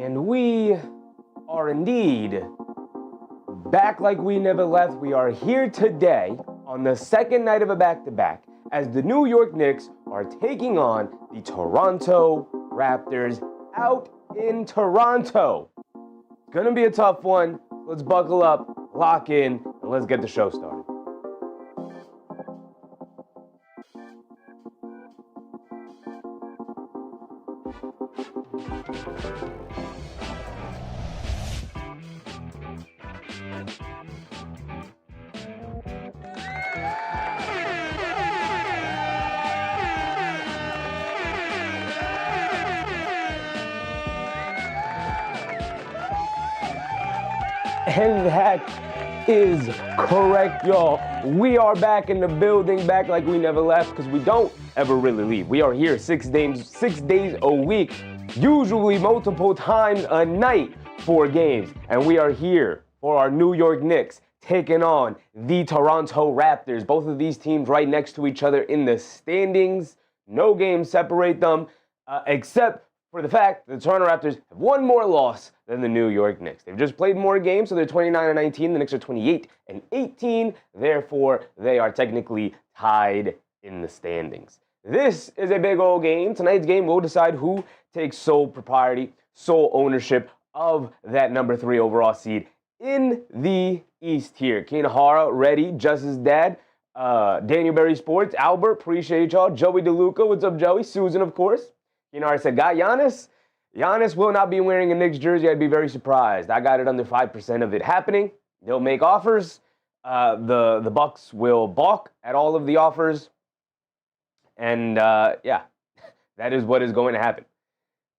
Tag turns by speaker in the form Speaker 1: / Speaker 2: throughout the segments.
Speaker 1: And we are indeed back like we never left. We are here today on the second night of a back-to-back as the New York Knicks are taking on the Toronto Raptors out in Toronto. It's gonna be a tough one. Let's buckle up, lock in, and let's get the show started. And that is correct, y'all. We are back in the building, back like we never left, because we don't ever really leave. We are here 6 days a week, usually multiple times a night for games. And we are here for our New York Knicks taking on the Toronto Raptors. Both of these teams right next to each other in the standings. No games separate them, except for the fact that the Toronto Raptors have one more loss than the New York Knicks. They've just played more games, so they're 29-19. The Knicks are 28-18. Therefore, they are technically tied in the standings. This is a big old game. Tonight's game will decide who takes sole propriety, sole ownership of that number 3 overall seed in the East here. Keen Hara, ready, Just's dad, Daniel Berry Sports, Albert, appreciate y'all. Joey DeLuca, what's up, Joey? Susan, of course. I said, got Giannis? Giannis will not be wearing a Knicks jersey. I'd be very surprised. I got it under 5% of it happening. They'll make offers. The Bucks will balk at all of the offers. And, yeah, that is what is going to happen.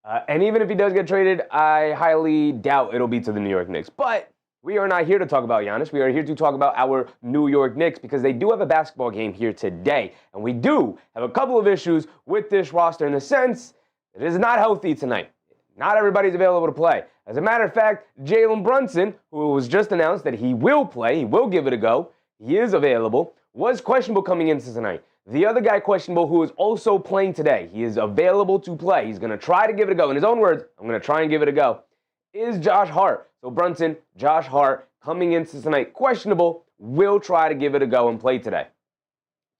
Speaker 1: And even if he does get traded, I highly doubt it'll be to the New York Knicks. But we are not here to talk about Giannis. We are here to talk about our New York Knicks because they do have a basketball game here today. And we do have a couple of issues with this roster in the sense it is not healthy tonight. Not everybody's available to play. As a matter of fact, Jalen Brunson, who was just announced that he will play, he will give it a go, he is available, was questionable coming into tonight. The other guy questionable who is also playing today, he is available to play. He's going to try to give it a go. In his own words, I'm going to try and give it a go, is Josh Hart. So Brunson, Josh Hart, coming into tonight, questionable, will try to give it a go and play today.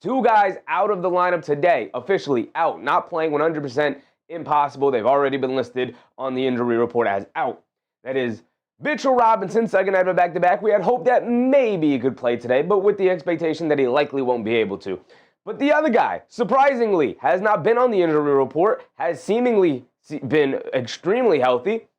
Speaker 1: 2 guys out of the lineup today, officially out, not playing 100%. Impossible. They've already been listed on the injury report as out. That is Mitchell Robinson, second night of a back-to-back. We had hoped that maybe he could play today, but with the expectation that he likely won't be able to. But the other guy, surprisingly, has not been on the injury report, has seemingly been extremely healthy,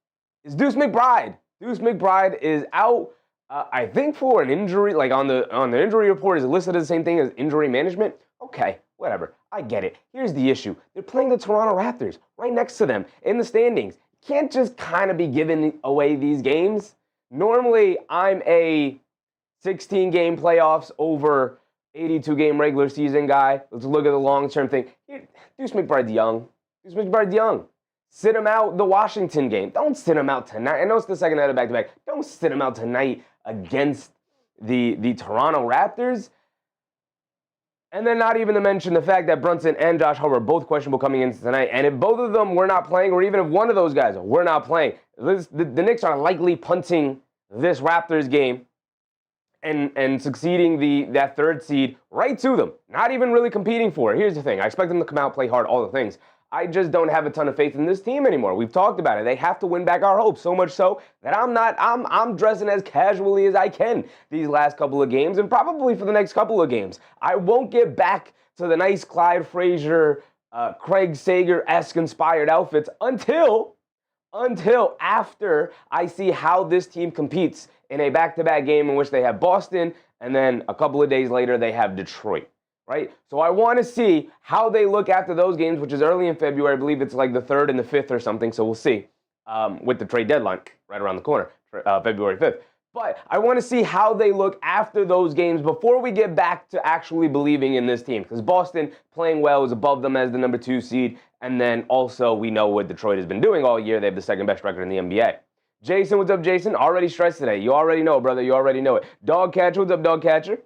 Speaker 1: is Deuce McBride. Deuce McBride is out, I think, for an injury. Like on the injury report is listed as the same thing as injury management. Okay, whatever. I get it. Here's the issue. They're playing the Toronto Raptors right next to them in the standings. You can't just kind of be giving away these games. Normally, I'm a 16-game playoffs over 82-game regular season guy. Let's look at the long-term thing. Here, Deuce McBride's young. Deuce McBride's young. Sit him out the Washington game. Don't sit him out tonight. I know it's the second night of back-to-back. Don't sit him out tonight against the Toronto Raptors. And then not even to mention the fact that Brunson and Josh Hart were both questionable coming into tonight. And if both of them were not playing, or even if one of those guys were not playing, the Knicks are likely punting this Raptors game and succeeding that 3rd seed right to them. Not even really competing for it. Here's the thing. I expect them to come out, play hard, all the things. I just don't have a ton of faith in this team anymore. We've talked about it. They have to win back our hopes, so much so that I'm dressing as casually as I can these last couple of games and probably for the next couple of games. I won't get back to the nice Clyde Frazier, Craig Sager-esque inspired outfits until after I see how this team competes in a back-to-back game in which they have Boston and then a couple of days later they have Detroit. Right? So I want to see how they look after those games, which is early in February. I believe it's like the 3rd and the 5th or something, so we'll see with the trade deadline right around the corner, February 5th. But I want to see how they look after those games before we get back to actually believing in this team. Because Boston playing well is above them as the number 2 seed, and then also we know what Detroit has been doing all year. They have the 2nd best record in the NBA. Jason, what's up, Jason? Already stressed today. You already know, brother. You already know it. Dog Catcher, what's up, Dog Catcher?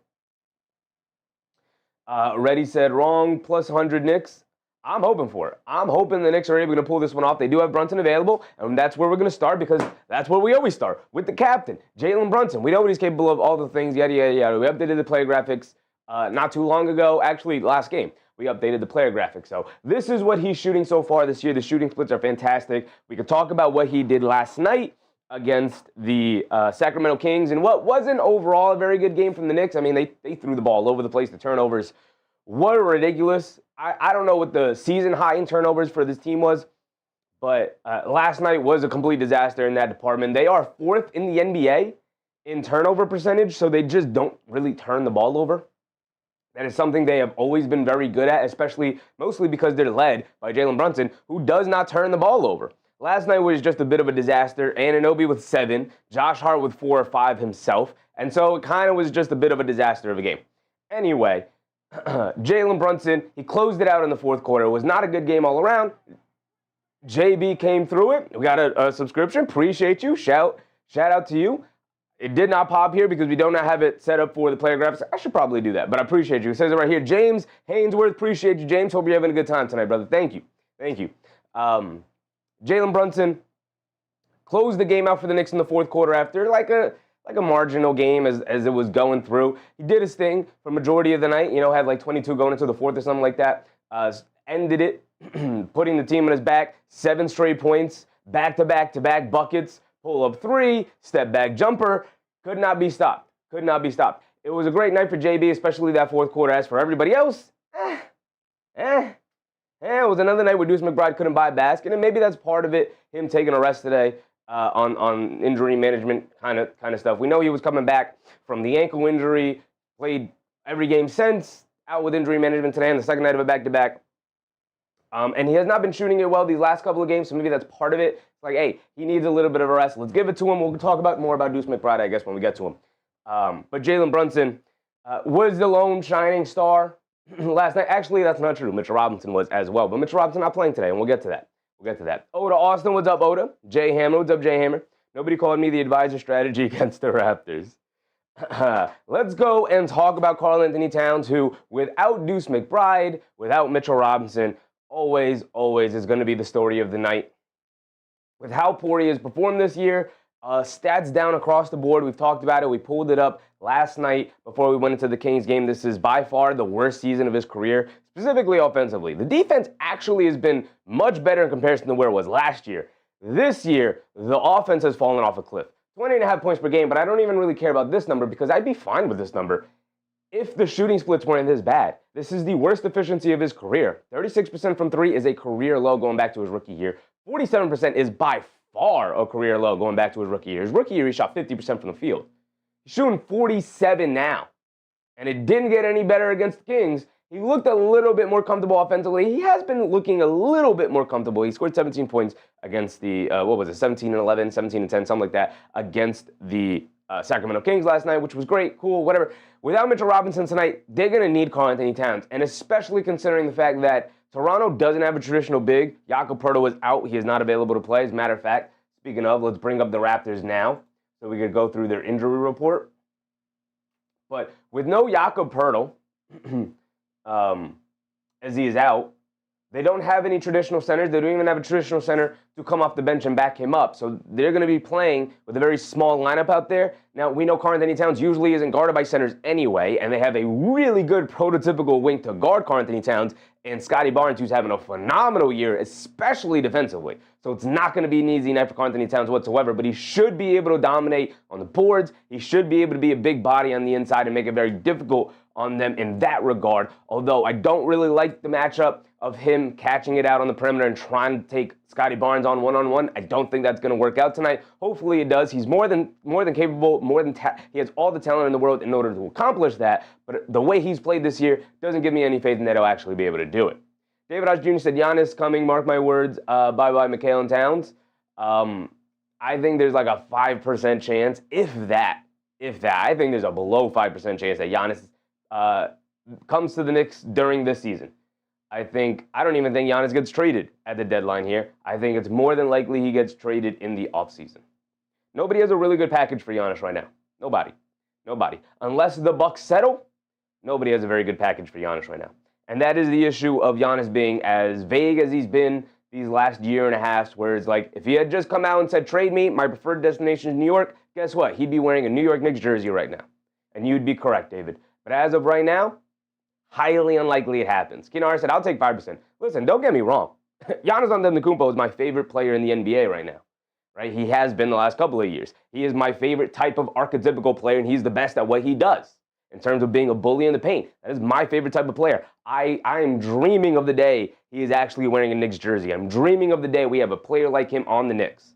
Speaker 1: Reddy said wrong, plus 100 Knicks. I'm hoping for it. I'm hoping the Knicks are able to pull this one off. They do have Brunson available, and that's where we're going to start because that's where we always start, with the captain, Jalen Brunson. We know what he's capable of, all the things, yada, yada, yada. We updated the player graphics not too long ago. Actually, last game, we updated the player graphics. So this is what he's shooting so far this year. The shooting splits are fantastic. We could talk about what he did last night against the Sacramento Kings and what wasn't overall a very good game from the Knicks. I mean, they threw the ball all over the place. The turnovers were ridiculous. I don't know what the season high in turnovers for this team was, but last night was a complete disaster in that department. They are 4th in the NBA in turnover percentage, so they just don't really turn the ball over. That is something they have always been very good at, mostly because they're led by Jalen Brunson, who does not turn the ball over. Last night was just a bit of a disaster. Anunoby with 7, Josh Hart with 4 or 5 himself, and so it kind of was just a bit of a disaster of a game. Anyway, Jalen Brunson, he closed it out in the fourth quarter. It was not a good game all around. JB came through it. We got a subscription. Appreciate you. Shout out to you. It did not pop here because we do not have it set up for the player graphics. I should probably do that, but I appreciate you. It says it right here. James Hainsworth, appreciate you, James. Hope you're having a good time tonight, brother. Thank you. Jalen Brunson closed the game out for the Knicks in the fourth quarter after like a marginal game as it was going through. He did his thing for majority of the night, had like 22 going into the fourth or something like that. Ended it, putting the team on his back, 7 straight points, back-to-back-to-back buckets, pull-up 3, step-back jumper, could not be stopped. It was a great night for JB, especially that fourth quarter. As for everybody else, it was another night where Deuce McBride couldn't buy a basket, and maybe that's part of it, him taking a rest today. On injury management kind of stuff. We know he was coming back from the ankle injury, played every game since, out with injury management today on the second night of a back-to-back. And he has not been shooting it well these last couple of games, so maybe that's part of it. It's like, hey, he needs a little bit of a rest. Let's give it to him. We'll talk more about Deuce McBride, I guess, when we get to him. But Jalen Brunson was the lone shining star last night. Actually, that's not true. Mitchell Robinson was as well, but Mitchell Robinson not playing today, and we'll get to that. Oda Austin, what's up, Oda? Jay Hammer, what's up, Jay Hammer? Nobody called me the advisor strategy against the Raptors. Let's go and talk about Karl-Anthony Towns, who, without Deuce McBride, without Mitchell Robinson, always is going to be the story of the night. With how poor he has performed this year, stats down across the board. We've talked about it. We pulled it up last night before we went into the Kings game. This is by far the worst season of his career, specifically offensively. The defense actually has been much better in comparison to where it was last year. This year, the offense has fallen off a cliff. 20.5 points per game, but I don't even really care about this number because I'd be fine with this number if the shooting splits weren't this bad. This is the worst efficiency of his career. 36% from 3 is a career low going back to his rookie year. 47% is by far a career low going back to his rookie year. His rookie year, he shot 50% from the field. He's shooting 47 now, and it didn't get any better against the Kings. He looked a little bit more comfortable offensively. He has been looking a little bit more comfortable. He scored 17 points against the, 17 and 11, 17 and 10, something like that, against the Sacramento Kings last night, which was great, cool, whatever. Without Mitchell Robinson tonight, they're going to need Karl-Anthony Towns, and especially considering the fact that Toronto doesn't have a traditional big. Jakob Poeltl is out. He is not available to play. As a matter of fact, speaking of, let's bring up the Raptors now so we could go through their injury report. But with no Jakob Poeltl, as he is out, they don't have any traditional centers. They don't even have a traditional center to come off the bench and back him up. So they're going to be playing with a very small lineup out there. Now, we know Karl-Anthony Towns usually isn't guarded by centers anyway, and they have a really good prototypical wing to guard Karl-Anthony Towns, and Scottie Barnes, who's having a phenomenal year, especially defensively. So it's not going to be an easy night for Karl-Anthony Towns whatsoever, but he should be able to dominate on the boards. He should be able to be a big body on the inside and make it very difficult on them in that regard, although I don't really like the matchup of him catching it out on the perimeter and trying to take Scottie Barnes on one-on-one. I don't think that's going to work out tonight. Hopefully it does. He's more than capable, he has all the talent in the world in order to accomplish that, but the way he's played this year doesn't give me any faith in that he'll actually be able to do it. David Hodge Jr. said, Giannis coming, mark my words, bye-bye Mikal and Towns. I think there's like a 5% chance, if that. I think there's a below 5% chance that Giannis comes to the Knicks during this season. I don't even think Giannis gets traded at the deadline here. I think it's more than likely he gets traded in the offseason. Nobody has a really good package for Giannis right now. Nobody. Unless the Bucks settle, nobody has a very good package for Giannis right now. And that is the issue of Giannis being as vague as he's been these last year and a half, where it's like, if he had just come out and said, trade me, my preferred destination is New York, guess what? He'd be wearing a New York Knicks jersey right now. And you'd be correct, David. But as of right now, highly unlikely it happens. Kinar said, I'll take 5%. Listen, don't get me wrong. Giannis Antetokounmpo is my favorite player in the NBA right now. Right? He has been the last couple of years. He is my favorite type of archetypical player, and he's the best at what he does in terms of being a bully in the paint. That is my favorite type of player. I am dreaming of the day he is actually wearing a Knicks jersey. I'm dreaming of the day we have a player like him on the Knicks.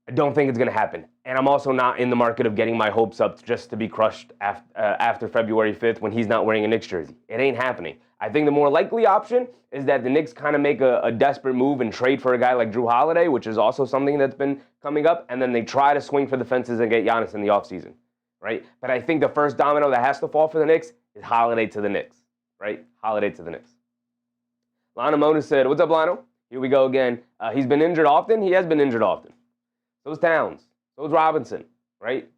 Speaker 1: I don't think it's going to happen. And I'm also not in the market of getting my hopes up just to be crushed after February 5th when he's not wearing a Knicks jersey. It ain't happening. I think the more likely option is that the Knicks kind of make a desperate move and trade for a guy like Jrue Holiday, which is also something that's been coming up, and then they try to swing for the fences and get Giannis in the offseason, right? But I think the first domino that has to fall for the Knicks is Holiday to the Knicks, right? Holiday to the Knicks. Lana Mona said, what's up, Lano? Here we go again. He's been injured often. He has been injured often. So's Towns. So's Robinson, right?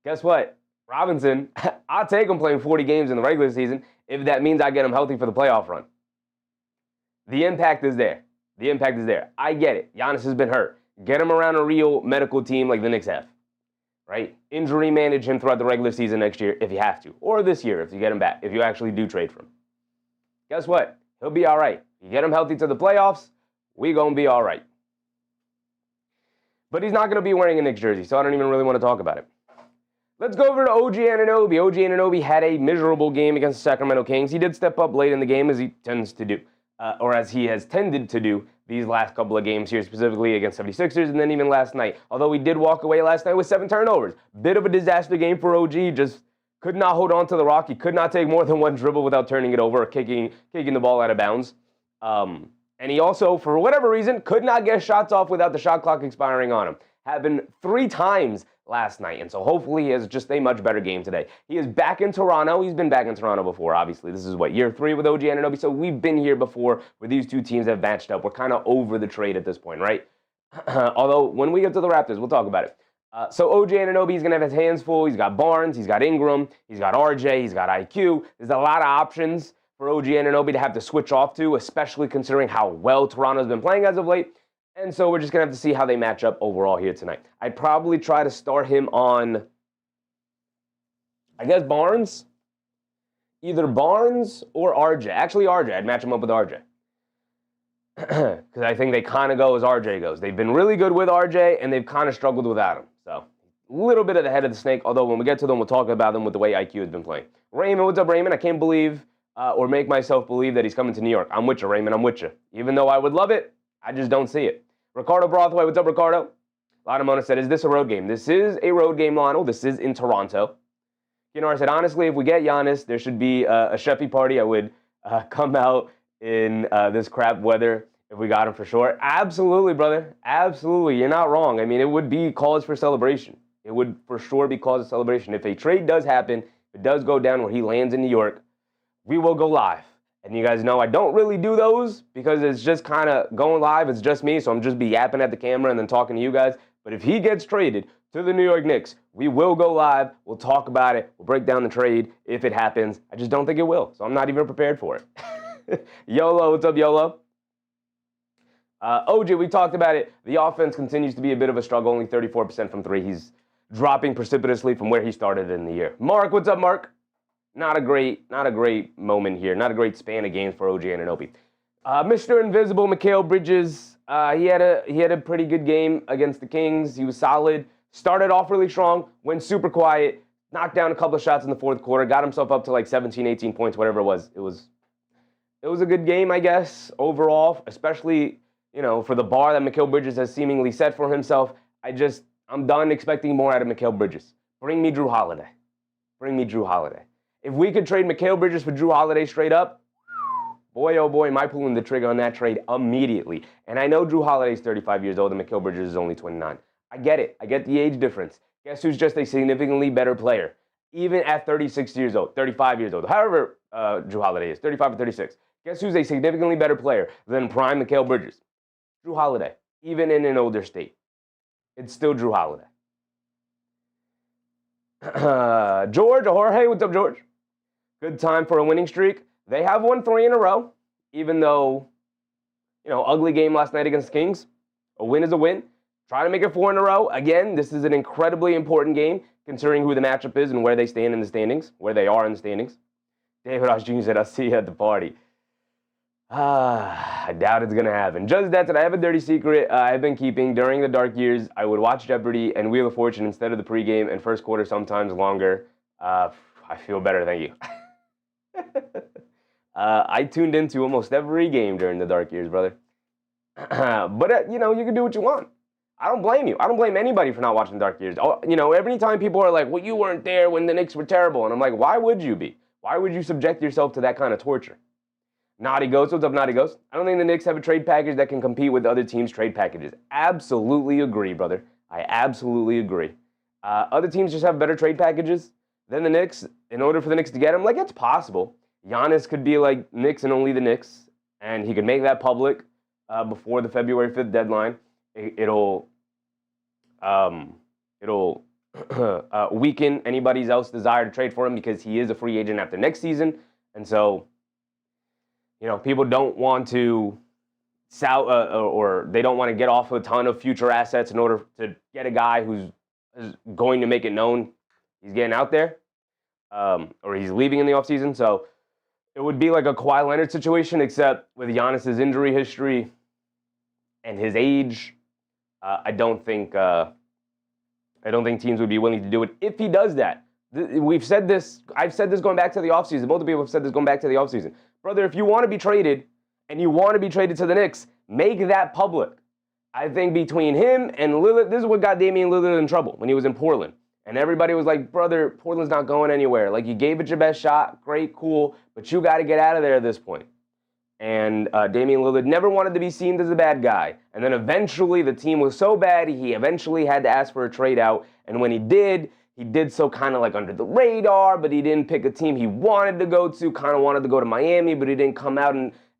Speaker 1: Guess what? Robinson, I'll take him playing 40 games in the regular season if that means I get him healthy for the playoff run. The impact is there. The impact is there. I get it. Giannis has been hurt. Get him around a real medical team like the Knicks have, right? Injury manage him throughout the regular season next year if you have to, or this year if you get him back, if you actually do trade for him. Guess what? He'll be all right. You get him healthy to the playoffs, we gonna be all right. But he's not going to be wearing a Knicks jersey, so I don't even really want to talk about it. Let's go over to OG Anunoby. OG Anunoby had a miserable game against the Sacramento Kings. He did step up late in the game, as he tends to do, or as he has tended to do these last couple of games here, specifically against 76ers, and then even last night. Although he did walk away last night with 7 turnovers. Bit of a disaster game for OG, just could not hold on to the rock. He could not take more than one dribble without turning it over or kicking the ball out of bounds. And he also, for whatever reason, could not get shots off without the shot clock expiring on him. Happened 3 times last night, and so hopefully he has just a much better game today. He is back in Toronto. He's been back in Toronto before, obviously. This is, year 3 with OG Anunoby, so we've been here before where these two teams have matched up. We're kind of over the trade at this point, right? Although, when we get to the Raptors, we'll talk about it. So OG Anunoby is going to have his hands full. He's got Barnes, he's got Ingram, he's got RJ, he's got IQ. There's a lot of options for OG Anunoby to have to switch off to, especially considering how well Toronto's been playing as of late. And so we're just going to have to see how they match up overall here tonight. I'd probably try to start him on, I guess, Barnes. Either Barnes or RJ. Actually, RJ. I'd match him up with RJ. Because I think they kind of go as RJ goes. They've been really good with RJ, and they've kind of struggled without him. So a little bit of the head of the snake, although when we get to them, we'll talk about them with the way IQ has been playing. Raymond, what's up, Raymond? I can't believe or make myself believe that he's coming to New York. I'm with you, Raymond. I'm with you. Even though I would love it, I just don't see it. Ricardo Brothway, what's up, Ricardo? Lana Mona said, is this a road game? This is a road game, Lionel. This is in Toronto. Kinar said, honestly, if we get Giannis, there should be a Sheffy party. I would come out in this crap weather if we got him for sure. Absolutely, brother. Absolutely. You're not wrong. I mean, it would be cause for celebration. It would for sure be cause of celebration. If a trade does happen, if it does go down where he lands in New York, we will go live. And you guys know I don't really do those because it's just kind of going live. It's just me, so I'm just be yapping at the camera and then talking to you guys. But if he gets traded to the New York Knicks, we will go live. We'll talk about it. We'll break down the trade if it happens. I just don't think it will, so I'm not even prepared for it. YOLO, what's up, YOLO? OJ, we talked about it. The offense continues to be a bit of a struggle, only 34% from 3. He's dropping precipitously from where he started in the year. Mark, what's up, Mark? Not a great moment here. Not a great span of games for OG Anunoby. Mr. Invisible, Mikal Bridges, he had a pretty good game against the Kings. He was solid. Started off really strong, went super quiet, knocked down a couple of shots in the fourth quarter, got himself up to like 17, 18 points, whatever it was. It was a good game, I guess, overall, especially, for the bar that Mikal Bridges has seemingly set for himself. I'm done expecting more out of Mikal Bridges. Bring me Jrue Holiday. Bring me Jrue Holiday. If we could trade Mikal Bridges for Jrue Holiday straight up, boy, oh boy, am I pulling the trigger on that trade immediately. And I know Jrue Holiday's 35 years old and Mikal Bridges is only 29. I get it. I get the age difference. Guess who's just a significantly better player? Even at 36 years old, 35 years old, however Jrue Holiday is, 35 or 36. Guess who's a significantly better player than prime Mikal Bridges? Jrue Holiday, even in an older state. It's still Jrue Holiday. George, Jorge, what's up, George? Good time for a winning streak. They have won 3 in a row, even though, ugly game last night against the Kings. A win is a win. Try to make it 4 in a row. Again, this is an incredibly important game, considering who the matchup is and where they stand in the standings, where they are in the standings. David Ross Jr. said, I'll see you at the party. I doubt it's going to happen. Just that said, I have a dirty secret I've been keeping. During the dark years, I would watch Jeopardy and Wheel of Fortune instead of the pregame and first quarter, sometimes longer. I feel better, thank you. I tuned into almost every game during the dark years, brother. But, you can do what you want. I don't blame you. I don't blame anybody for not watching Dark Years. Every time people are like, well, you weren't there when the Knicks were terrible. And I'm like, why would you be? Why would you subject yourself to that kind of torture? Naughty Ghost, what's up, Naughty Ghost? I don't think the Knicks have a trade package that can compete with other teams' trade packages. Absolutely agree, brother. I absolutely agree. Other teams just have better trade packages than the Knicks. In order for the Knicks to get them, like, it's possible. Giannis could be like Knicks and only the Knicks, and he could make that public before the February 5th deadline. It'll weaken anybody's else desire to trade for him because he is a free agent after next season. And so, people don't want to sell or they don't want to get off a ton of future assets in order to get a guy who's going to make it known he's getting out there or he's leaving in the offseason. So it would be like a Kawhi Leonard situation, except with Giannis's injury history and his age. I don't think teams would be willing to do it if he does that. We've said this. I've said this going back to the offseason. Both people have said this going back to the offseason. Brother, if you want to be traded and you want to be traded to the Knicks, make that public. I think between him and Lillard, this is what got Damian Lillard in trouble when he was in Portland. And everybody was like, brother, Portland's not going anywhere. Like, you gave it your best shot. Great, cool. But you got to get out of there at this point. And Damian Lillard never wanted to be seen as a bad guy. And then eventually the team was so bad, he eventually had to ask for a trade out. And when he did so kind of like under the radar, but he didn't pick a team he wanted to go to, kind of wanted to go to Miami, but he didn't come out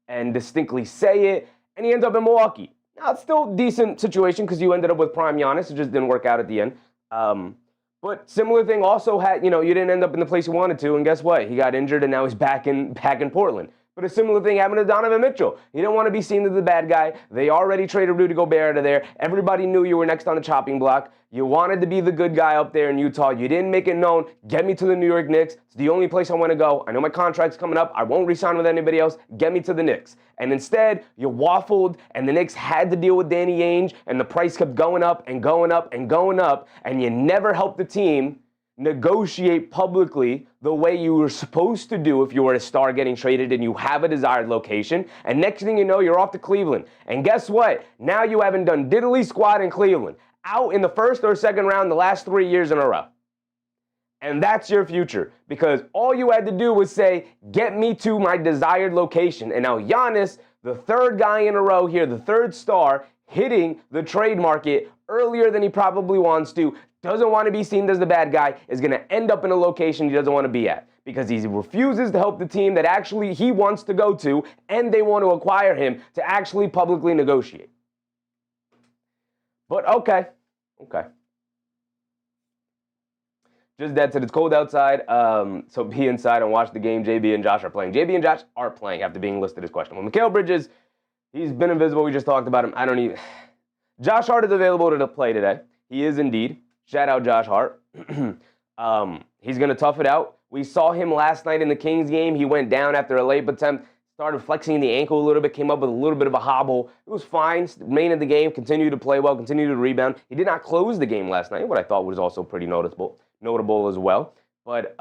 Speaker 1: and distinctly say it. And he ends up in Milwaukee. Now, it's still a decent situation because you ended up with prime Giannis. It just didn't work out at the end. But similar thing also had, you didn't end up in the place you wanted to. And guess what? He got injured and now he's back in Portland. But a similar thing happened to Donovan Mitchell. He didn't want to be seen as the bad guy. They already traded Rudy Gobert out of there. Everybody knew you were next on the chopping block. You wanted to be the good guy up there in Utah. You didn't make it known. Get me to the New York Knicks. It's the only place I want to go. I know my contract's coming up. I won't re-sign with anybody else. Get me to the Knicks. And instead, you waffled, and the Knicks had to deal with Danny Ainge, and the price kept going up and going up and going up, and you never helped the team negotiate publicly the way you were supposed to do if you were a star getting traded and you have a desired location. And next thing you know, you're off to Cleveland. And guess what? Now you haven't done diddly squat in Cleveland. Out in the first or second round the last 3 years in a row. And that's your future. Because all you had to do was say, get me to my desired location. And now Giannis, the third guy in a row here, the third star, hitting the trade market earlier than he probably wants to, doesn't want to be seen as the bad guy, is going to end up in a location he doesn't want to be at because he refuses to help the team that actually he wants to go to, and they want to acquire him to actually publicly negotiate. But okay. Just that said, it's cold outside, so be inside and watch the game. JB and Josh are playing. JB and Josh are playing after being listed as questionable. Mikal Bridges, he's been invisible. We just talked about him. Josh Hart is available to play today. He is indeed. Shout out Josh Hart. He's going to tough it out. We saw him last night in the Kings game. He went down after a late attempt, started flexing the ankle a little bit, came up with a little bit of a hobble. It was fine. Remained in the game, continued to play well, continued to rebound. He did not close the game last night, what I thought was also pretty notable as well. But,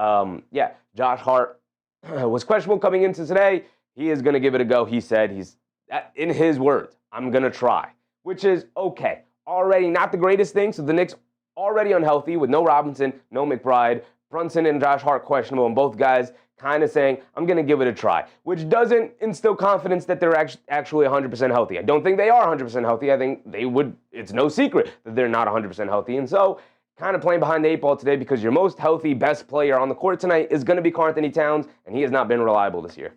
Speaker 1: Josh Hart was questionable coming into today. He is going to give it a go. He said in his words, I'm going to try, which is okay. Already not the greatest thing. So the Knicks already unhealthy with no Robinson, no McBride, Brunson and Josh Hart questionable, and both guys kind of saying, I'm going to give it a try, which doesn't instill confidence that they're actually 100% healthy. I don't think they are 100% healthy. I think it's no secret that they're not 100% healthy. And so kind of playing behind the 8 ball today because your most healthy, best player on the court tonight is going to be Karl-Anthony Towns, and he has not been reliable this year.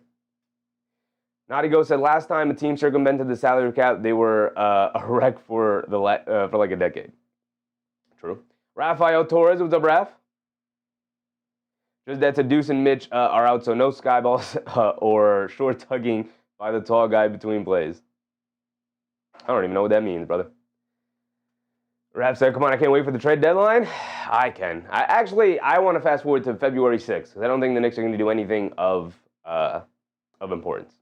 Speaker 1: Naughty Ghost said last time a team circumvented the salary cap, they were a wreck for like a decade. True. Rafael Torres, what's up, Raf? Just that Deuce and Mitch are out, so no skyballs or short tugging by the tall guy between plays. I don't even know what that means, brother. Rap said, come on, I can't wait for the trade deadline. I can. I want to fast forward to February 6th because I don't think the Knicks are going to do anything of importance.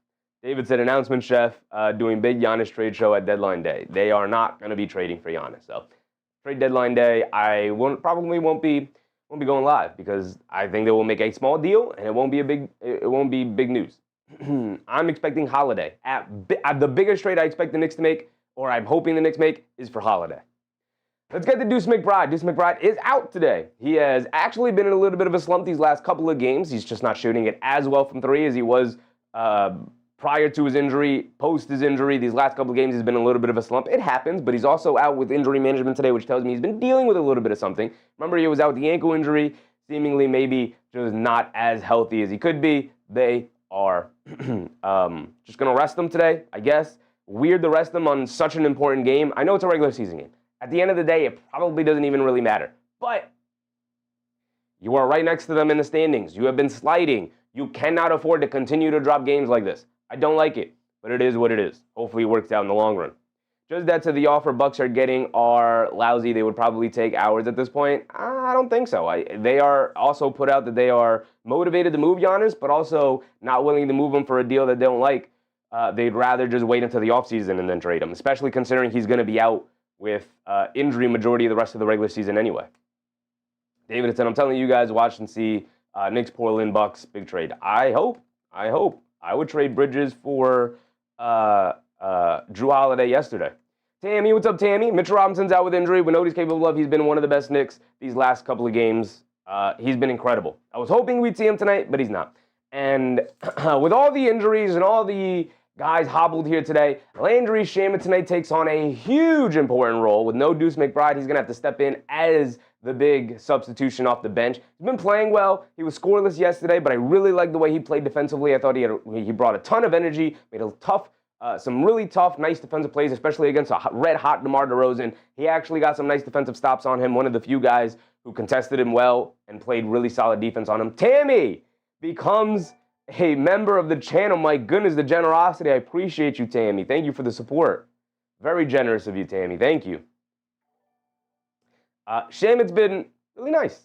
Speaker 1: David said, announcement chef doing big Giannis trade show at deadline day. They are not going to be trading for Giannis. So trade deadline day, I probably won't be going live because I think they will make a small deal and it won't be big news. I'm expecting Holiday. The biggest trade I expect the Knicks to make, or I'm hoping the Knicks make, is for Holiday. Let's get to Deuce McBride. Deuce McBride is out today. He has actually been in a little bit of a slump these last couple of games. He's just not shooting it as well from three as he was prior to his injury, post his injury. These last couple of games, he's been in a little bit of a slump. It happens, but he's also out with injury management today, which tells me he's been dealing with a little bit of something. Remember, he was out with the ankle injury, seemingly maybe just not as healthy as he could be. They are just going to rest him today, I guess. Weird to rest him on such an important game. I know it's a regular season game. At the end of the day, it probably doesn't even really matter. But you are right next to them in the standings. You have been sliding. You cannot afford to continue to drop games like this. I don't like it, but it is what it is. Hopefully it works out in the long run. Just that to the offer Bucks are getting are lousy. They would probably take hours at this point. I don't think so. They are also put out that they are motivated to move Giannis, but also not willing to move him for a deal that they don't like. They'd rather just wait until the offseason and then trade him, especially considering he's going to be out with injury majority of the rest of the regular season anyway. David said, I'm telling you guys, watch and see Knicks, Portland, Bucks, big trade. I hope. I would trade Bridges for Drew Holiday yesterday. Tammy, what's up, Tammy? Mitchell Robinson's out with injury. We know what he's capable of. He's been one of the best Knicks these last couple of games. He's been incredible. I was hoping we'd see him tonight, but he's not. And with all the injuries and all the guys hobbled here today, Landry Shamet tonight takes on a huge important role. With no Deuce McBride, he's going to have to step in as the big substitution off the bench. He's been playing well. He was scoreless yesterday, but I really liked the way he played defensively. I thought he brought a ton of energy, made some really tough, nice defensive plays, especially against a red-hot DeMar DeRozan. He actually got some nice defensive stops on him, one of the few guys who contested him well and played really solid defense on him. Tammy becomes a member of the channel. My goodness, the generosity. I appreciate you, Tammy. Thank you for the support. Very generous of you, Tammy. Thank you. Shamit's been really nice.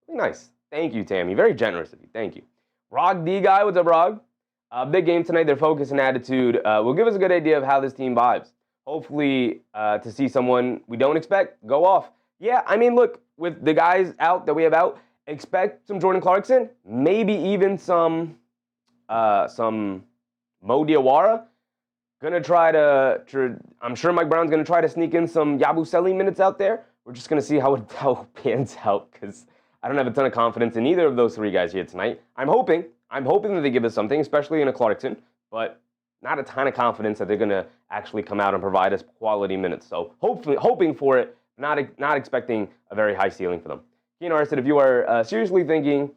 Speaker 1: Really nice. Thank you, Tammy. Very generous of you. Thank you. Rog D Guy, what's up, Rog? Big game tonight. Their focus and attitude will give us a good idea of how this team vibes. Hopefully, to see someone we don't expect go off. Yeah, I mean, look, with the guys out that we have out, expect some Jordan Clarkson, maybe even some Mo Diawara. Gonna try to, I'm sure Mike Brown's gonna try to sneak in some Yabusele minutes out there. We're just gonna see how it pans out because I don't have a ton of confidence in either of those three guys here tonight. I'm hoping that they give us something, especially in a Clarkson, but not a ton of confidence that they're gonna actually come out and provide us quality minutes. So hoping for it, not expecting a very high ceiling for them. Keenar said, if you are seriously thinking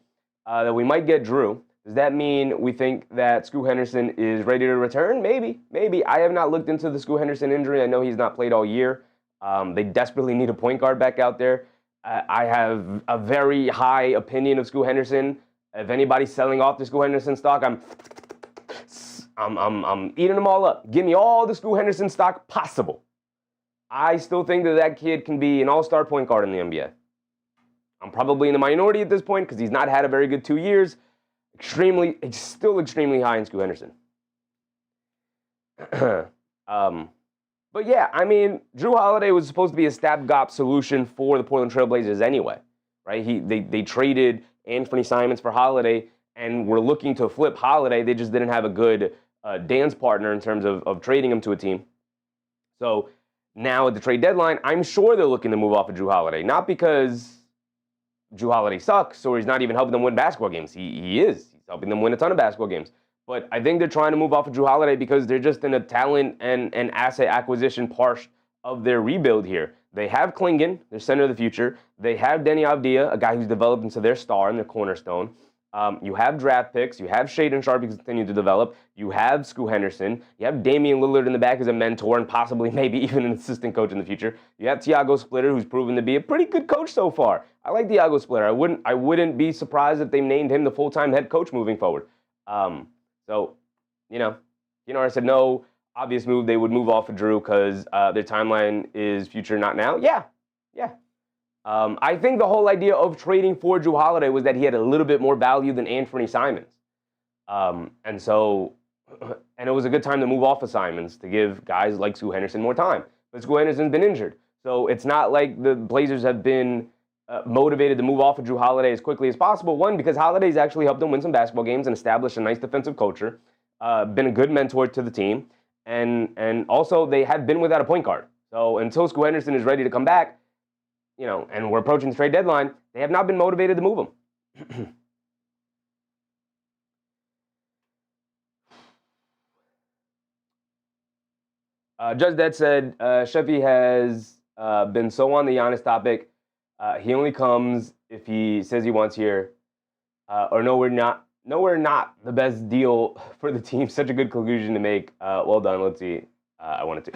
Speaker 1: that we might get Drew, does that mean we think that Scoot Henderson is ready to return? Maybe. I have not looked into the Scoot Henderson injury. I know he's not played all year. They desperately need a point guard back out there. I have a very high opinion of Scoot Henderson. If anybody's selling off the Scoot Henderson stock, I'm eating them all up. Give me all the Scoot Henderson stock possible. I still think that kid can be an all-star point guard in the NBA. I'm probably in the minority at this point because he's not had a very good 2 years. Still extremely high in Scoot Henderson. But yeah, I mean, Drew Holiday was supposed to be a stopgap solution for the Portland Trailblazers anyway, right? They traded Anthony Simons for Holiday and were looking to flip Holiday. They just didn't have a good dance partner in terms of trading him to a team. So now at the trade deadline, I'm sure they're looking to move off of Drew Holiday, not because Drew Holiday sucks or he's not even helping them win basketball games. He is. He's helping them win a ton of basketball games. But I think they're trying to move off of Drew Holiday because they're just in a talent and asset acquisition part of their rebuild here. They have Klingon, their center of the future. They have Denny Avdia, a guy who's developed into their star and their cornerstone. You have draft picks. You have Shaedon Sharpe continue to develop. You have Scoot Henderson. You have Damian Lillard in the back as a mentor and possibly maybe even an assistant coach in the future. You have Tiago Splitter, who's proven to be a pretty good coach so far. I like Tiago Splitter. I wouldn't be surprised if they named him the full-time head coach moving forward. So, I said no obvious move. They would move off of Drew because their timeline is future, not now. Yeah. I think the whole idea of trading for Jrue Holiday was that he had a little bit more value than Anthony Simons. And it was a good time to move off of Simons to give guys like Scoot Henderson more time. But Scoot Henderson's been injured. So it's not like the Blazers have been motivated to move off of Jrue Holiday as quickly as possible. One, because Holiday's actually helped them win some basketball games and establish a nice defensive culture, been a good mentor to the team. And also they have been without a point guard. So until Scoot Henderson is ready to come back, and we're approaching the trade deadline, they have not been motivated to move him. Judge Dead said, Sheffy has been so on the Giannis topic. He only comes if he says he wants here. Or no, we're not the best deal for the team. Such a good conclusion to make. Well done. Let's see. I wanted to.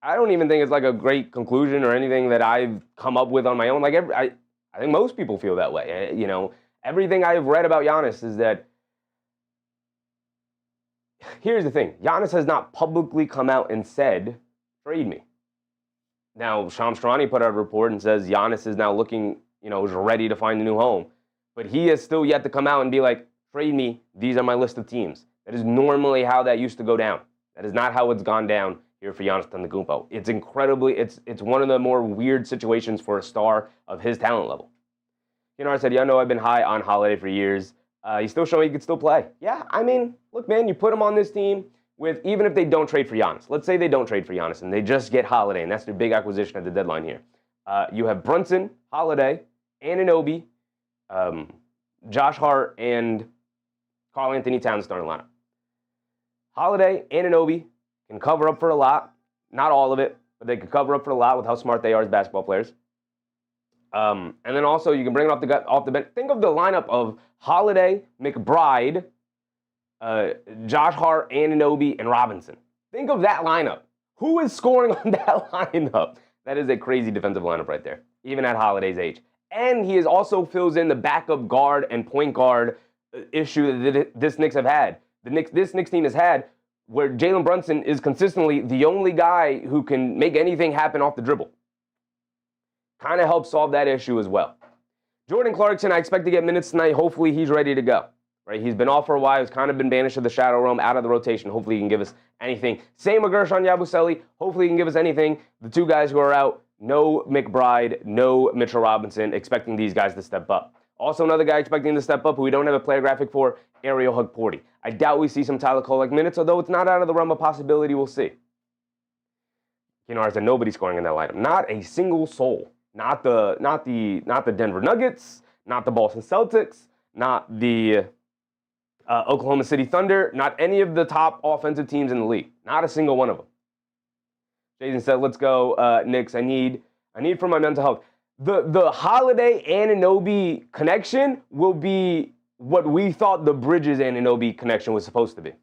Speaker 1: I don't even think it's like a great conclusion or anything that I've come up with on my own. Like I think most people feel that way. Everything I've read about Giannis is that. Here's the thing: Giannis has not publicly come out and said, "Trade me." Now, Shams Charania put out a report and says Giannis is now looking, is ready to find a new home, but he has still yet to come out and be like, "Trade me. These are my list of teams." That is normally how that used to go down. That is not how it's gone down here for Giannis Antetokounmpo. It's one of the more weird situations for a star of his talent level. I said, I've been high on Holiday for years. He's still showing he could still play. Yeah, look, man, you put him on this team with, even if they don't trade for Giannis. Let's say they don't trade for Giannis and they just get Holiday, and that's their big acquisition at the deadline here. You have Brunson, Holiday, Anunoby, Josh Hart, and Karl Anthony Towns starting lineup. Holiday, Anunoby can cover up for a lot. Not all of it, but they can cover up for a lot with how smart they are as basketball players. And then also you can bring it off the bench. Think of the lineup of Holiday, McBride, Josh Hart, Anunoby, and Robinson. Think of that lineup. Who is scoring on that lineup? That is a crazy defensive lineup right there, even at Holiday's age. And he also fills in the backup guard and point guard issue that this Knicks have had. This Knicks team has had, where Jalen Brunson is consistently the only guy who can make anything happen off the dribble. Kind of helps solve that issue as well. Jordan Clarkson, I expect to get minutes tonight. Hopefully he's ready to go. Right? He's been off for a while. He's kind of been banished to the shadow realm, out of the rotation. Hopefully he can give us anything. Same with Gershon Yabusele. Hopefully he can give us anything. The two guys who are out, no McBride, no Mitchell Robinson, expecting these guys to step up. Also another guy expecting to step up who we don't have a player graphic for, Ariel Hukporti. I doubt we see some Tyler Kolek minutes, although it's not out of the realm of possibility. We'll see. I said nobody's scoring in that lineup. Not a single soul. Not the Denver Nuggets, not the Boston Celtics, not the Oklahoma City Thunder, not any of the top offensive teams in the league. Not a single one of them. Jason said, "Let's go, Knicks. I need for my mental health." The Holiday Anunoby connection will be what we thought the Bridges Anunoby connection was supposed to be.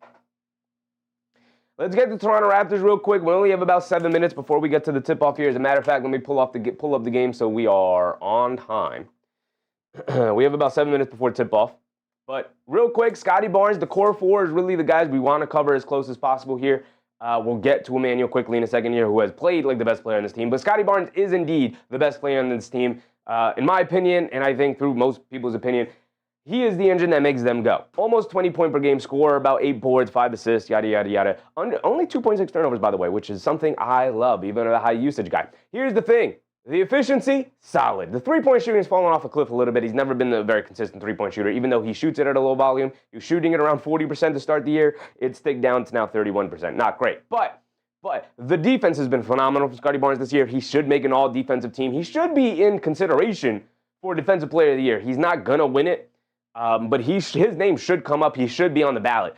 Speaker 1: Let's get to Toronto Raptors real quick. We only have about 7 minutes before we get to the tip-off here. As a matter of fact, let me pull up the game so we are on time. We have about 7 minutes before tip-off. But real quick, Scottie Barnes, the core four is really the guys we want to cover as close as possible here. We'll get to Immanuel Quickley in a second here, who has played like the best player on this team. But Scottie Barnes is indeed the best player on this team, in my opinion, and I think through most people's opinion. He is the engine that makes them go. Almost 20-point-per-game scorer, about 8 boards, 5 assists, yada, yada, yada. Only 2.6 turnovers, by the way, which is something I love, even a high-usage guy. Here's the thing. The efficiency, solid. The three-point shooting has fallen off a cliff a little bit. He's never been a very consistent three-point shooter, even though he shoots it at a low volume. He was shooting it around 40% to start the year. It's ticked down to now 31%. Not great. But the defense has been phenomenal for Scottie Barnes this year. He should make an all-defensive team. He should be in consideration for Defensive Player of the Year. He's not going to win it. But his name should come up. He should be on the ballot.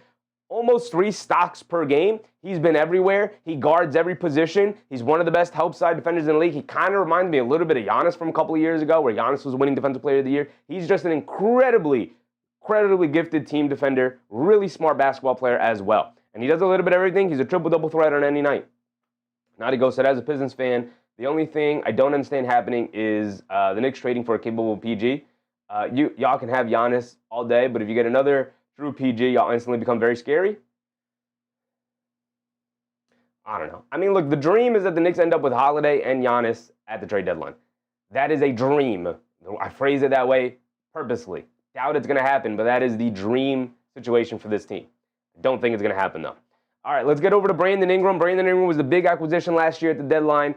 Speaker 1: almost 3 stocks per game. He's been everywhere. He guards every position. He's one of the best help side defenders in the league. He kind of reminds me a little bit of Giannis from a couple of years ago, where Giannis was winning Defensive Player of the Year. He's just an incredibly gifted team defender, really smart basketball player as well. And he does a little bit of everything. He's a triple-double threat on any night. Nadigo said, as a Pistons fan, the only thing I don't understand happening is the Knicks trading for a capable PG. Y'all can have Giannis all day, but if you get another true PG, y'all instantly become very scary. I don't know. I mean, look, the dream is that the Knicks end up with Holiday and Giannis at the trade deadline. That is a dream. I phrase it that way purposely. Doubt it's going to happen, but that is the dream situation for this team. I don't think it's going to happen, though. All right, let's get over to Brandon Ingram. Brandon Ingram was the big acquisition last year at the deadline.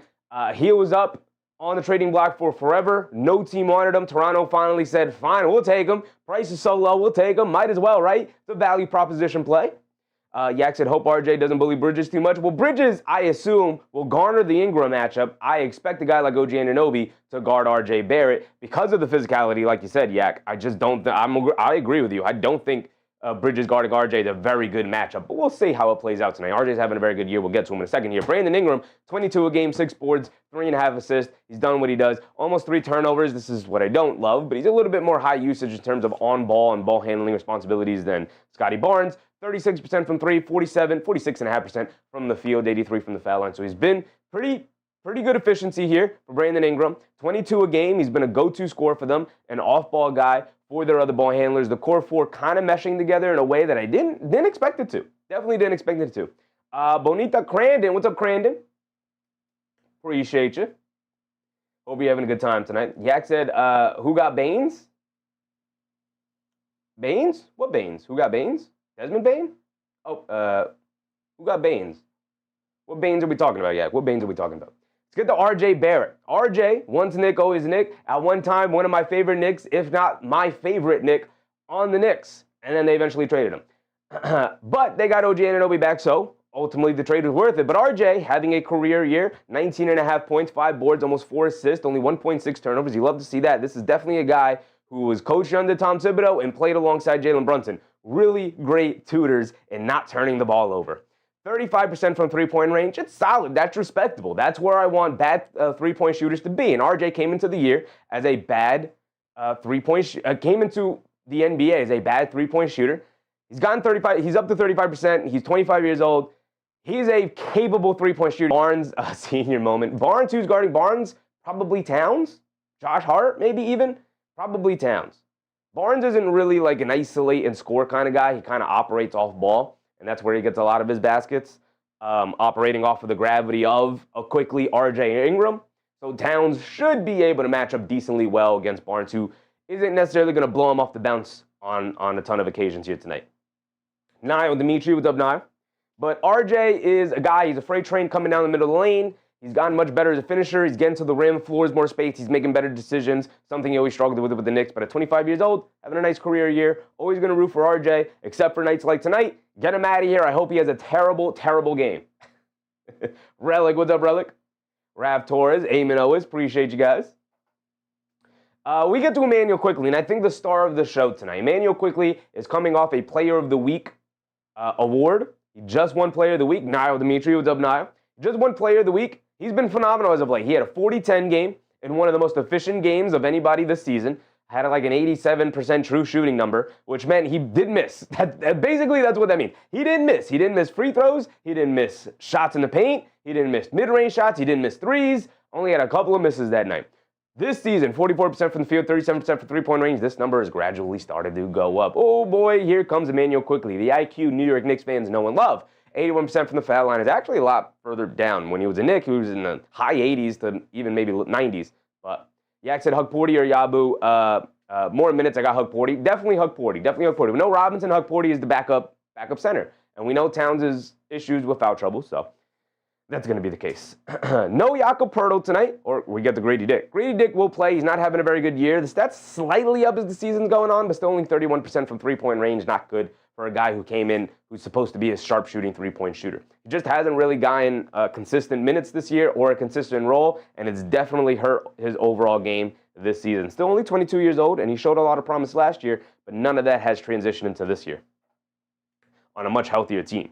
Speaker 1: He was up on the trading block for forever. No team wanted him. Toronto finally said, fine, we'll take him. Price is so low, we'll take him. Might as well, right? It's a value proposition play. Yak said, hope RJ doesn't bully Bridges too much. Well, Bridges, I assume, will garner the Ingram matchup. I expect a guy like OG Anunoby to guard RJ Barrett because of the physicality, like you said, Yak. I just don't, I agree with you. I don't think Bridges guarding RJ is a very good matchup, but we'll see how it plays out tonight. RJ's having a very good year. We'll get to him in a second here. Brandon Ingram, 22 a game, 6 boards, 3.5 assists. He's done what he does. Almost 3 turnovers. This is what I don't love, but he's a little bit more high usage in terms of on-ball and ball handling responsibilities than Scottie Barnes. 36% from 3, 46.5% from the field, 83 from the foul line. So he's been pretty good efficiency here for Brandon Ingram. 22 a game. He's been a go-to scorer for them, an off-ball guy for their other ball handlers. The core 4 kind of meshing together in a way that I didn't expect it to. Definitely didn't expect it to. Bonita Crandon. What's up, Crandon? Appreciate you. Hope you're having a good time tonight. Yak said, who got Baines? Baines? What Baines? Who got Baines? Desmond Bane? Oh, who got Baines? What Baines are we talking about, Yak? What Baines are we talking about? Let's get to RJ Barrett. RJ, once Nick, always Nick. At one time, one of my favorite Knicks, if not my favorite Nick, on the Knicks. And then they eventually traded him. But they got OG Anunoby back, so ultimately the trade was worth it. But RJ, having a career year, 19.5 points, 5 boards, almost 4 assists, only 1.6 turnovers. You love to see that. This is definitely a guy who was coached under Tom Thibodeau and played alongside Jalen Brunson. Really great tutors in not turning the ball over. 35% from three-point range. It's solid. That's respectable. That's where I want bad three-point shooters to be. And RJ came into the year as a bad came into the NBA as a bad three-point shooter. He's gotten 35. He's up to 35%. He's 25 years old. He's a capable three-point shooter. Barnes, senior moment. Barnes, who's guarding Barnes? Probably Towns. Josh Hart, maybe even. Probably Towns. Barnes isn't really like an isolate and score kind of guy. He kind of operates off ball. And that's where he gets a lot of his baskets, operating off of the gravity of a Quickley RJ Ingram. So Towns should be able to match up decently well against Barnes, who isn't necessarily going to blow him off the bounce on a ton of occasions here tonight. Niall Dimitri, what's up, Niall? But RJ is a guy, he's a freight train coming down the middle of the lane. He's gotten much better as a finisher. He's getting to the rim, floors more space. He's making better decisions, something he always struggled with the Knicks. But at 25 years old, having a nice career year, always going to root for RJ, except for nights like tonight. Get him out of here. I hope he has a terrible, terrible game. Relic, what's up, Relic? Raptors, Amen always. Appreciate you guys. We get to Immanuel Quickley, and I think the star of the show tonight. Immanuel Quickley is coming off a Player of the Week award. He just won Player of the Week. Niall Dimitri, what's up, Niall? Just won Player of the Week. He's been phenomenal as of late. He had a 40-10 game in one of the most efficient games of anybody this season. Had like an 87% true shooting number, which meant he didn't miss. Basically, that's what that means. He didn't miss. He didn't miss free throws. He didn't miss shots in the paint. He didn't miss mid-range shots. He didn't miss threes. Only had a couple of misses that night. This season, 44% from the field, 37% from three-point range. This number has gradually started to go up. Oh boy, here comes Immanuel Quickley, the IQ New York Knicks fans know and love. 81% from the foul line is actually a lot further down. When he was a Knick, he was in the high 80s to even maybe 90s. But Yak said Hug Porty or Yabu. More minutes, I got Hug Porty. Definitely Hug Porty. Definitely Hug Porty. We know Robinson, Hug Porty is the backup center. And we know Towns' issues with foul trouble, so that's going to be the case. No Jakob Poeltl tonight, or we get the Grady Dick. Grady Dick will play. He's not having a very good year. The stats slightly up as the season's going on, but still only 31% from three-point range. Not good for a guy who came in who's supposed to be a sharp-shooting three-point shooter. He just hasn't really gotten consistent minutes this year or a consistent role, and it's definitely hurt his overall game this season. Still only 22 years old, and he showed a lot of promise last year, but none of that has transitioned into this year. on a much healthier team.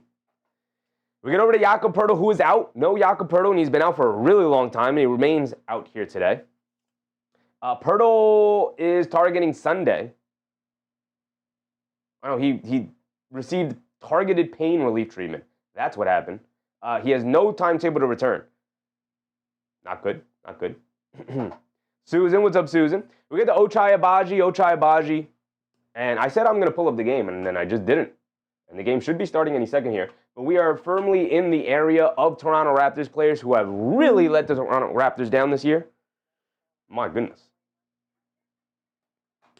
Speaker 1: We get over to Jakob Poeltl, who is out. No Jakob Poeltl, and he's been out for a really long time, and he remains out here today. Poeltl is targeting Sunday. Oh, he received targeted pain relief treatment. That's what happened. He has no timetable to return. Not good. Not good. Susan, what's up, Susan? We get the Ochai Agbaji. And I said I'm going to pull up the game, and then I just didn't. And the game should be starting any second here. But we are firmly in the area of Toronto Raptors players who have really let the Toronto Raptors down this year. My goodness.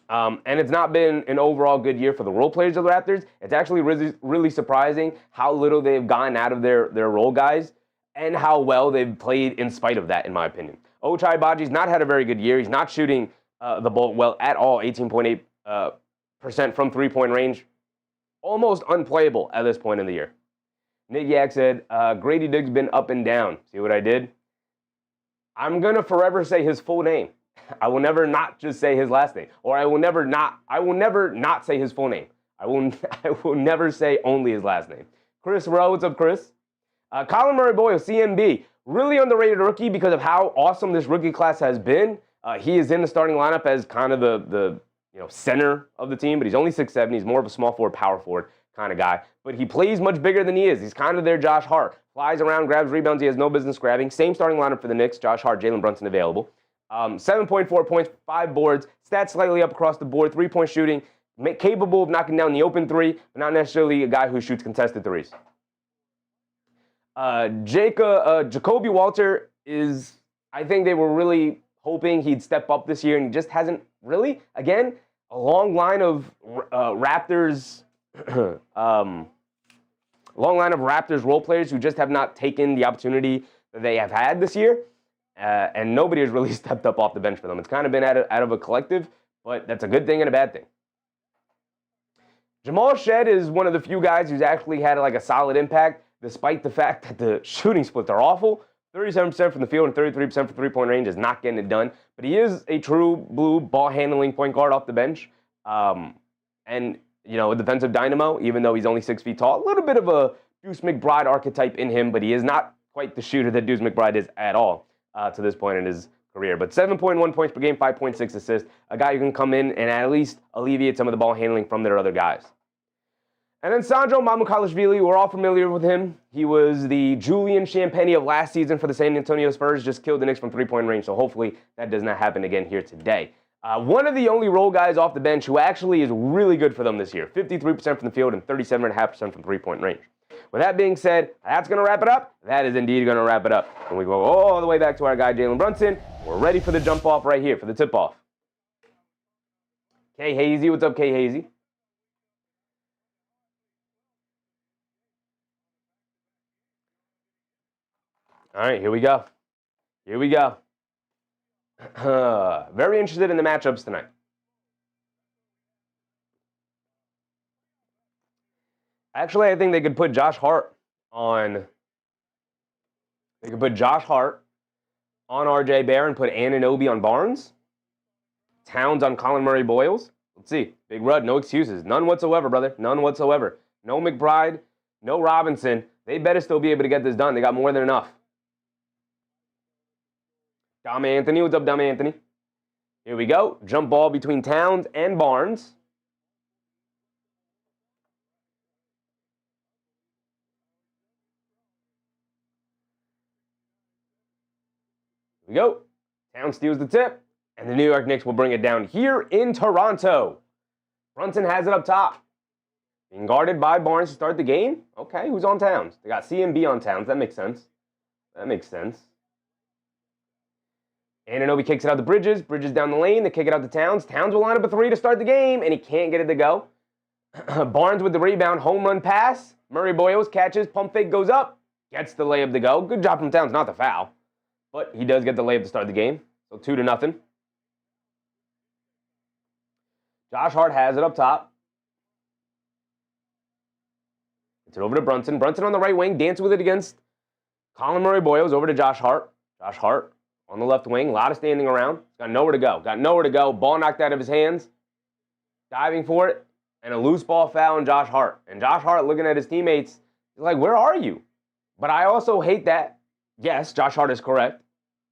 Speaker 1: And it's not been an overall good year for the role players of the Raptors. It's actually really surprising how little they've gotten out of their role guys and how well they've played in spite of that, in my opinion. Ochai Agbaji's not had a very good year. He's not shooting the ball well at all, 18.8% from three-point range. Almost unplayable at this point in the year. Nick Yak said, Grady Dick's been up and down. See what I did? I'm going to forever say his full name. I will never not just say his last name. Or I will never not say his full name. I will never say only his last name. Chris Rowe, what's up, Chris? Colin Murray-Boyle, CMB. Really underrated rookie because of how awesome this rookie class has been. He is in the starting lineup as kind of the center of the team, but he's only 6'7". He's more of a small forward, power forward kind of guy. But he plays much bigger than he is. He's kind of their Josh Hart. Flies around, grabs rebounds he has no business grabbing. Same starting lineup for the Knicks. Josh Hart, Jalen Brunson available. 7.4 points, 5 boards. Stats slightly up across the board. 3-point shooting. Capable of knocking down the open three, but not necessarily a guy who shoots contested threes. Jacoby Walter is, I think they were really hoping he'd step up this year, and he just hasn't really. Again, a long line of Raptors role players who just have not taken the opportunity that they have had this year, and nobody has really stepped up off the bench for them. It's kind of been out of a collective, but that's a good thing and a bad thing. Jamal Shed is one of the few guys who's actually had like a solid impact, despite the fact that the shooting splits are awful. 37% from the field and 33% from three-point range is not getting it done. But he is a true blue ball-handling point guard off the bench. And, a defensive dynamo, even though he's only 6 feet tall. A little bit of a Deuce McBride archetype in him, but he is not quite the shooter that Deuce McBride is at all to this point in his career. But 7.1 points per game, 5.6 assists. A guy who can come in and at least alleviate some of the ball handling from their other guys. And then Sandro Mamukelashvili, we're all familiar with him. He was the Julian Champagnie of last season for the San Antonio Spurs, just killed the Knicks from three-point range, so hopefully that does not happen again here today. One of the only role guys off the bench who actually is really good for them this year, 53% from the field and 37.5% from three-point range. With that being said, that's going to wrap it up. That is indeed going to wrap it up. And we go all the way back to our guy, Jalen Brunson. We're ready for the jump-off right here, for the tip-off. K Hazy, what's up, K Hazy? All right, here we go. Very interested in the matchups tonight. Actually, I think they could put Josh Hart on. They could put Josh Hart on R.J. Barrett and put Anunoby on Barnes. Towns on Colin Murray-Boyles. Let's see. Big Rud, no excuses. None whatsoever, brother. None whatsoever. No McBride, no Robinson. They better still be able to get this done. They got more than enough. Dom Anthony, what's up, Dom Anthony? Here we go. Jump ball between Towns and Barnes. Here we go. Towns steals the tip, and the New York Knicks will bring it down here in Toronto. Brunson has it up top. Being guarded by Barnes to start the game. Okay, who's on Towns? They got CMB on Towns. That makes sense. Anunoby kicks it out to Bridges. Bridges down the lane. They kick it out to Towns. Towns will line up a three to start the game, and he can't get it to go. Barnes with the rebound. Home run pass. Murray-Boyles catches. Pump fake goes up. Gets the layup to go. Good job from Towns. Not the foul. But he does get the layup to start the game. So 2-0. Josh Hart has it up top. Gets it over to Brunson. Brunson on the right wing. Dancing with it against Colin Murray-Boyles. Over to Josh Hart. Josh Hart on the left wing, a lot of standing around. Got nowhere to go. Ball knocked out of his hands. Diving for it. and a loose ball foul on Josh Hart. And Josh Hart looking at his teammates, he's like, where are you? But I also hate that. Yes, Josh Hart is correct.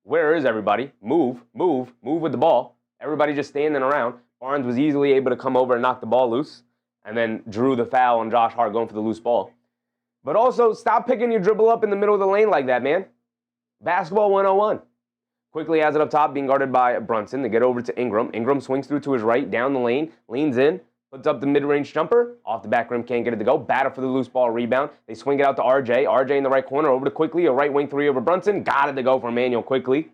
Speaker 1: Where is everybody? Move with the ball. Everybody just standing around. Barnes was easily able to come over and knock the ball loose, and then drew the foul on Josh Hart going for the loose ball. But also, stop picking your dribble up in the middle of the lane like that, man. Basketball 101. Quickley has it up top, being guarded by Brunson. They get over to Ingram. Ingram swings through to his right, down the lane, leans in, puts up the mid-range jumper. Off the back rim, can't get it to go. Battle for the loose ball rebound. They swing it out to RJ. RJ in the right corner, over to Quickley. A right wing three over Brunson. Got it to go for Immanuel Quickley.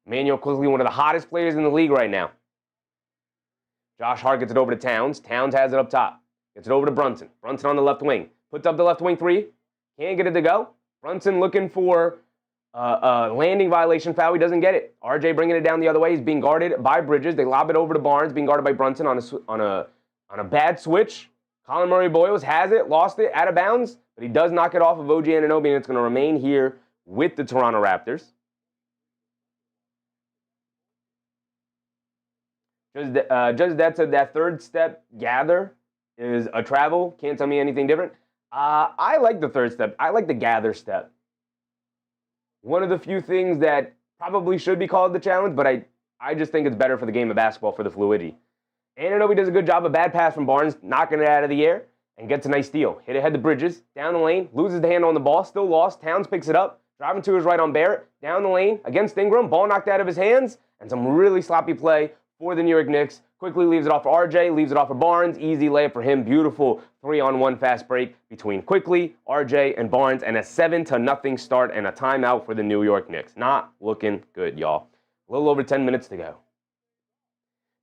Speaker 1: Immanuel Quickley, one of the hottest players in the league right now. Josh Hart gets it over to Towns. Towns has it up top. Gets it over to Brunson. Brunson on the left wing. Puts up the left wing three. Can't get it to go. Brunson looking for landing violation foul. He doesn't get it. RJ bringing it down the other way. He's being guarded by Bridges. They lob it over to Barnes, being guarded by Brunson on a bad switch. Colin Murray-Boyles has it, lost it, out of bounds, but he does knock it off of OG Anunoby, and it's going to remain here with the Toronto Raptors. Just that said, that third step gather is a travel. Can't tell me anything different. I like the third step. I like the gather step. One of the few things that probably should be called the challenge, but I just think it's better for the game of basketball for the fluidity. Anunoby does a good job. A bad pass from Barnes, knocking it out of the air, and gets a nice steal. Hit ahead to Bridges, down the lane, loses the handle on the ball, still lost. Towns picks it up, driving to his right on Barrett, down the lane, against Ingram, ball knocked out of his hands, and some really sloppy play for the New York Knicks. Quickly leaves it off for RJ, leaves it off for Barnes. Easy layup for him. Beautiful 3-on-1 fast break between Quickley, RJ, and Barnes, and a 7-0 start and a timeout for the New York Knicks. Not looking good, y'all. A little over 10 minutes to go.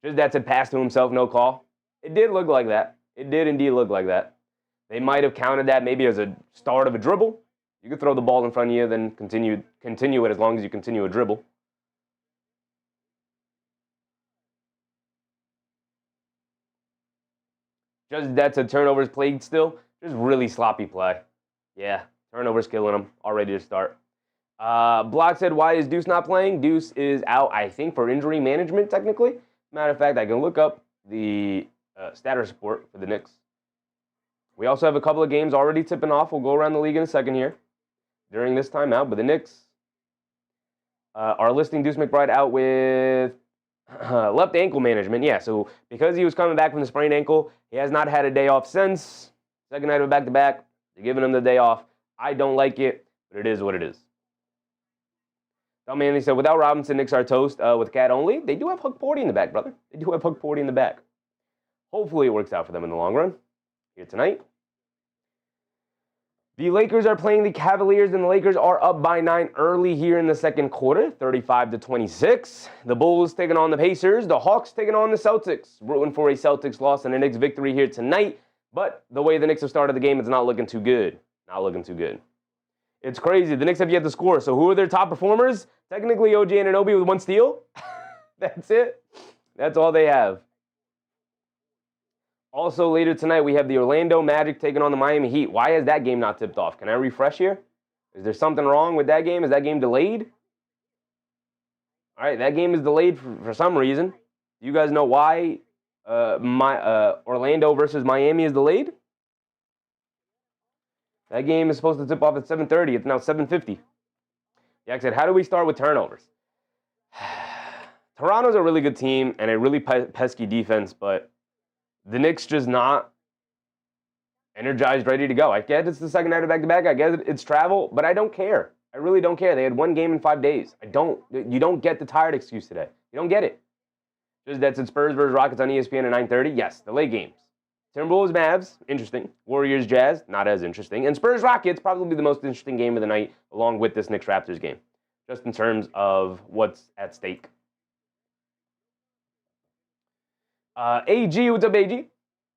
Speaker 1: Just that's a pass to himself, no call. It did look like that. It did indeed look like that. They might have counted that maybe as a start of a dribble. You could throw the ball in front of you, then continue it as long as you continue a dribble. Just that's a turnovers played still. Just really sloppy play. Yeah, turnovers killing him. All ready to start. Block said, why is Deuce not playing? Deuce is out, I think, for injury management, technically. Matter of fact, I can look up the status report for the Knicks. We also have a couple of games already tipping off. We'll go around the league in a second here during this timeout. But the Knicks are listing Deuce McBride out with left ankle management. Yeah, so because he was coming back from the sprained ankle, he has not had a day off since. Second night of back-to-back. They're giving him the day off. I don't like it, but it is what it is. Tom Manley said, without Robinson, Knicks are toast with Cat only. They do have Hook 40 in the back, brother. They do have Hook 40 in the back. Hopefully it works out for them in the long run. Here tonight. The Lakers are playing the Cavaliers, and the Lakers are up by 9 early here in the second quarter, 35-26. The Bulls taking on the Pacers. The Hawks taking on the Celtics. Rooting for a Celtics loss and a Knicks victory here tonight. But the way the Knicks have started the game, it's not looking too good. Not looking too good. It's crazy. The Knicks have yet to score. So who are their top performers? Technically, OG Anunoby with 1 steal. That's it. That's all they have. Also, later tonight, we have the Orlando Magic taking on the Miami Heat. Why is that game not tipped off? Can I refresh here? Is there something wrong with that game? Is that game delayed? All right, that game is delayed for some reason. Do you guys know why Orlando versus Miami is delayed? That game is supposed to tip off at 7:30. It's now 7:50. Yak said, how do we start with turnovers? Toronto's a really good team and a really pesky defense, but the Knicks just not energized, ready to go. I get it's the second night of back-to-back. I get it's travel, but I don't care. I really don't care. They had 1 game in 5 days. You don't get the tired excuse today. You don't get it. Just that's at Spurs versus Rockets on ESPN at 9:30. Yes, the late games. Timberwolves, Mavs, interesting. Warriors, Jazz, not as interesting. And Spurs, Rockets, probably the most interesting game of the night, along with this Knicks Raptors game, just in terms of what's at stake. AG, what's up, AG?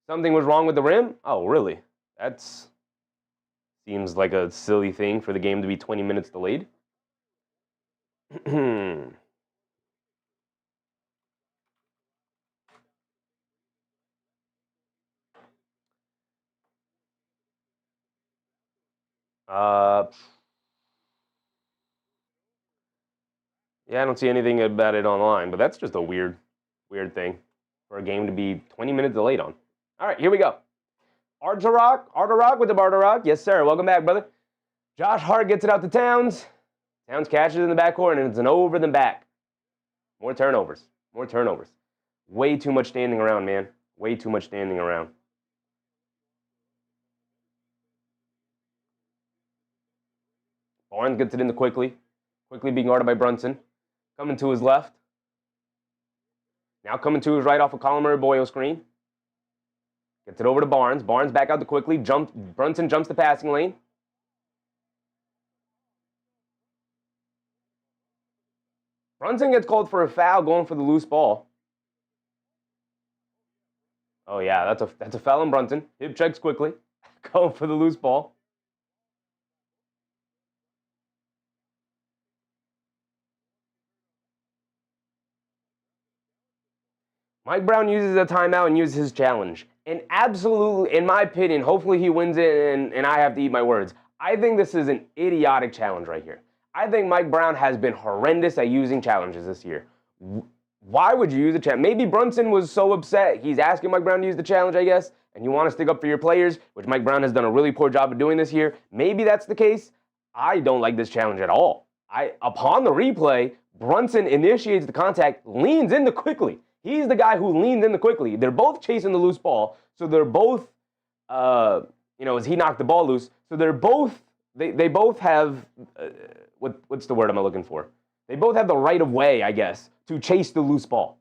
Speaker 1: Something was wrong with the rim? Oh, really? That seems like a silly thing for the game to be 20 minutes delayed. Yeah, I don't see anything about it online, but that's just a weird thing for a game to be 20 minutes delayed on. All right, here we go. Arterock with the Barterock. Yes, sir. Welcome back, brother. Josh Hart gets it out to Towns. Towns catches in the backcourt, and it's an over the back. More turnovers. More turnovers. Way too much standing around, man. Way too much standing around. Barnes gets it in the Quickley. Quickley being guarded by Brunson. Coming to his left. Now coming to his right off a Collimer Boyle screen. Gets it over to Barnes. Barnes back out to Quickley. Brunson jumps the passing lane. Brunson gets called for a foul going for the loose ball. Oh, yeah, that's a foul on Brunson. Hip checks Quickley. Going for the loose ball. Mike Brown uses a timeout and uses his challenge. And absolutely, in my opinion, hopefully he wins it and I have to eat my words. I think this is an idiotic challenge right here. I think Mike Brown has been horrendous at using challenges this year. Why would you use a challenge? Maybe Brunson was so upset. He's asking Mike Brown to use the challenge, I guess, and you want to stick up for your players, which Mike Brown has done a really poor job of doing this year. Maybe that's the case. I don't like this challenge at all. Upon the replay, Brunson initiates the contact, leans into Quickley. He's the guy who leans into Quickley. They're both chasing the loose ball, so they're both, as he knocked the ball loose, so they're both, they both have, what's the word I'm looking for? They both have the right of way, I guess, to chase the loose ball.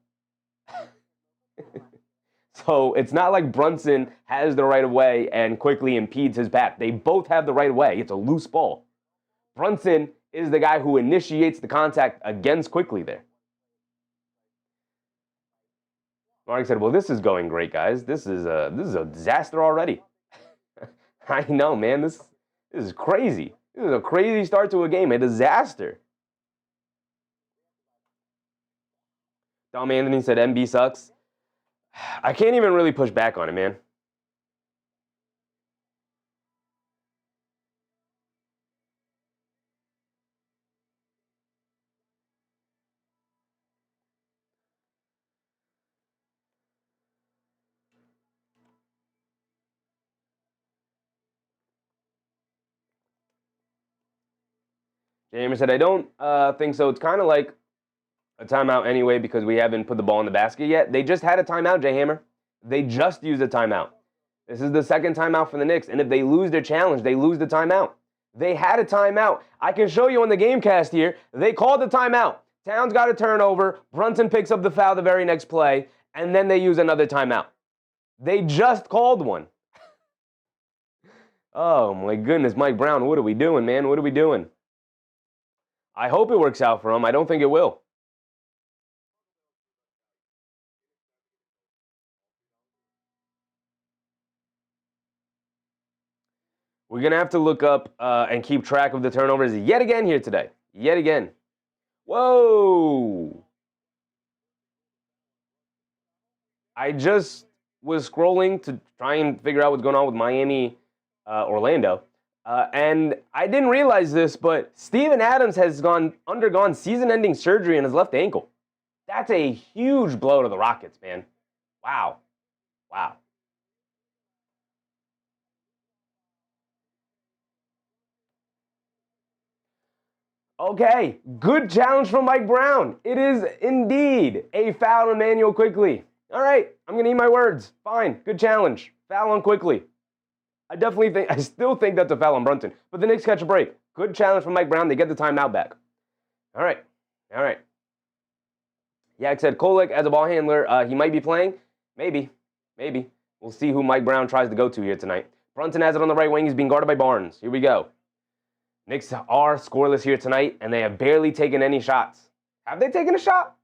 Speaker 1: So it's not like Brunson has the right of way and Quickley impedes his path. They both have the right of way. It's a loose ball. Brunson is the guy who initiates the contact against Quickley there. Mark said, well, this is going great, guys. This is a disaster already. I know, man. This is crazy. This is a crazy start to a game. A disaster. Dom Anthony said MB sucks. I can't even really push back on it, man. Jamer said, I don't think so. It's kind of like a timeout anyway because we haven't put the ball in the basket yet. They just had a timeout, J-Hammer. They just used a timeout. This is the second timeout for the Knicks, and if they lose their challenge, they lose the timeout. They had a timeout. I can show you on the GameCast here. They called the timeout. Towns got a turnover. Brunson picks up the foul the very next play, and then they use another timeout. They just called one. Oh, my goodness, Mike Brown, what are we doing, man? What are we doing? I hope it works out for him. I don't think it will. We're going to have to look up and keep track of the turnovers yet again here today. Yet again. Whoa. I just was scrolling to try and figure out what's going on with Miami, Orlando. And I didn't realize this, but Steven Adams has undergone season-ending surgery on his left ankle. That's a huge blow to the Rockets, man. Wow. Wow. Okay, good challenge from Mike Brown. It is indeed a foul on Immanuel Quickley. All right, I'm going to eat my words. Fine, good challenge. Foul on Quickley. I still think that's a foul on Brunson. But the Knicks catch a break. Good challenge from Mike Brown. They get the timeout back. All right. Yak said Kolek as a ball handler, he might be playing. Maybe. We'll see who Mike Brown tries to go to here tonight. Brunson has it on the right wing. He's being guarded by Barnes. Here we go. Knicks are scoreless here tonight, and they have barely taken any shots. Have they taken a shot?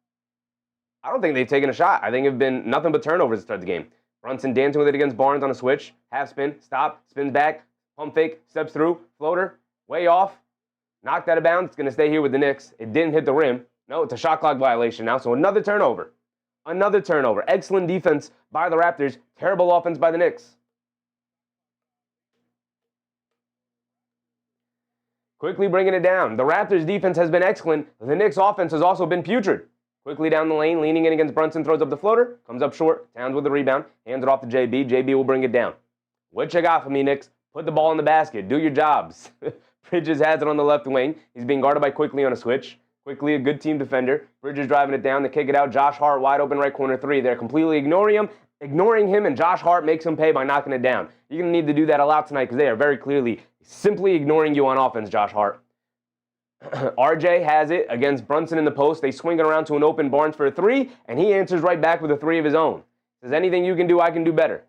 Speaker 1: I don't think they've taken a shot. I think it's been nothing but turnovers to start the game. Brunson dancing with it against Barnes on a switch. Half spin, stop, spins back, pump fake, steps through, floater, way off. Knocked out of bounds. It's going to stay here with the Knicks. It didn't hit the rim. No, it's a shot clock violation now, so another turnover. Excellent defense by the Raptors. Terrible offense by the Knicks. Quickly bringing it down. The Raptors' defense has been excellent. The Knicks' offense has also been putrid. Quickley down the lane, leaning in against Brunson, throws up the floater, comes up short. Towns with the rebound, hands it off to JB. JB will bring it down. What you got for me, Knicks? Put the ball in the basket. Do your jobs. Bridges has it on the left wing. He's being guarded by Quickley on a switch. Quickley, a good team defender. Bridges driving it down. They kick it out. Josh Hart wide open right corner three. They're completely ignoring him, and Josh Hart makes him pay by knocking it down. You're going to need to do that a lot tonight because they are very clearly simply ignoring you on offense, Josh Hart. RJ has it against Brunson in the post. They swing it around to an open Barnes for a three, and he answers right back with a three of his own. Says, anything you can do, I can do better.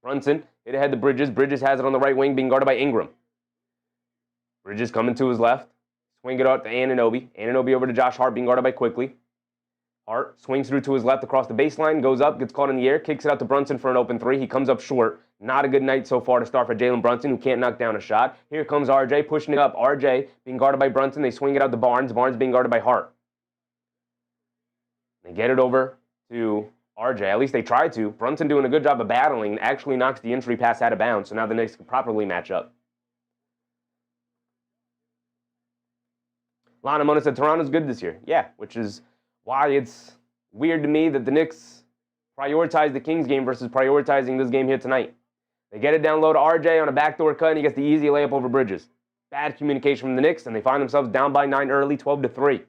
Speaker 1: Brunson hit ahead to Bridges. Bridges has it on the right wing, being guarded by Ingram. Bridges coming to his left. Swing it out to Anunoby. Anunoby over to Josh Hart, being guarded by Quickley. Hart swings through to his left across the baseline, goes up, gets caught in the air, kicks it out to Brunson for an open three. He comes up short. Not a good night so far to start for Jalen Brunson, who can't knock down a shot. Here comes RJ, pushing it up. RJ being guarded by Brunson. They swing it out to Barnes. Barnes being guarded by Hart. They get it over to RJ. At least they try to. Brunson doing a good job of battling. Actually knocks the entry pass out of bounds, so now the Knicks can properly match up. Lana Mona said Toronto's good this year. Yeah, which is why it's weird to me that the Knicks prioritize the Kings game versus prioritizing this game here tonight. They get it down low to RJ on a backdoor cut, and he gets the easy layup over Bridges. Bad communication from the Knicks, and they find themselves down by 9 early, 12-3.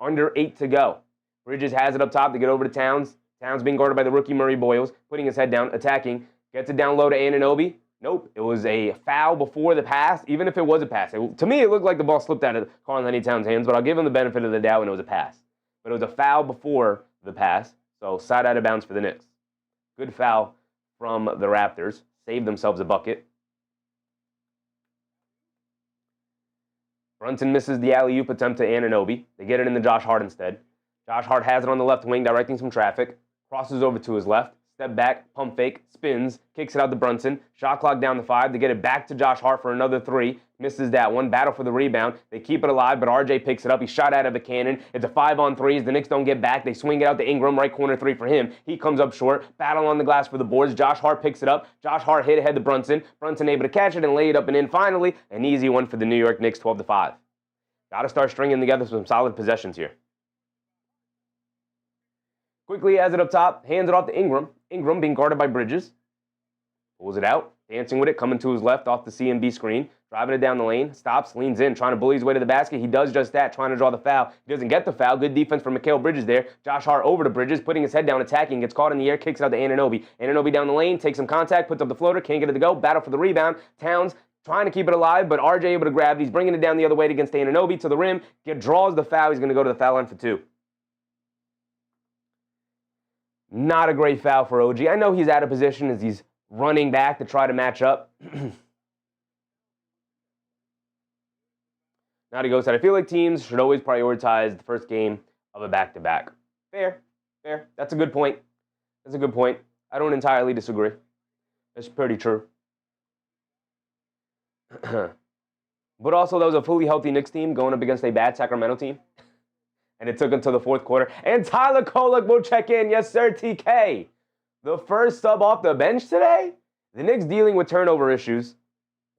Speaker 1: Under 8 to go. Bridges has it up top to get over to Towns. Towns being guarded by the rookie Murray Boyles, putting his head down, attacking. Gets it down low to Anunoby. Nope, it was a foul before the pass, even if it was a pass. To me, it looked like the ball slipped out of Karl-Anthony Towns' hands, but I'll give him the benefit of the doubt when it was a pass. But it was a foul before the pass, so side out of bounds for the Knicks. Good foul from the Raptors. Saved themselves a bucket. Brunson misses the alley-oop attempt to Anunoby. They get it into Josh Hart instead. Josh Hart has it on the left wing, directing some traffic. Crosses over to his left. Step back, pump fake, spins, kicks it out to Brunson. Shot clock down to 5. They get it back to Josh Hart for another 3. Misses that one. Battle for the rebound. They keep it alive, but RJ picks it up. He shot out of a cannon. It's a 5-on-3s. The Knicks don't get back. They swing it out to Ingram, right corner 3 for him. He comes up short. Battle on the glass for the boards. Josh Hart picks it up. Josh Hart hit ahead to Brunson. Brunson able to catch it and lay it up and in. Finally, an easy one for the New York Knicks, 12-5. Got to start stringing together some solid possessions here. Quickly has it up top, hands it off to Ingram. Ingram being guarded by Bridges. Pulls it out, dancing with it, coming to his left off the CMB screen. Driving it down the lane, stops, leans in, trying to bully his way to the basket. He does just that, trying to draw the foul. He doesn't get the foul. Good defense from Mikal Bridges there. Josh Hart over to Bridges, putting his head down, attacking, gets caught in the air, kicks it out to Anunoby. Anunoby down the lane, takes some contact, puts up the floater, can't get it to go. Battle for the rebound. Towns trying to keep it alive, but RJ able to grab. He's bringing it down the other way against Anunoby to the rim. Draws the foul. He's going to go to the foul line for 2. Not a great foul for OG. I know he's out of position as he's running back to try to match up. Now he goes that I feel like teams should always prioritize the first game of a back-to-back. Fair. That's a good point. I don't entirely disagree. That's pretty true. But also, that was a fully healthy Knicks team going up against a bad Sacramento team. And it took until the fourth quarter. And Tyler Kolek will check in. Yes, sir, TK. The first sub off the bench today. The Knicks dealing with turnover issues.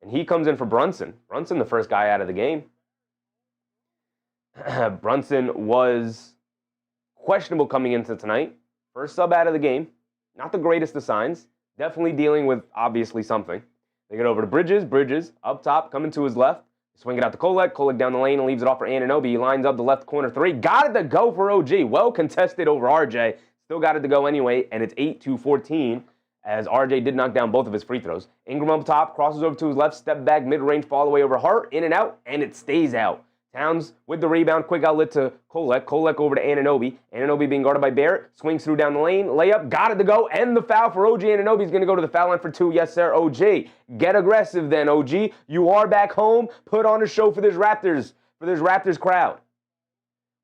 Speaker 1: And he comes in for Brunson. Brunson, the first guy out of the game. Brunson was questionable coming into tonight. First sub out of the game. Not the greatest of signs. Definitely dealing with, obviously, something. They get over to Bridges. Bridges, up top, coming to his left. Swing it out to Kolek. Kolek down the lane and leaves it off for Anunoby. He lines up the left corner 3. Got it to go for OG. Well contested over RJ. Still got it to go anyway, and it's 8-14 as RJ did knock down both of his free throws. Ingram up top, crosses over to his left, step back, mid-range, fall away over Hart, in and out, and it stays out. Towns with the rebound, quick outlet to Kolek. Kolek over to Anunoby. Anunoby being guarded by Barrett. Swings through down the lane. Layup. Got it to go. And the foul for OG Anunoby is going to go to the foul line for 2. Yes, sir, OG. Get aggressive then, OG. You are back home. Put on a show for this Raptors crowd.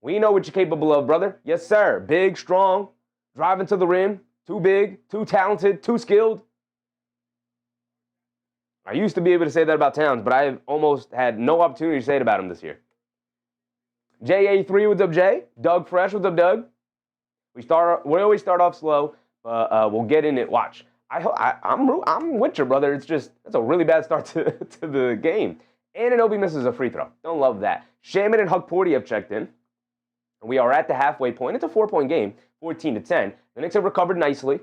Speaker 1: We know what you're capable of, brother. Yes, sir. Big, strong, driving to the rim. Too big, too talented, too skilled. I used to be able to say that about Towns, but I've almost had no opportunity to say it about him this year. JA3, what's up, Jay? Doug Fresh, what's up, Doug? We always start off slow, but we'll get in it. Watch. I'm with you, brother. It's a really bad start to the game. Anunoby misses a free throw. Don't love that. Shaman and Huck Porty have checked in. We are at the halfway point. It's a 4-point game, 14-10. The Knicks have recovered nicely.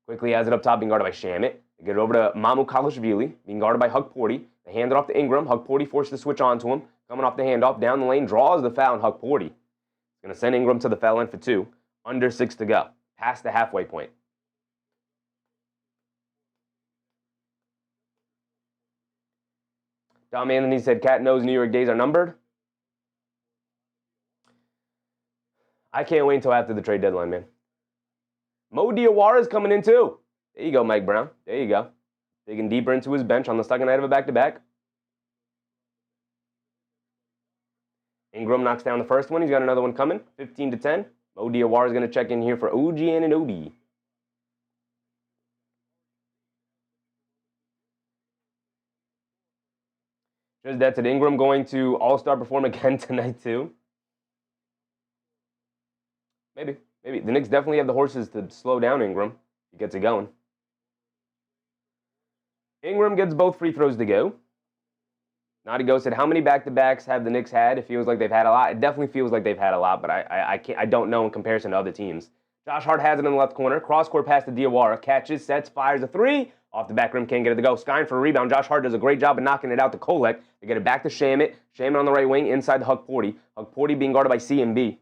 Speaker 1: Quickley has it up top, being guarded by Shamit. They get it over to Mamu Kalashvili, being guarded by Hug Porty. They hand it off to Ingram. Hug Porty forced to switch onto him. Coming off the handoff, down the lane, draws the foul, and Hug Porty. Going to send Ingram to the foul line for 2. Under 6 to go. Past the halfway point. Dom Anthony said, Cat knows New York days are numbered. I can't wait until after the trade deadline, man. Mo Diawara is coming in too. There you go, Mike Brown. There you go. Digging deeper into his bench on the second night of a back-to-back. Ingram knocks down the first one. He's got another one coming. 15-10. Mo Diawara is going to check in here for OG Anunoby. Just that's it. Ingram going to all-star perform again tonight too. Maybe. The Knicks definitely have the horses to slow down Ingram. He gets it going. Ingram gets both free throws to go. Naughty Go said, how many back-to-backs have the Knicks had? It feels like they've had a lot. It definitely feels like they've had a lot, but I don't know in comparison to other teams. Josh Hart has it in the left corner. Cross-court pass to Diawara. Catches, sets, fires a 3. Off the back rim, can't get it to go. Skying for a rebound. Josh Hart does a great job of knocking it out to Kolek. They get it back to Shamit. Shamit on the right wing, inside the Hug Porty. Hug Porty being guarded by CMB.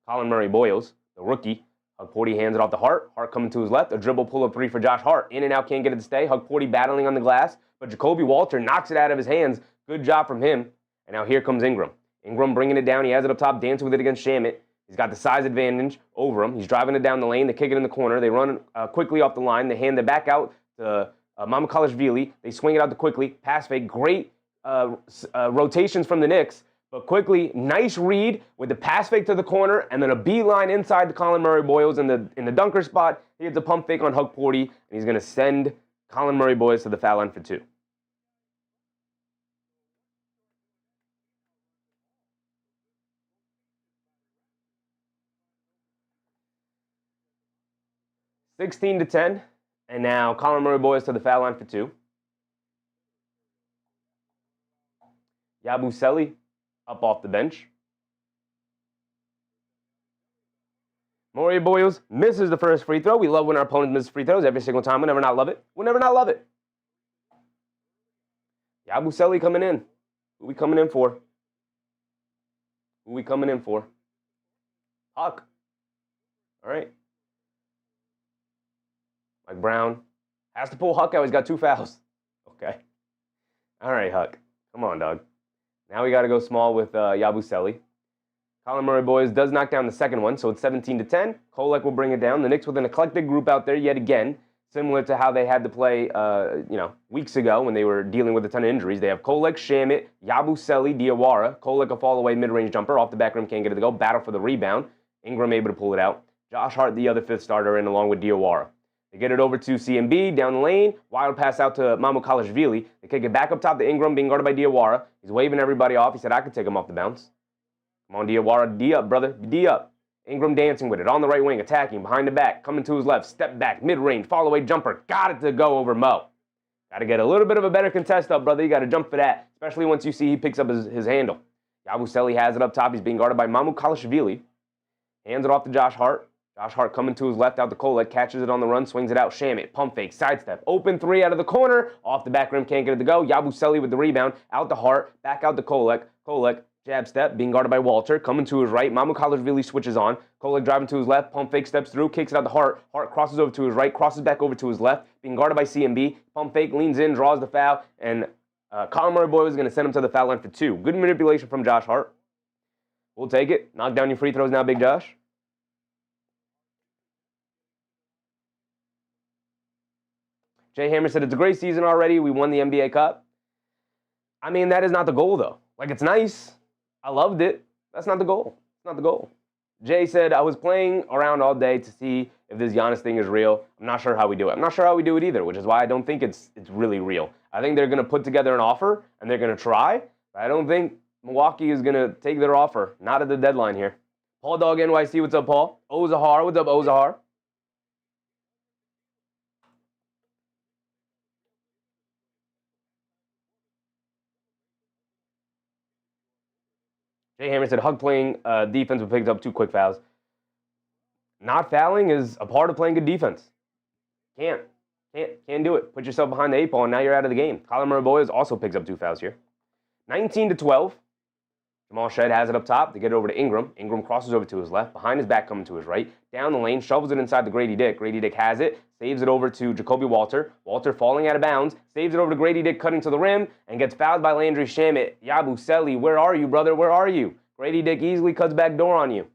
Speaker 1: Colin Murray Boyles, the rookie. Hug Porty hands it off to Hart. Hart coming to his left. A dribble pull-up 3 for Josh Hart. In and out, can't get it to stay. Hug Porty battling on the glass. But Jacoby Walter knocks it out of his hands. Good job from him. And now here comes Ingram. Ingram bringing it down. He has it up top, dancing with it against Shamit. He's got the size advantage over him. He's driving it down the lane. They kick it in the corner. They run quickly off the line. They hand it back out to Mamu Kalashvili. They swing it out to Quickley. Pass fake. Great rotations from the Knicks. But Quickley, nice read with the pass fake to the corner and then a beeline inside the Colin Murray Boyles in the dunker spot. He gets a pump fake on Hug Porty, and he's going to send Colin Murray Boyles to the foul line for 2. (16-10), and now Colin Murray Boyles to the foul line for 2. Yabusele up off the bench. Murray Boyles misses the first free throw. We love when our opponents miss free throws every single time. We'll never not love it. We'll never not love it. Yabusele coming in. Who we coming in for? Huck. All right. Mike Brown has to pull Huck out. He's got 2 fouls. Okay. All right, Huck. Come on, dog. Now we got to go small with Yabusele. Colin Murray Boyles does knock down the second one, so it's 17-10. Kolek will bring it down. The Knicks with an eclectic group out there yet again, similar to how they had to play weeks ago when they were dealing with a ton of injuries. They have Kolek, Shamit, Yabusele, Diawara. Kolek a fall away mid-range jumper. Off the back rim, can't get it to go. Battle for the rebound. Ingram able to pull it out. Josh Hart, the other 5th starter, in along with Diawara. They get it over to CMB, down the lane. Wild pass out to Mamu Kalashvili. They kick it back up top to Ingram, being guarded by Diawara. He's waving everybody off. He said, I could take him off the bounce. Come on, Diawara. D up, brother. D up. Ingram dancing with it. On the right wing, attacking. Behind the back. Coming to his left. Step back. Mid-range. Fall away jumper. Got it to go over Mo. Got to get a little bit of a better contest up, brother. You got to jump for that. Especially once you see he picks up his handle. Yabusele has it up top. He's being guarded by Mamu Kalashvili. Hands it off to Josh Hart. Josh Hart coming to his left out to Kolek, catches it on the run, swings it out. Shamit, pump fake, sidestep, open 3 out of the corner, off the back rim, can't get it to go. Yabusele with the rebound, out to Hart, back out to Kolek. Kolek, jab step, being guarded by Walter, coming to his right. Mamu Kalashvili switches on. Kolek driving to his left, pump fake, steps through, kicks it out to Hart. Hart crosses over to his right, crosses back over to his left, being guarded by CMB. Pump fake, leans in, draws the foul, and Colin Murray Boyles is going to send him to the foul line for 2. Good manipulation from Josh Hart. We'll take it. Knock down your free throws now, Big Josh. Jay Hammer said, it's a great season already. We won the NBA Cup. I mean, that is not the goal, though. Like, it's nice. I loved it. That's not the goal. It's not the goal. Jay said, I was playing around all day to see if this Giannis thing is real. I'm not sure how we do it. I'm not sure how we do it either, which is why I don't think it's really real. I think they're going to put together an offer, and they're going to try. But I don't think Milwaukee is going to take their offer. Not at the deadline here. Paul Dog NYC, what's up, Paul? Ozahar, what's up, Ozahar? Jay Hammer said, Hug playing defense but picked up 2 quick fouls. Not fouling is a part of playing good defense. Can't do it. Put yourself behind the 8 ball, and now you're out of the game. Kyler Murray also picks up 2 fouls here. 19-12. Jamal Shed has it up top. They get it over to Ingram. Ingram crosses over to his left. Behind his back, coming to his right. Down the lane, shovels it inside the Grady Dick. Grady Dick has it. Saves it over to Jacoby Walter. Walter falling out of bounds. Saves it over to Grady Dick, cutting to the rim. And gets fouled by Landry Shamet. Yabusele, where are you, brother? Where are you? Grady Dick easily cuts back door on you.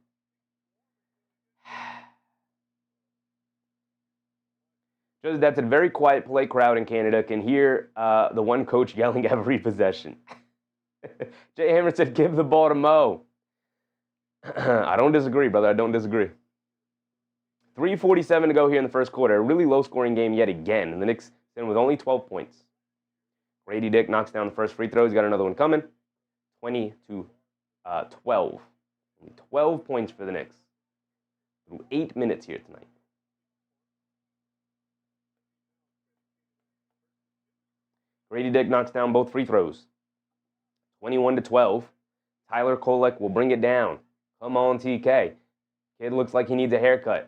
Speaker 1: Just that's a very quiet, polite crowd in Canada can hear the one coach yelling every possession. Jay Hammer said, give the ball to Mo. I don't disagree, brother. I don't disagree. 3:47 to go here in the first quarter. A really low-scoring game yet again. And the Knicks in with only 12 points. Grady Dick knocks down the first free throw. He's got another one coming. 20-12. Only 12 points for the Knicks. 8 minutes here tonight. Grady Dick knocks down both free throws. 21-12. Tyler Kolek will bring it down. Come on, TK. Kid looks like he needs a haircut.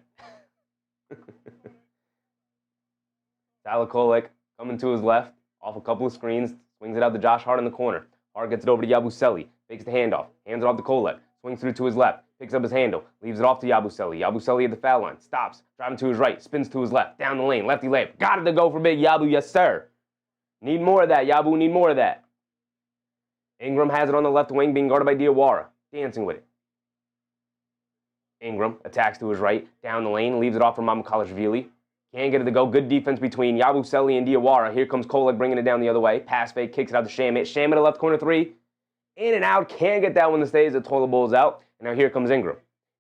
Speaker 1: Tyler Kolek coming to his left, off a couple of screens, swings it out to Josh Hart in the corner. Hart gets it over to Yabusele, fakes the handoff, hands it off to Kolek, swings through to his left, picks up his handle, leaves it off to Yabusele. Yabusele at the foul line, stops, driving to his right, spins to his left, down the lane, lefty layup. Got it to go for big, Yabu, yes sir. Need more of that, Yabu, need more of that. Ingram has it on the left wing, being guarded by Diawara, dancing with it. Ingram attacks to his right, down the lane, leaves it off for Mamukalashvili. Can't get it to go. Good defense between Yabusele and Diawara. Here comes Kolek bringing it down the other way. Pass fake, kicks it out to Shamet. Shamet, left corner 3. In and out. Can't get that one to stay as the toilet bowl is out. And now here comes Ingram.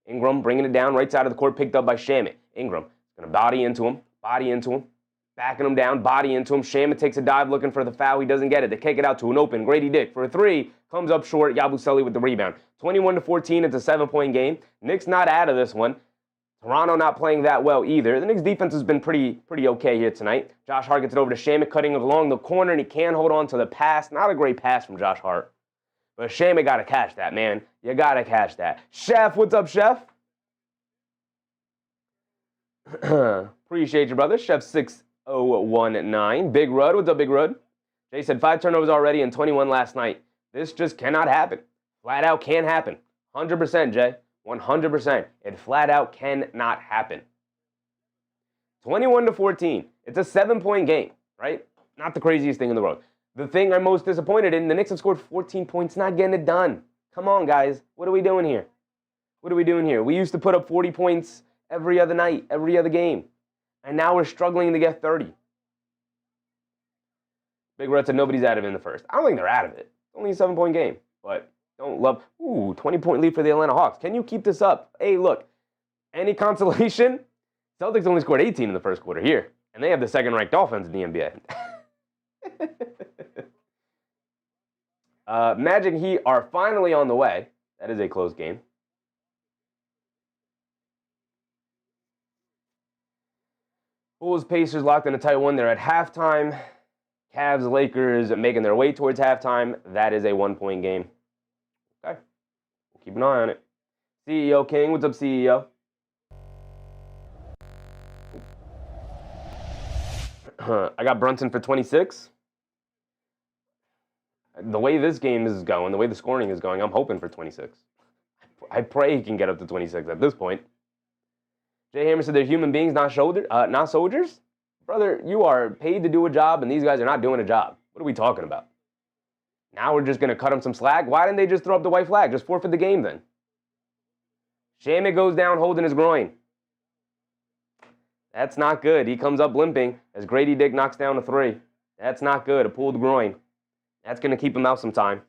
Speaker 1: Ingram bringing it down, right side of the court, picked up by Shamet. Ingram going to body into him, backing him down, body into him. Shamet takes a dive looking for the foul. He doesn't get it. They kick it out to an open Grady Dick for a 3. Comes up short. Yabusele with the rebound. 21-14. It's a 7-point game. Knicks not out of this one. Toronto not playing that well either. The Knicks defense has been pretty okay here tonight. Josh Hart gets it over to Shamet, cutting along the corner, and he can hold on to the pass. Not a great pass from Josh Hart. But Shamet got to catch that, man. You got to catch that. Chef, what's up, Chef? Appreciate you, brother. Chef 6019. Big Rud, what's up, Big Rud? Jay said 5 turnovers already and 21 last night. This just cannot happen. Flat out can't happen. 100%, Jay. 100%. It flat out cannot happen. 21-14. It's a 7-point game, right? Not the craziest thing in the world. The thing I'm most disappointed in, the Knicks have scored 14 points, not getting it done. Come on, guys. What are we doing here? What are we doing here? We used to put up 40 points every other night, every other game. And now we're struggling to get 30. Big Red said nobody's out of it in the first. I don't think they're out of it. It's only a 7-point game, but don't love. Ooh, 20-point lead for the Atlanta Hawks. Can you keep this up? Hey, look, any consolation? Celtics only scored 18 in the first quarter here, and they have the second-ranked offense in the NBA. Magic Heat are finally on the way. That is a close game. Bulls, Pacers locked in a tight one. They're at halftime. Cavs, Lakers making their way towards halftime. That is a 1-point game. Okay. We'll keep an eye on it. CEO King, what's up, CEO? I got Brunson for 26. The way this game is going, the way the scoring is going, I'm hoping for 26. I pray he can get up to 26 at this point. Jay Hammer said they're human beings, not soldiers. Brother, you are paid to do a job, and these guys are not doing a job. What are we talking about? Now we're just going to cut them some slack? Why didn't they just throw up the white flag? Just forfeit the game then. Shamet goes down holding his groin. That's not good. He comes up limping as Grady Dick knocks down a 3. That's not good. A pulled groin. That's going to keep him out some time.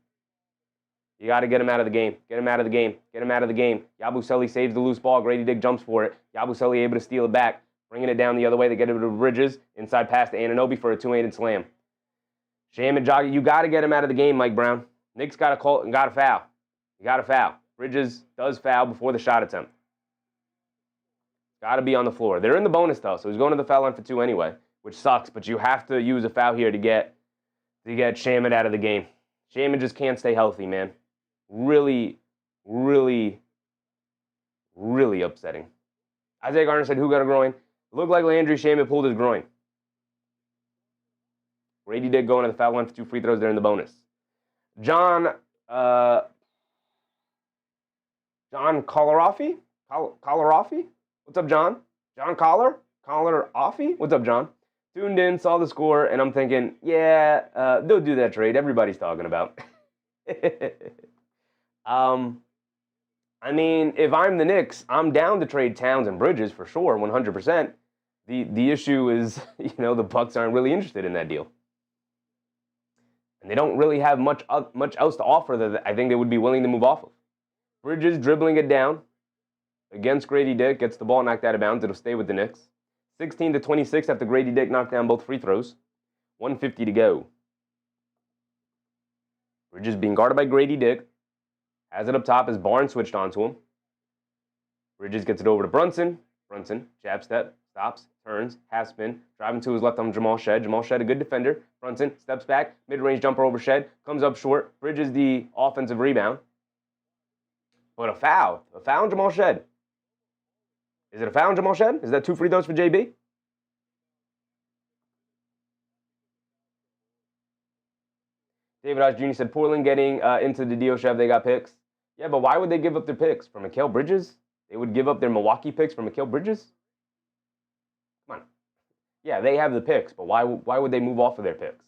Speaker 1: You got to get him out of the game. Get him out of the game. Get him out of the game. Yabusele saves the loose ball. Grady Dick jumps for it. Yabusele able to steal it back. Bringing it down the other way. They get it to Bridges. Inside pass to Anunoby for a 2-handed slam. Shamet Jogger, you got to get him out of the game, Mike Brown. Knicks got to call and got to foul. You got to foul. Bridges does foul before the shot attempt. Got to be on the floor. They're in the bonus, though, so he's going to the foul line for 2 anyway, which sucks, but you have to use a foul here to get Shamet out of the game. Shamet just can't stay healthy, man. Really, Really, really upsetting. Isaiah Garner said, who got a groin? It looked like Landry Shamet pulled his groin. Grady did go into the foul line for 2 free throws there in the bonus. John Colarafi? Colarafi? What's up, John? John Colarafi? What's up, John? Tuned in, saw the score, and I'm thinking, yeah, they'll do that trade everybody's talking about. I mean, if I'm the Knicks, I'm down to trade Towns and Bridges for sure, 100%. The issue is, the Bucks aren't really interested in that deal. And they don't really have much else to offer that I think they would be willing to move off of. Bridges dribbling it down against Grady Dick, gets the ball knocked out of bounds. It'll stay with the Knicks. 16-26 after Grady Dick knocked down both free throws. 1:50 to go. Bridges being guarded by Grady Dick. Has it up top as Barnes switched onto him. Bridges gets it over to Brunson. Brunson, jab step, stops, turns, half spin, driving to his left on Jamal Shed. Jamal Shed, a good defender. Brunson steps back, mid-range jumper over Shed, comes up short. Bridges the offensive rebound. But a foul on Jamal Shed. Is it a foul on Jamal Shed? Is that 2 free throws for JB? David Hodge Jr. said, Portland getting into the deal, Chev, they got picks. Yeah, but why would they give up their picks? For Mikal Bridges? They would give up their Milwaukee picks for Mikal Bridges? Come on. Yeah, they have the picks, but why would they move off of their picks?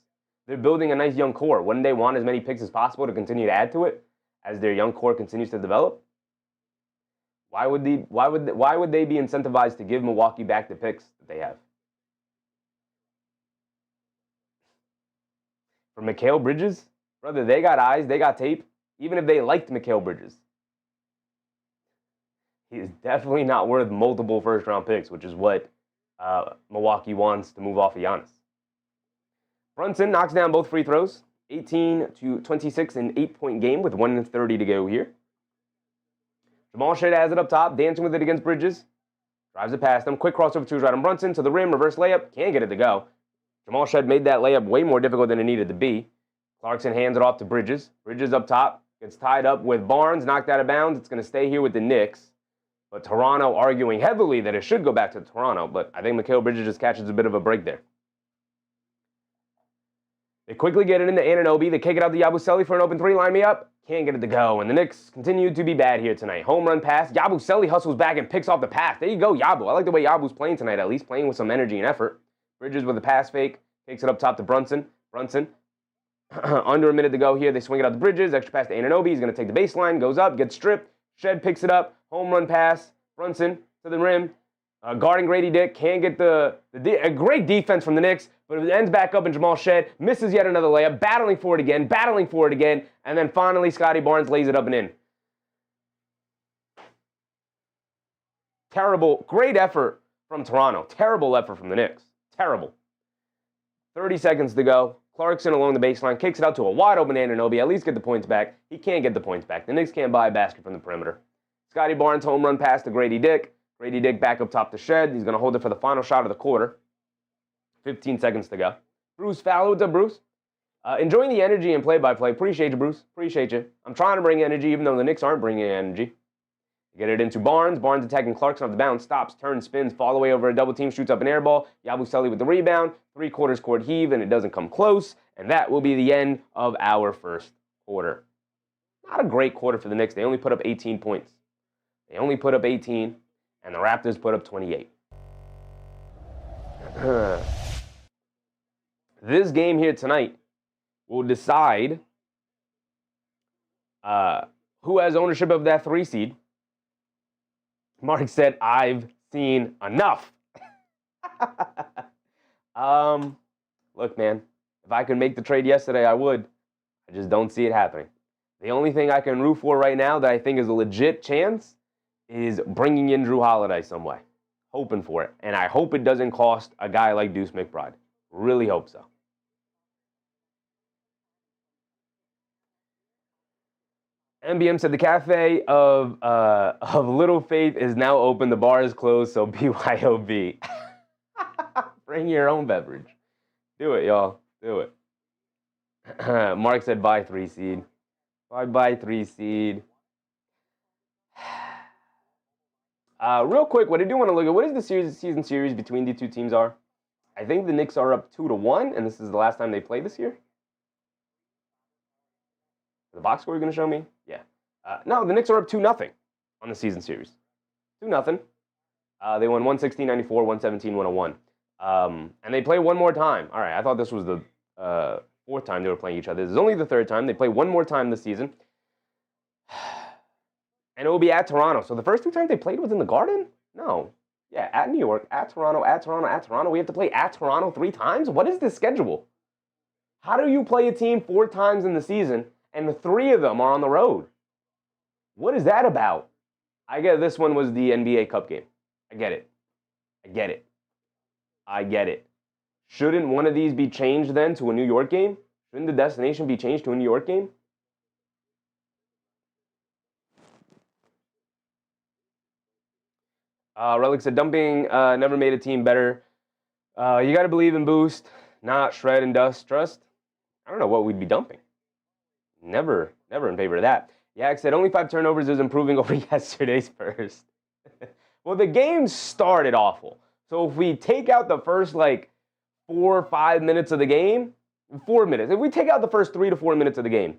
Speaker 1: They're building a nice young core. Wouldn't they want as many picks as possible to continue to add to it as their young core continues to develop? Why would they be incentivized to give Milwaukee back the picks that they have? For Mikal Bridges? Brother, they got eyes, they got tape. Even if they liked Mikal Bridges, he is definitely not worth multiple first-round picks, which is what Milwaukee wants to move off of Giannis. Brunson knocks down both free throws. 18-26 in 8-point game with 1:30 to go here. Jamal Shed has it up top, dancing with it against Bridges. Drives it past him. Quick crossover to his right on Brunson to the rim. Reverse layup. Can't get it to go. Jamal Shed made that layup way more difficult than it needed to be. Clarkson hands it off to Bridges. Bridges up top. Gets tied up with Barnes. Knocked out of bounds. It's going to stay here with the Knicks. But Toronto arguing heavily that it should go back to Toronto. But I think Mikal Bridges just catches a bit of a break there. They quickly get it into Anunoby. They kick it out to Yabusele for an open 3. Line me up. Can't get it to go. And the Knicks continue to be bad here tonight. Home run pass. Yabusele hustles back and picks off the pass. There you go, Yabu. I like the way Yabu's playing tonight, at least. Playing with some energy and effort. Bridges with a pass fake. Takes it up top to Brunson. Brunson. Under a minute to go here. They swing it out to Bridges. Extra pass to Anunoby. He's going to take the baseline. Goes up. Gets stripped. Shed picks it up. Home run pass. Brunson to the rim. Guarding Grady Dick. Can't get a great defense from the Knicks. But it ends back up and Jamal Shed misses yet another layup. Battling for it again. And then finally Scottie Barnes lays it up and in. Terrible. Great effort from Toronto. Terrible effort from the Knicks. Terrible. 30 seconds to go. Clarkson along the baseline kicks it out to a wide open Anunoby. At least get the points back. He can't get the points back. The Knicks can't buy a basket from the perimeter. Scottie Barnes home run pass to Grady Dick. Grady Dick back up top to Shed. He's going to hold it for the final shot of the quarter. 15 seconds to go. Bruce Fowler, what's up, Bruce? Enjoying the energy and play-by-play. Appreciate you, Bruce. Appreciate you. I'm trying to bring energy even though the Knicks aren't bringing energy. Get it into Barnes. Barnes attacking Clarkson off the bounce. Stops, turns, spins, fall away over a double team, shoots up an air ball. Yabusele with the rebound. 3/4 court heave, and it doesn't come close. And that will be the end of our first quarter. Not a great quarter for the Knicks. They only put up 18 points. They only put up 18, and the Raptors put up 28. This game here tonight will decide who has ownership of that 3 seed. Mark said, I've seen enough. Look, man, if I could make the trade yesterday, I would. I just don't see it happening. The only thing I can root for right now that I think is a legit chance is bringing in Drew Holiday some way. Hoping for it. And I hope it doesn't cost a guy like Deuce McBride. Really hope so. MBM said the cafe of Little Faith is now open. The bar is closed, so BYOB. Bring your own beverage. Do it, y'all. Do it. Mark said buy 3 seed. Bye 3 seed. Real quick, what I do want to look at, what is the season series between the two teams are? I think the Knicks are up 2-1, and this is the last time they played this year. The box score you're going to show me? Yeah. No, the Knicks are up 2-0 on the season series. 2-0. They won 116-94, 117-101. And they play one more time. All right, I thought this was the fourth time they were playing each other. This is only the third time. They play one more time this season. And it will be at Toronto. So the first two times they played was in the Garden? No. Yeah, at New York, at Toronto, at Toronto, at Toronto. We have to play at Toronto 3 times? What is this schedule? How do you play a team 4 times in the season and the 3 of them are on the road? What is that about? I get this one was the NBA Cup game. I get it. I get it. I get it. Shouldn't one of these be changed then to a New York game? Shouldn't the destination be changed to a New York game? Relic said, dumping never made a team better. You got to believe in boost, not shred and dust. Trust? I don't know what we'd be dumping. Never in favor of that. Yak said, only 5 turnovers is improving over yesterday's first. Well, the game started awful. So if we take out the first, 4 or 5 minutes of the game, 4 minutes. If we take out the first 3 to 4 minutes of the game,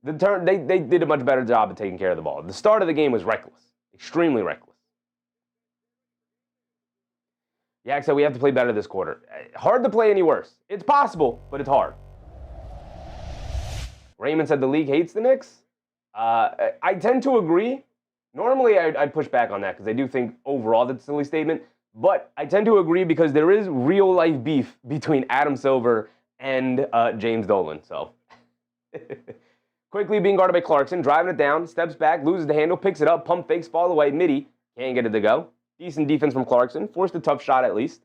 Speaker 1: they did a much better job of taking care of the ball. The start of the game was reckless. Extremely reckless. Yak said we have to play better this quarter. Hard to play any worse. It's possible, but it's hard. Raymond said the league hates the Knicks. I tend to agree. Normally, I'd push back on that because I do think overall that's a silly statement. But I tend to agree because there is real-life beef between Adam Silver and James Dolan. So, Quickley being guarded by Clarkson, driving it down, steps back, loses the handle, picks it up, pump fakes, fall away, midi. Can't get it to go. Decent defense from Clarkson. Forced a tough shot at least.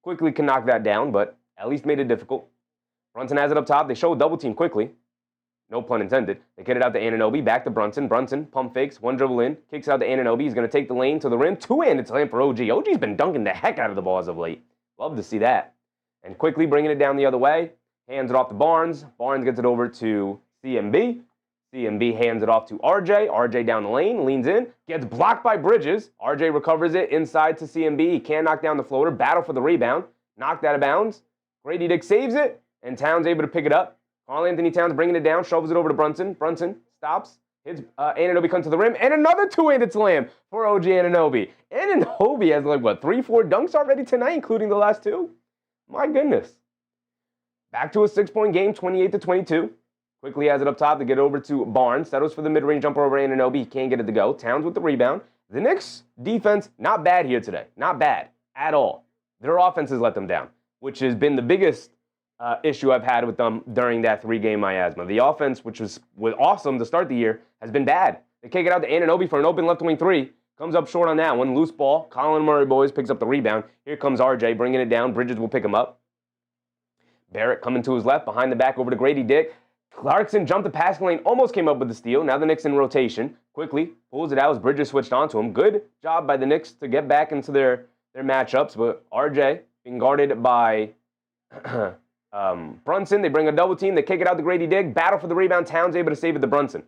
Speaker 1: Quickley can knock that down, but at least made it difficult. Brunson has it up top. They show a double team Quickley. No pun intended. They get it out to Anunoby. Back to Brunson. Brunson, pump fakes. One dribble in. Kicks out to Anunoby. He's going to take the lane to the rim. 2-handed slam for OG. OG's been dunking the heck out of the ball as of late. Love to see that. And Quickley bringing it down the other way. Hands it off to Barnes. Barnes gets it over to CMB. CMB hands it off to RJ. RJ down the lane. Leans in. Gets blocked by Bridges. RJ recovers it inside to CMB. He can't knock down the floater. Battle for the rebound. Knocked out of bounds. Grady Dick saves it. And Towns able to pick it up. Karl-Anthony Towns bringing it down, shovels it over to Brunson. Brunson stops, hits Anunoby, comes to the rim, and another 2-handed slam for OG Anunoby. Anunoby has 3-4 dunks already tonight, including the last 2. My goodness. Back to a 6-point game, 28-22. Quickley has it up top to get over to Barnes. Settles for the mid-range jumper over Anunoby. He can't get it to go. Towns with the rebound. The Knicks' defense, not bad here today. Not bad at all. Their offense has let them down, which has been the biggest issue I've had with them during that 3-game miasma. The offense, which was awesome to start the year, has been bad. They kick it out to Anunoby for an open left wing 3. Comes up short on that one. Loose ball. Colin Murray, boys, picks up the rebound. Here comes RJ bringing it down. Bridges will pick him up. Barrett coming to his left, behind the back over to Grady Dick. Clarkson jumped the passing lane, almost came up with the steal. Now the Knicks in rotation. Quickly pulls it out as Bridges switched onto him. Good job by the Knicks to get back into their matchups. But RJ being guarded by Brunson. They bring a double team. They kick it out to Grady Dick. Battle for the rebound. Towns able to save it to Brunson.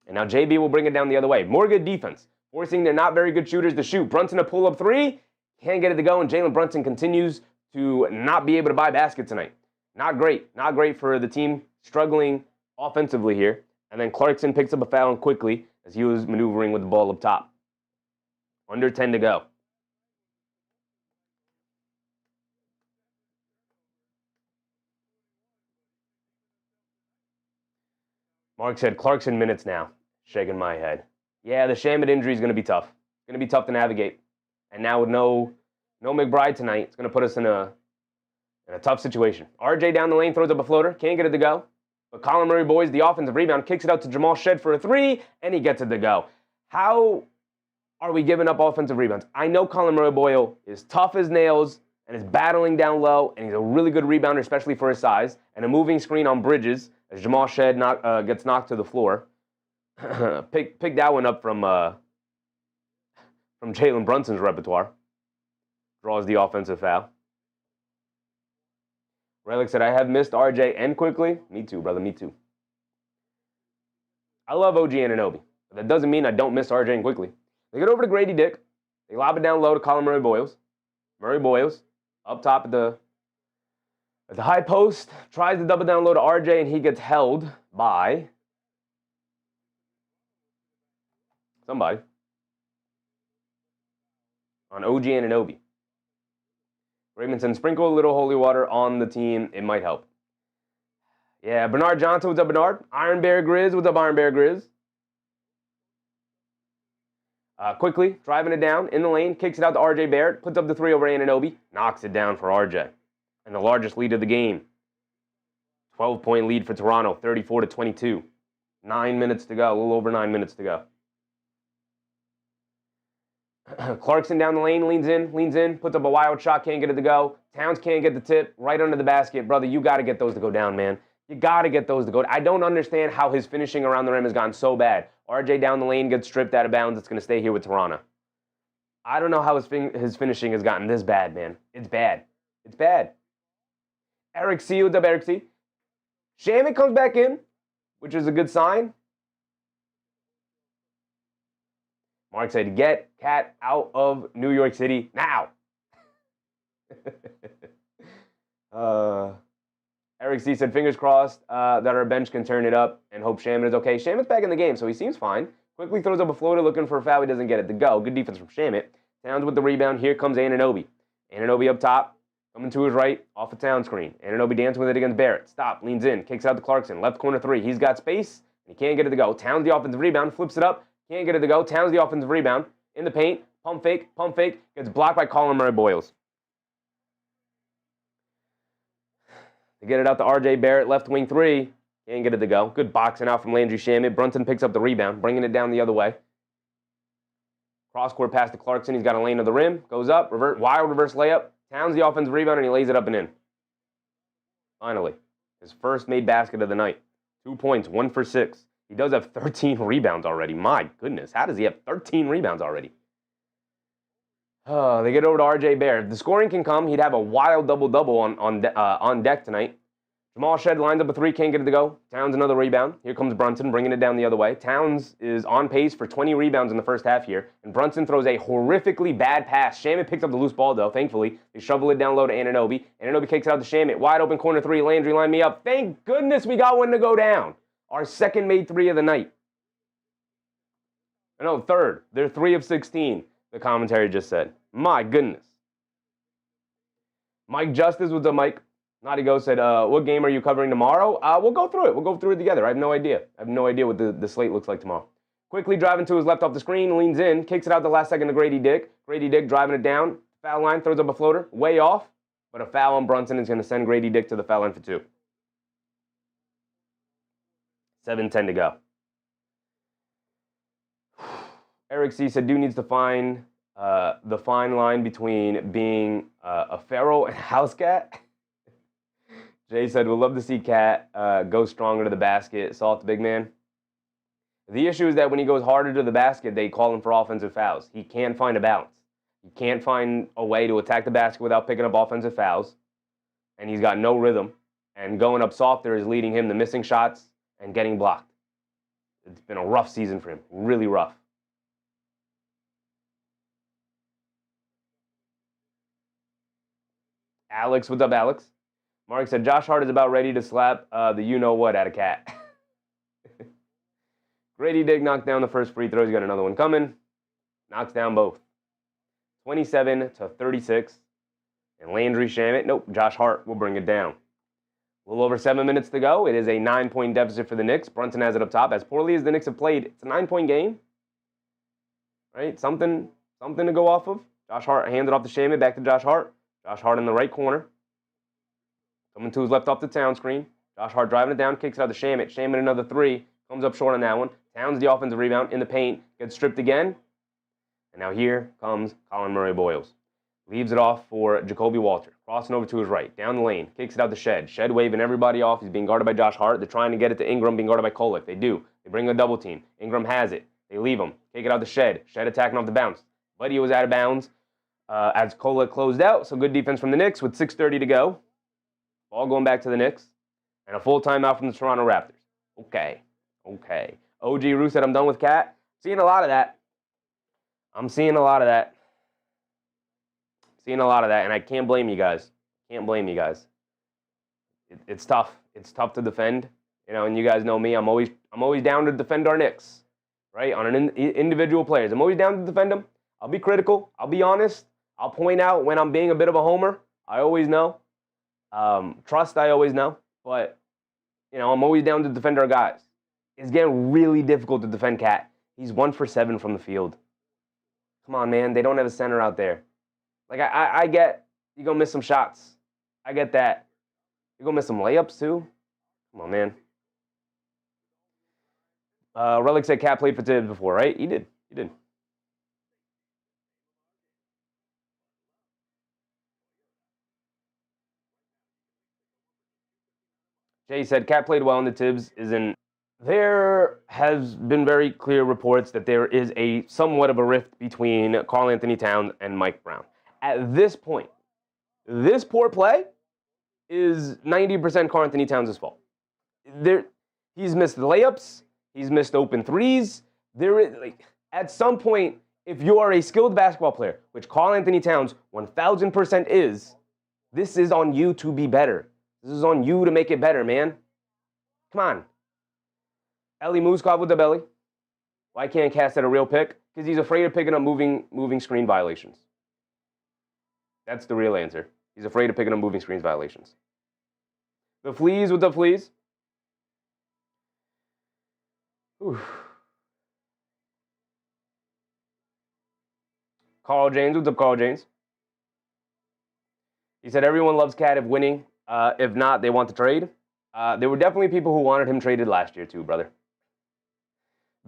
Speaker 1: And now JB will bring it down the other way. More good defense. Forcing their not very good shooters to shoot. Brunson a pull-up 3. Can't get it to go. And Jalen Brunson continues to not be able to buy basket tonight. Not great. Not great for the team struggling offensively here. And then Clarkson picks up a foul quickly as he was maneuvering with the ball up top. Under 10 to go. Mark said, Clarkson minutes now. Shaking my head. Yeah, the Shamet injury is going to be tough. Going to be tough to navigate. And now with no McBride tonight, it's going to put us in a tough situation. RJ down the lane, throws up a floater. Can't get it to go. But Colin Murray, boys, the offensive rebound, kicks it out to Jamal Shed for a 3, and he gets it to go. How are we giving up offensive rebounds? I know Colin Murray Boyle is tough as nails and is battling down low, and he's a really good rebounder, especially for his size. And a moving screen on Bridges as Jamal Shed gets knocked to the floor. Pick that one up from Jalen Brunson's repertoire. Draws the offensive foul. Relic said, I have missed RJ and Quickley. Me too, brother, me too. I love OG Anunoby, but that doesn't mean I don't miss RJ and Quickley. They get over to Grady Dick. They lob it down low to Colin Murray Boyles. Murray Boyles up top at the high post, tries to double down low to RJ, and he gets held by somebody on OG Anunoby. Raymondson, sprinkle a little holy water on the team. It might help. Yeah, Bernard Johnson, what's up, Bernard? Iron Bear Grizz, what's up, Iron Bear Grizz? Quickly, driving it down in the lane, kicks it out to RJ Barrett, puts up the three over Anunoby, knocks it down for RJ. And the largest lead of the game. 12-point lead for Toronto, 34-22. 9 minutes to go, a little over 9 minutes to go. Clarkson down the lane, leans in, puts up a wild shot, can't get it to go. Towns can't get the tip, right under the basket. Brother, you got to get those to go down, man. You got to get those to go. I don't understand how his finishing around the rim has gotten so bad. RJ down the lane gets stripped out of bounds. It's going to stay here with Toronto. I don't know how his finishing has gotten this bad, man. It's bad. It's bad. Eric C, what's up, Eric C? Shaman comes back in, which is a good sign. Mark said, get Cat out of New York City now. Eric C said, fingers crossed that our bench can turn it up and hope Shaman is okay. Shaman's back in the game, so he seems fine. Quickly throws up a floater looking for a foul. He doesn't get it to go. Good defense from Shaman. Towns with the rebound. Here comes Anunoby. Anunoby up top. Coming to his right, off a Town screen. Anunoby dancing with it against Barrett. Stop, leans in, kicks out to Clarkson. Left corner three. He's got space. He can't get it to go. Towns the offensive rebound, flips it up. Can't get it to go. Towns the offensive rebound. In the paint. Pump fake. Gets blocked by Colin Murray Boyles. They get it out to RJ Barrett, left wing three. Can't get it to go. Good boxing out from Landry Shamet. Brunson picks up the rebound, bringing it down the other way. Cross-court pass to Clarkson. He's got a lane to the rim. Goes up. Wild reverse layup. Towns the offensive rebound, and he lays it up and in. Finally, his first made basket of the night. 2 points, 1 for 6. He does have 13 rebounds already. My goodness, how does he have 13 rebounds already? They get over to RJ Barrett. If the scoring can come, he'd have a wild double-double on deck tonight. Jamal Shed lines up a three, can't get it to go. Towns another rebound. Here comes Brunson, bringing it down the other way. Towns is on pace for 20 rebounds in the first half here, and Brunson throws a horrifically bad pass. Shamet picks up the loose ball, though, thankfully. They shovel it down low to Anunoby. Anunoby kicks it out to Shamet. Wide open corner three. Landry line me up. Thank goodness we got one to go down. Our second made three of the night. No, third. They're 3 of 16, the commentary just said. My goodness. Mike Justice was a Mike. Naughty Ghost said, what game are you covering tomorrow? We'll go through it. We'll go through it together. I have no idea. I have no idea what the slate looks like tomorrow. Quickly driving to his left off the screen, leans in, kicks it out the last second to Grady Dick. Grady Dick driving it down. Foul line, throws up a floater. Way off. But a foul on Brunson is going to send Grady Dick to the foul line for 2. 7:10 to go. Eric C said, dude needs to find the fine line between being a feral and a house cat. Jay said, we'd love to see Cat go stronger to the basket. Salt the big man. The issue is that when he goes harder to the basket, they call him for offensive fouls. He can't find a balance. He can't find a way to attack the basket without picking up offensive fouls. And he's got no rhythm. And going up softer is leading him to missing shots and getting blocked. It's been a rough season for him. Really rough. Alex, what's up, Alex? Mark said, Josh Hart is about ready to slap the you-know-what out of Cat. Grady Dick knocked down the first free throw. He's got another one coming. Knocks down both. 27-36. And Landry Shamet, nope, Josh Hart will bring it down. A little over 7 minutes to go. It is a 9-point deficit for the Knicks. Brunson has it up top. As poorly as the Knicks have played, it's a 9-point game. Right? Something to go off of. Josh Hart handed off to Shamet. Back to Josh Hart. Josh Hart in the right corner. Coming to his left off the Town screen. Josh Hart driving it down, kicks it out to Shamet. Shamet another three. Comes up short on that one. Towns the offensive rebound in the paint. Gets stripped again. And now here comes Colin Murray Boyles. Leaves it off for Jacoby Walter. Crossing over to his right. Down the lane. Kicks it out to Shed. Shed waving everybody off. He's being guarded by Josh Hart. They're trying to get it to Ingram, being guarded by Kolek. They do. They bring a double team. Ingram has it. They leave him. Kick it out to Shed. Shed attacking off the bounce. But he was out of bounds as Kolek closed out. So good defense from the Knicks with 6:30 to go. Ball going back to the Knicks. And a full timeout from the Toronto Raptors. Okay. OG Roo said, I'm done with Cat. Seeing a lot of that. I'm seeing a lot of that. Seeing a lot of that, and I can't blame you guys. Can't blame you guys. It's tough. It's tough to defend. You know, and you guys know me. I'm always down to defend our Knicks, right? On an individual players. I'm always down to defend them. I'll be critical. I'll be honest. I'll point out when I'm being a bit of a homer. I always know. Trust, I always know. But, you know, I'm always down to defend our guys. It's getting really difficult to defend Cat. He's 1 for 7 from the field. Come on, man. They don't have a center out there. Like, I get you're going to miss some shots. I get that. You're going to miss some layups, too. Come on, man. Relic said Cat played for Tibbs before, right? He did. He did. Jay said Cat played well in the Tibbs isn't. There has been very clear reports that there is a somewhat of a rift between Karl Anthony Towns and Mike Brown. At this point, this poor play is 90% Karl Anthony Towns' fault. He's missed the layups. He's missed open threes. At some point, if you are a skilled basketball player, which Karl Anthony Towns 1,000% is, this is on you to be better. This is on you to make it better, man. Come on. Ellie Muskov with the belly. Why can't Cass at a real pick? Because he's afraid of picking up moving screen violations. That's the real answer. He's afraid of picking up moving screens violations. The fleas with the fleas. Oof. Carl James, what's up, Carl James? He said everyone loves Cat if winning. If not, they want to trade. There were definitely people who wanted him traded last year too, brother.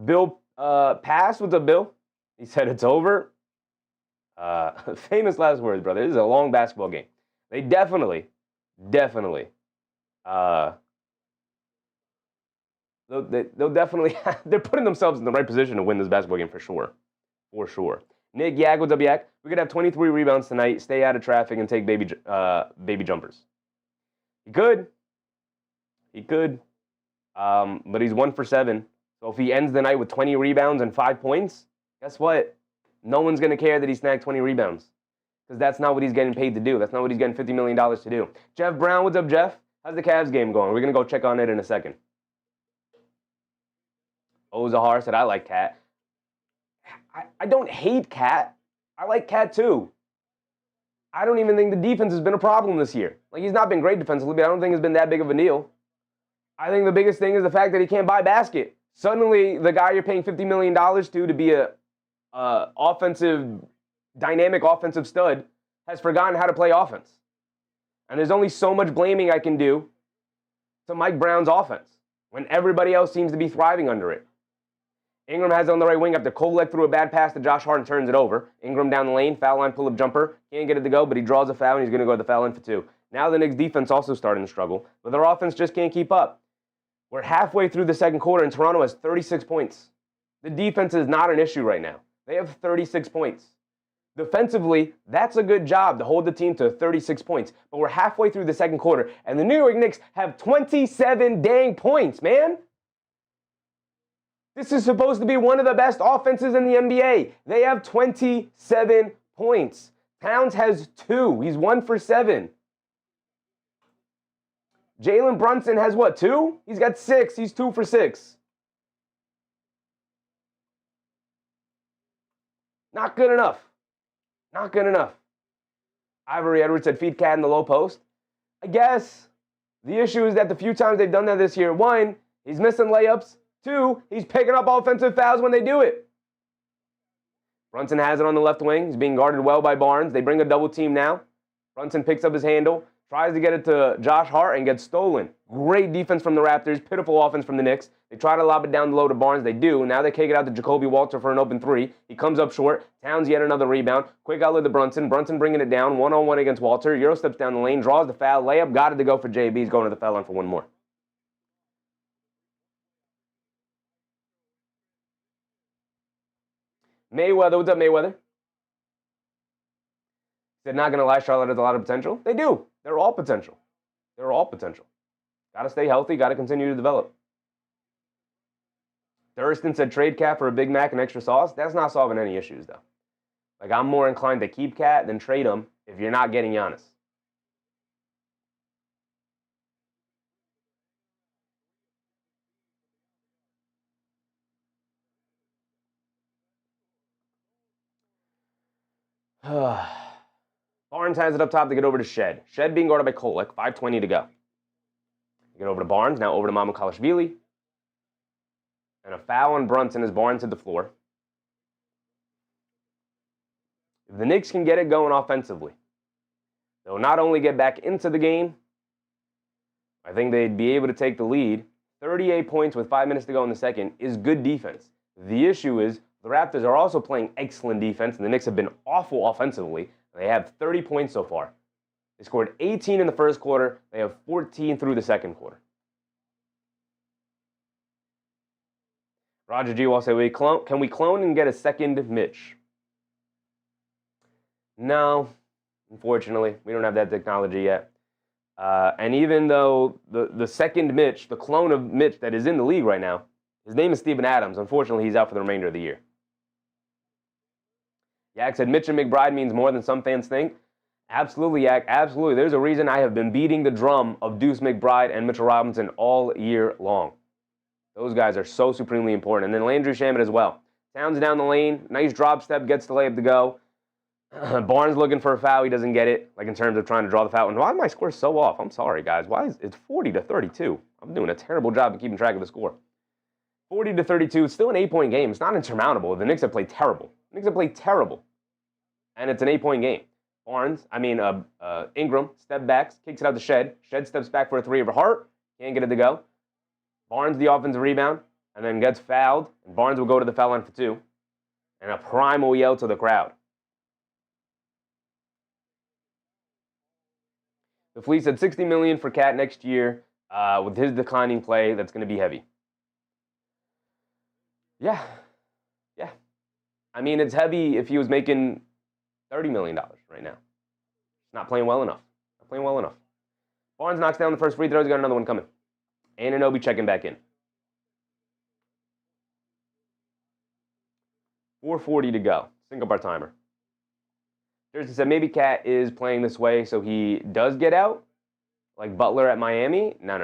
Speaker 1: Bill Pass, what's up, Bill? He said it's over. Famous last words, brother. This is a long basketball game. They definitely, they'll definitely, they're putting themselves in the right position to win this basketball game for sure. For sure. Nick Yag, what's up, Yak? We could have 23 rebounds tonight, stay out of traffic, and take baby jumpers. He could. But he's 1 for 7. So if he ends the night with 20 rebounds and 5 points, guess what? No one's going to care that he snagged 20 rebounds. Because that's not what he's getting paid to do. That's not what he's getting $50 million to do. Jeff Brown, what's up, Jeff? How's the Cavs game going? We're going to go check on it in a second. Ozahar said, I like Cat. I don't hate Cat. I like Cat too. I don't even think the defense has been a problem this year. Like, he's not been great defensively, but I don't think it's been that big of a deal. I think the biggest thing is the fact that he can't buy basket. Suddenly, the guy you're paying $50 million to be a dynamic offensive stud has forgotten how to play offense. And there's only so much blaming I can do to Mike Brown's offense when everybody else seems to be thriving under it. Ingram has it on the right wing after Kolek threw a bad pass to Josh Hart and turns it over. Ingram down the lane, foul line pull-up jumper. Can't get it to go, but he draws a foul and he's going to go to the foul line for 2. Now the Knicks defense also starting to struggle, but their offense just can't keep up. We're halfway through the second quarter and Toronto has 36 points. The defense is not an issue right now. They have 36 points. Defensively, that's a good job to hold the team to 36 points. But we're halfway through the second quarter, and the New York Knicks have 27 dang points, man. This is supposed to be one of the best offenses in the NBA. They have 27 points. Towns has 2. He's 1 for 7. Jalen Brunson has what, 2? He's got 6. He's 2 for 6. Not good enough. Not good enough. Ivory Edwards said feed Cat in the low post. I guess the issue is that the few times they've done that this year, 1, he's missing layups. 2, he's picking up offensive fouls when they do it. Brunson has it on the left wing. He's being guarded well by Barnes. They bring a double team now. Brunson picks up his handle, tries to get it to Josh Hart, and gets stolen. Great defense from the Raptors, pitiful offense from the Knicks. They try to lob it down the low to Barnes. They do. Now they kick it out to Jacoby Walter for an open 3. He comes up short. Towns yet another rebound. Quick outlet to Brunson. Brunson bringing it down, one-on-one against Walter. Euro steps down the lane, draws the foul, layup, got it to go for JB. He's going to the foul line for 1 more. Mayweather, what's up, Mayweather? Said, not going to lie, Charlotte has a lot of potential. They do. They're all potential. They're all potential. Got to stay healthy. Got to continue to develop. Thurston said, trade Cat for a Big Mac and extra sauce. That's not solving any issues, though. Like, I'm more inclined to keep Cat than trade him if you're not getting Giannis. Barnes has it up top to get over to Shed. Shed being guarded by Kolek, 5:20 to go. Get over to Barnes, now over to Mamukelashvili. And a foul on Brunson as Barnes hit the floor. If the Knicks can get it going offensively, they'll not only get back into the game, I think they'd be able to take the lead. 38 points with 5 minutes to go in the second is good defense. The issue is the Raptors are also playing excellent defense, and the Knicks have been awful offensively. They have 30 points so far. They scored 18 in the first quarter. They have 14 through the second quarter. Roger G will say, can we clone and get a second Mitch? No, unfortunately. We don't have that technology yet. And even though the second Mitch, the clone of Mitch that is in the league right now, his name is Steven Adams. Unfortunately, he's out for the remainder of the year. Yak said Mitch and McBride means more than some fans think. Absolutely, Yak. Absolutely. There's a reason I have been beating the drum of Deuce McBride and Mitchell Robinson all year long. Those guys are so supremely important. And then Landry Shamet as well. Towns down the lane. Nice drop step. Gets the layup to go. Barnes looking for a foul. He doesn't get it, like in terms of trying to draw the foul. And why are my scores so off? I'm sorry, guys. Why is it's 40-32? I'm doing a terrible job of keeping track of the score. 40-32. It's still an 8-point game. It's not insurmountable. The Knicks have played terrible. The Knicks have played terrible. And it's an 8-point game. Ingram step backs, kicks it out to Shed. Shed steps back for a three over Hart. Can't get it to go. Barnes the offensive rebound, and then gets fouled. And Barnes will go to the foul line for 2. And a primal yell to the crowd. The Fleet said $60 million for Cat next year. With his declining play, that's going to be heavy. Yeah. I mean, it's heavy if he was making $30 million right now. Not playing well enough. Barnes knocks down the first free throw. He's got another one coming. Anunoby checking back in. 4:40 to go. Sync up our timer. Jersey said maybe Cat is playing this way so he does get out, like Butler at Miami. No.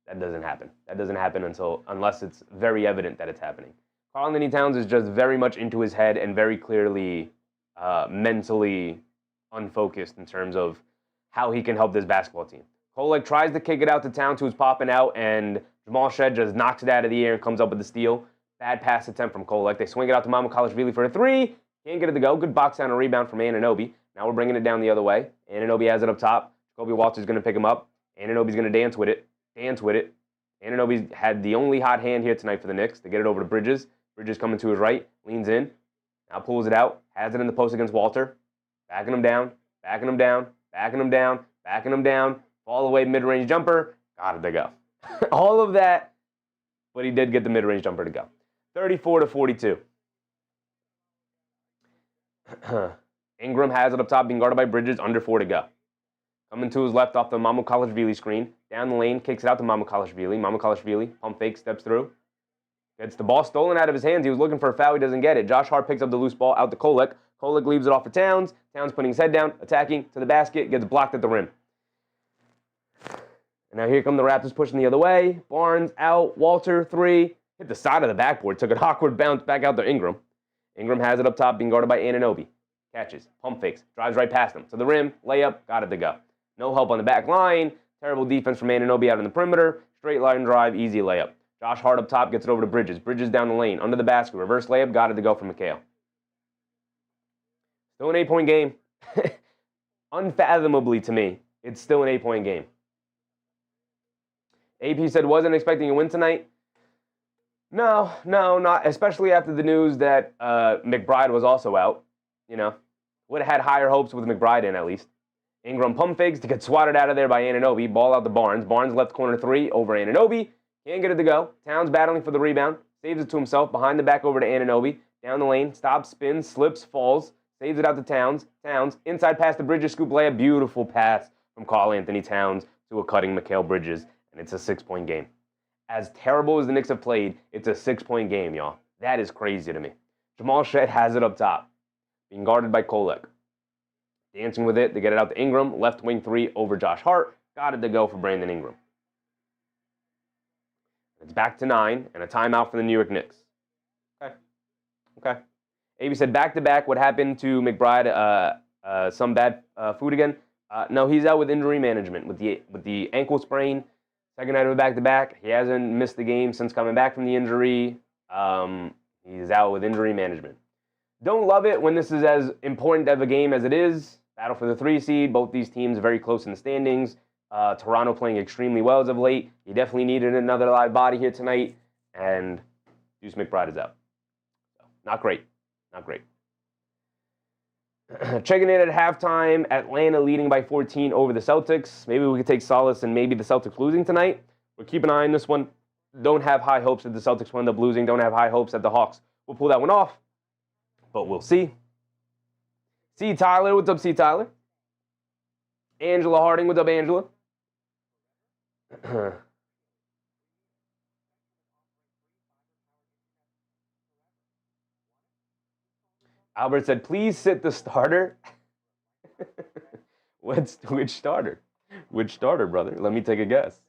Speaker 1: That doesn't happen. That doesn't happen unless it's very evident that it's happening. Karl-Anthony Towns is just very much into his head and very clearly mentally unfocused in terms of how he can help this basketball team. Kolek tries to kick it out to Towns, who's popping out, and Jamal Shed just knocks it out of the air and comes up with the steal. Bad pass attempt from Kolek. They swing it out to Mamukelashvili for a 3. Can't get it to go. Good box down and rebound from Anunoby. Now we're bringing it down the other way. Anunoby has it up top. Jacoby Walter's going to pick him up. Anunoby's going to dance with it. Anunoby's had the only hot hand here tonight for the Knicks to get it over to Bridges. Bridges coming to his right, leans in, now pulls it out, has it in the post against Walter, backing him down, fall away mid-range jumper, got it to go. All of that, but he did get the mid-range jumper to go. 34-42. Ingram has it up top, being guarded by Bridges, under 4 to go. Coming to his left off the Mamukelashvili screen, down the lane, kicks it out to Mamukelashvili. Mamukelashvili, pump fake, steps through. Gets the ball stolen out of his hands. He was looking for a foul. He doesn't get it. Josh Hart picks up the loose ball out to Kolek. Kolek leaves it off for Towns. Towns putting his head down, attacking to the basket, gets blocked at the rim. And now here come the Raptors pushing the other way. Barnes out. Walter, 3. Hit the side of the backboard. Took an awkward bounce back out to Ingram. Ingram has it up top, being guarded by Anunoby. Catches, pump fakes, drives right past him. To the rim, layup, got it to go. No help on the back line. Terrible defense from Anunoby out on the perimeter. Straight line drive, easy layup. Josh Hart up top, gets it over to Bridges. Bridges down the lane, under the basket. Reverse layup, got it to go from McHale. Still an 8-point game. Unfathomably to me, it's still an 8-point game. AP said, wasn't expecting a win tonight. No, not. Especially after the news that McBride was also out. You know, would have had higher hopes with McBride in at least. Ingram pump fakes to get swatted out of there by Anunoby. Ball out to Barnes. Barnes left corner 3 over Anunoby. Can't get it to go. Towns battling for the rebound. Saves it to himself. Behind the back over to Anunoby. Down the lane. Stops, spins, slips, falls. Saves it out to Towns. Towns. Inside pass to Bridges. Scoop layup. Beautiful pass from Karl-Anthony Towns to a cutting Mikal Bridges. And it's a 6-point game. As terrible as the Knicks have played, it's a 6-point game, y'all. That is crazy to me. Jamal Shed has it up top. being guarded by Kolek. Dancing with it to get it out to Ingram. Left wing 3 over Josh Hart. Got it to go for Brandon Ingram. It's back to 9 and a timeout for the New York Knicks. Okay. AB said back-to-back. What happened to McBride? Some bad food again? No, he's out with injury management with the ankle sprain. Second night of a back-to-back. He hasn't missed the game since coming back from the injury. He's out with injury management. Don't love it when this is as important of a game as it is. Battle for the 3 seed. Both these teams very close in the standings. Toronto playing extremely well as of late. You definitely needed another live body here tonight. And Deuce McBride is out. So, not great. Not great. Checking in at halftime. Atlanta leading by 14 over the Celtics. Maybe we could take solace in maybe the Celtics losing tonight. But keep an eye on this one. Don't have high hopes that the Celtics will end up losing. Don't have high hopes that the Hawks will pull that one off. But we'll see. C. Tyler. What's up, C. Tyler? Angela Harding. What's up, Angela? Albert said, please sit the starter. Which starter? Which starter, brother? Let me take a guess.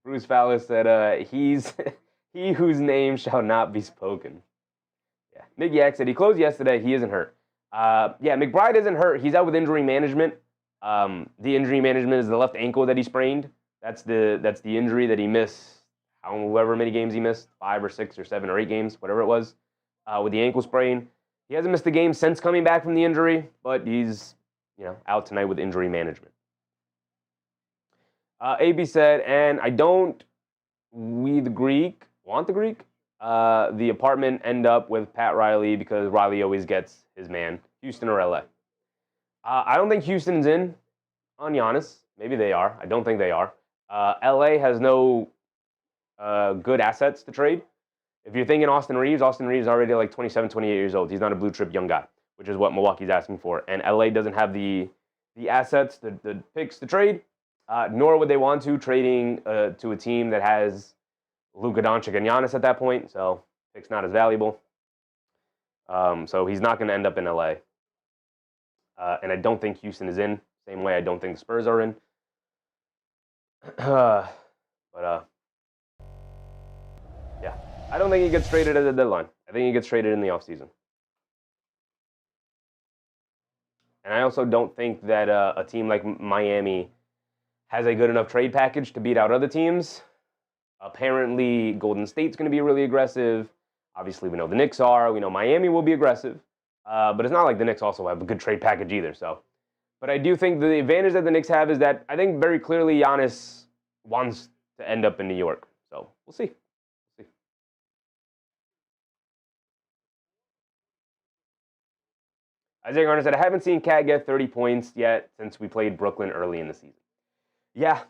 Speaker 1: Bruce Fowler said, he's he whose name shall not be spoken. Yeah. Nick Yak said, he closed yesterday. He isn't hurt. Yeah, McBride isn't hurt. He's out with injury management. The injury management is the left ankle that he sprained. That's the injury that he missed, however many games he missed, 5 or 6 or 7 or 8 games, whatever it was, with the ankle sprain. He hasn't missed a game since coming back from the injury, but he's out tonight with injury management. AB said, and I don't want the Greek, the apartment end up with Pat Riley because Riley always gets his man, Houston or LA. I don't think Houston's in on Giannis. Maybe they are. I don't think they are. LA has no good assets to trade. If you're thinking Austin Reeves is already like 27, 28 years old. He's not a blue chip young guy, which is what Milwaukee's asking for. And LA doesn't have the assets, the picks to trade, nor would they want to trading to a team that has Luka Doncic and Giannis at that point. So pick's not as valuable. So he's not going to end up in LA. And I don't think Houston is in. Same way I don't think the Spurs are in. Yeah. I don't think he gets traded at the deadline. I think he gets traded in the offseason. And I also don't think that a team like Miami has a good enough trade package to beat out other teams. Apparently, Golden State's going to be really aggressive. Obviously, we know the Knicks are. We know Miami will be aggressive. But it's not like the Knicks also have a good trade package either. But I do think the advantage that the Knicks have is that I think very clearly Giannis wants to end up in New York. So we'll see. Isaiah Garner said, I haven't seen Cat get 30 points yet since we played Brooklyn early in the season. Yeah.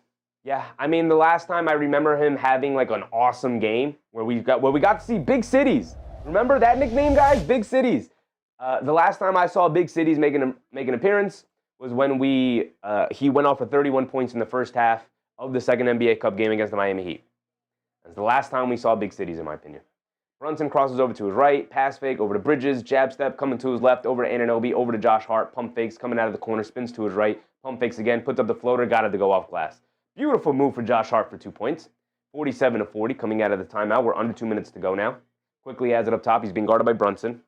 Speaker 1: I mean, the last time I remember him having like an awesome game where we got to see big cities. Remember that nickname, guys? Big cities. The last time I saw big cities make an appearance was when he went off for 31 points in the first half of the second NBA Cup game against the Miami Heat. That's the last time we saw big cities, in my opinion. Brunson crosses over to his right, pass fake over to Bridges, jab step coming to his left, over to Anunoby, over to Josh Hart, pump fakes coming out of the corner, spins to his right, pump fakes again, puts up the floater, got it to go off glass. Beautiful move for Josh Hart for 2 points. 47-40 coming out of the timeout. We're under 2 minutes to go now. Quickly has it up top. He's being guarded by Brunson.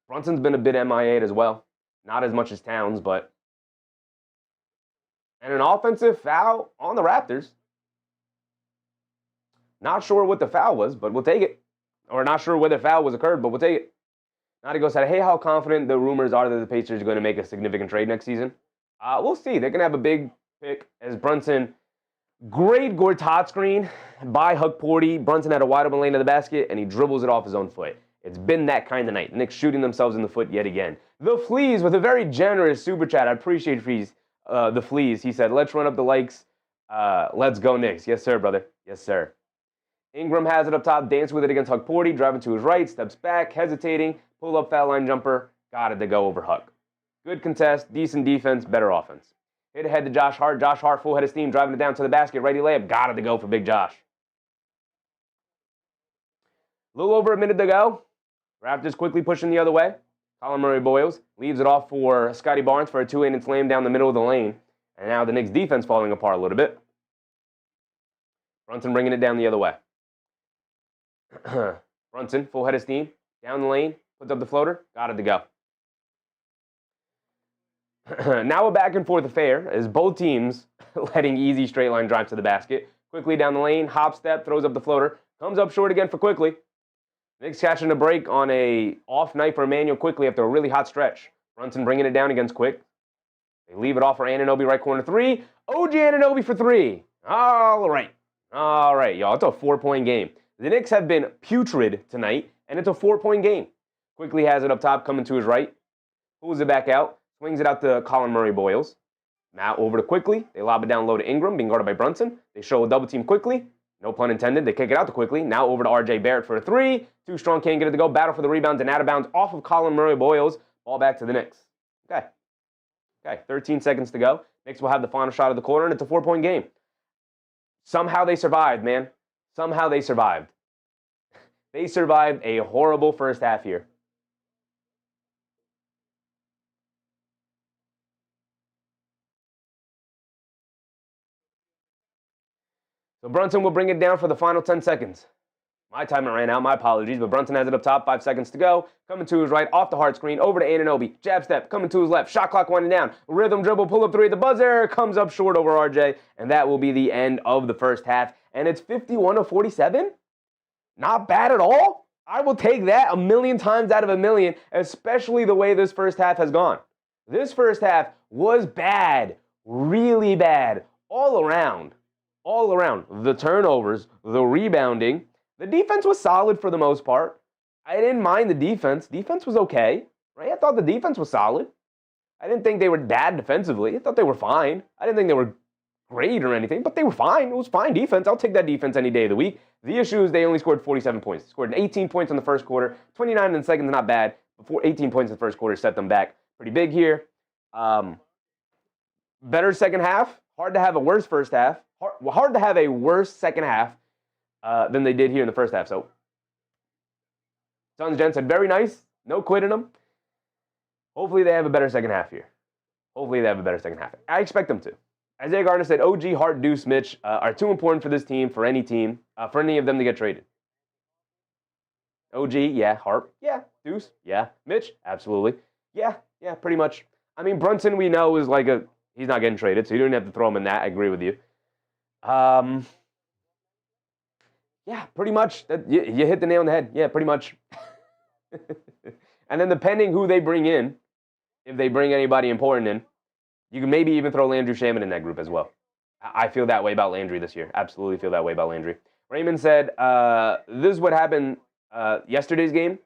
Speaker 1: Brunson's been a bit MIA'd as well. Not as much as Towns, but... And an offensive foul on the Raptors. Not sure what the foul was, but we'll take it. Or not sure whether foul was occurred, but we'll take it. Nadigo said, hey, how confident the rumors are that the Pacers are going to make a significant trade next season? We'll see. They're going to have a big pick as Brunson. Great Gortat screen by Huck Porty. Brunson had a wide open lane to the basket, and he dribbles it off his own foot. It's been that kind of night. The Knicks shooting themselves in the foot yet again. The Fleas with a very generous super chat. I appreciate the Fleas. He said, let's run up the likes. Let's go Knicks. Yes, sir, brother. Yes, sir. Ingram has it up top, dance with it against Huck Porty, driving to his right, steps back, hesitating, pull up foul line jumper, got it to go over Huck. Good contest, decent defense, better offense. Hit ahead to Josh Hart. Josh Hart, full head of steam, driving it down to the basket, righty layup, got it to go for Big Josh. A little over a minute to go. Raptors quickly pushing the other way. Colin Murray-Boyles leaves it off for Scottie Barnes for a two-handed slam down the middle of the lane. And now the Knicks defense falling apart a little bit. Brunson bringing it down the other way. Brunson, full head of steam, down the lane, puts up the floater, got it to go. Now a back and forth affair as both teams letting easy straight line drives to the basket. Quickley down the lane, hop step, throws up the floater, comes up short again for Quickley. Knicks catching a break on a off night for Immanuel Quickley after a really hot stretch. Brunson bringing it down against Quick. They leave it off for Anunoby, right corner three. OG Anunoby for three. All right, y'all. It's a 4-point game. The Knicks have been putrid tonight, and it's a 4-point game. Quickley has it up top, coming to his right. Pulls it back out. Swings it out to Colin Murray-Boyles. Now over to Quickley. They lob it down low to Ingram, being guarded by Brunson. They show a double team Quickley. No pun intended. They kick it out to Quickley. Now over to RJ Barrett for a three. Too strong, can't get it to go. Battle for the rebound and out of bounds off of Colin Murray-Boyles. Ball back to the Knicks. Okay, 13 seconds to go. Knicks will have the final shot of the quarter, and it's a 4-point game. Somehow they survived, man. Somehow they survived. They survived a horrible first half here. So Brunson will bring it down for the final 10 seconds. My timer ran out, my apologies, but Brunson has it up top, 5 seconds to go. Coming to his right, off the hard screen, over to Anunoby. Jab step, coming to his left, shot clock winding down. Rhythm dribble, pull up three at the buzzer, comes up short over RJ, and that will be the end of the first half. And it's 51-47? Not bad at all. I will take that a million times out of a million, especially the way this first half has gone. This first half was bad, really bad, all around. The turnovers, the rebounding. The defense was solid for the most part. I didn't mind the defense. Defense was okay, right? I thought the defense was solid. I didn't think they were bad defensively. I thought they were fine. I didn't think they were great or anything, but they were fine. It was fine defense. I'll take that defense any day of the week. The issue is they only scored 47 points. They scored 18 points in the first quarter. 29 in the second is not bad. Before 18 points in the first quarter set them back pretty big here. Better second half. Hard to have a worse first half. Hard to have a worse second half than they did here in the first half. So, Suns Gen said, very nice. No quitting them. Hopefully they have a better second half here. I expect them to. Isaiah Gardner said, OG, Hart, Deuce, Mitch are too important for this team, for any team, for any of them to get traded. OG, yeah. Hart, yeah. Deuce, yeah. Mitch, absolutely. Yeah, pretty much. I mean, Brunson, we know, is like he's not getting traded, so you don't have to throw him in that. I agree with you. Yeah, pretty much. You hit the nail on the head. Yeah, pretty much. And then depending who they bring in, if they bring anybody important in, you can maybe even throw Landry Shaman in that group as well. I feel that way about Landry this year. Absolutely feel that way about Landry. Raymond said, this is what happened yesterday's game.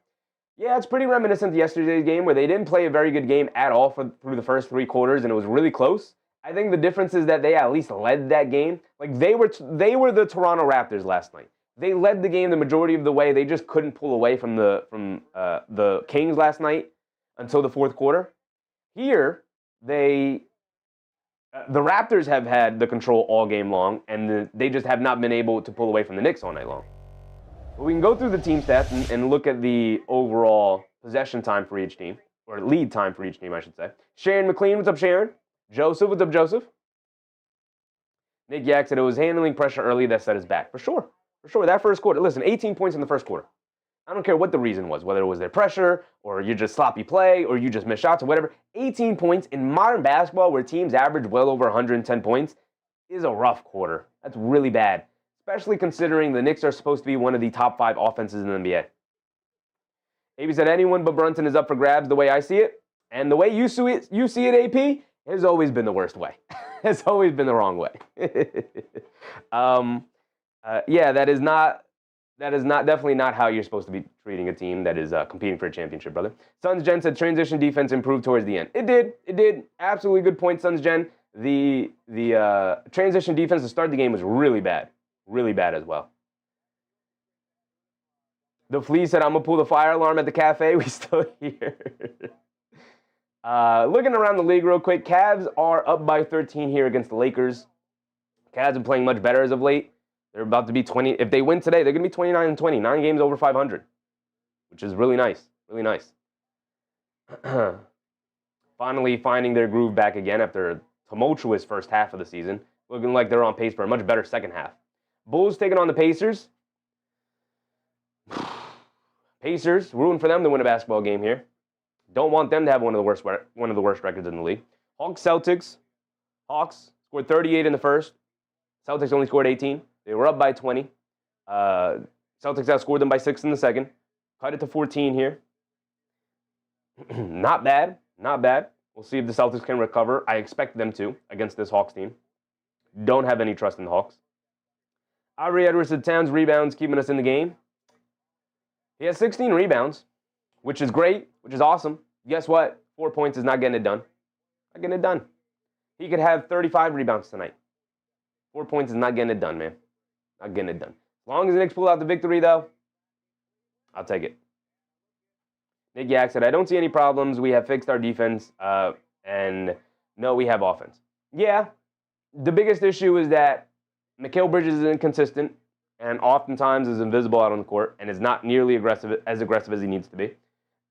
Speaker 1: Yeah, it's pretty reminiscent of yesterday's game where they didn't play a very good game at all through the first 3 quarters, and it was really close. I think the difference is that they at least led that game. Like they were the Toronto Raptors last night. They led the game the majority of the way. They just couldn't pull away from the Kings last night until the fourth quarter. Here, the Raptors have had the control all game long, and they just have not been able to pull away from the Knicks all night long. But we can go through the team stats and look at the overall possession time for each team, or lead time for each team, I should say. Sharon McLean, what's up, Sharon? Joseph, what's up, Joseph? Nick Yak said it was handling pressure early that set us back. For sure. That first quarter, listen, 18 points in the first quarter. I don't care what the reason was, whether it was their pressure, or you just sloppy play, or you just missed shots, or whatever. 18 points in modern basketball, where teams average well over 110 points, is a rough quarter. That's really bad, especially considering the Knicks are supposed to be one of the top 5 offenses in the NBA. AB said anyone but Brunson is up for grabs the way I see it, and the way you see it, AP, has always been the worst way. It's always been the wrong way. Yeah, that is definitely not how you're supposed to be treating a team that is competing for a championship, brother. Suns Gen said transition defense improved towards the end. It did. Absolutely good point, Suns Gen. The transition defense to start the game was really bad as well. The Flea said, I'm going to pull the fire alarm at the cafe. We still here. Looking around the league real quick, Cavs are up by 13 here against the Lakers. Cavs are playing much better as of late. They're about to be 20. If they win today, they're going to be 29-20. 9 games over 500, which is really nice. Really nice. finally finding their groove back again after a tumultuous first half of the season, looking like they're on pace for a much better second half. Bulls taking on the Pacers. Pacers, rooting for them to win a basketball game here. Don't want them to have one of the worst records in the league. Hawks, Celtics. Hawks scored 38 in the first. Celtics only scored 18. They were up by 20. Celtics outscored them by 6 in the second. Cut it to 14 here. Not bad. Not bad. We'll see if the Celtics can recover. I expect them to against this Hawks team. Don't have any trust in the Hawks. Aubrey Edwards-Towns rebounds, keeping us in the game. He has 16 rebounds, which is great, which is awesome. Guess what? 4 points is not getting it done. Not getting it done. He could have 35 rebounds tonight. 4 points is not getting it done, man. Not getting it done. As long as the Knicks pull out the victory, though, I'll take it. Nick Yak said, I don't see any problems. We have fixed our defense, and no, we have offense. Yeah, the biggest issue is that Mikal Bridges is inconsistent and oftentimes is invisible out on the court and is not nearly as aggressive as he needs to be.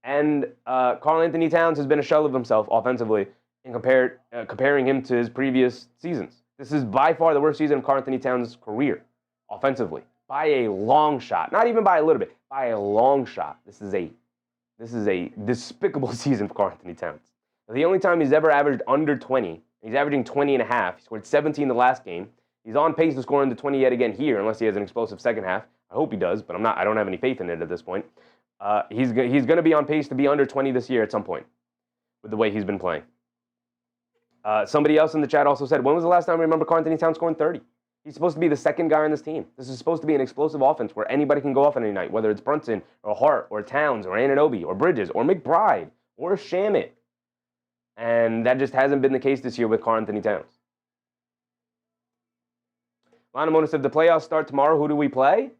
Speaker 1: And Karl-Anthony Towns has been a shell of himself offensively in comparing him to his previous seasons. This is by far the worst season of Karl-Anthony Towns' career offensively, by a long shot. Not even by a little bit, by a long shot. This is a despicable season for Karl-Anthony Towns. The only time he's ever averaged under 20, he's averaging 20 and a half. He scored 17 the last game. He's on pace to score under 20 yet again here, unless he has an explosive second half. I hope he does, but I don't have any faith in it at this point. He's going to be on pace to be under 20 this year at some point with the way he's been playing. Somebody else in the chat also said, when was the last time we remember Karl-Anthony Towns scoring 30? He's supposed to be the second guy on this team. This is supposed to be an explosive offense where anybody can go off on any night, whether it's Brunson or Hart or Towns or Anunoby or Bridges or McBride or Shamit. And that just hasn't been the case this year with Karl-Anthony Towns. Lana Mona said, the playoffs start tomorrow. Who do we play?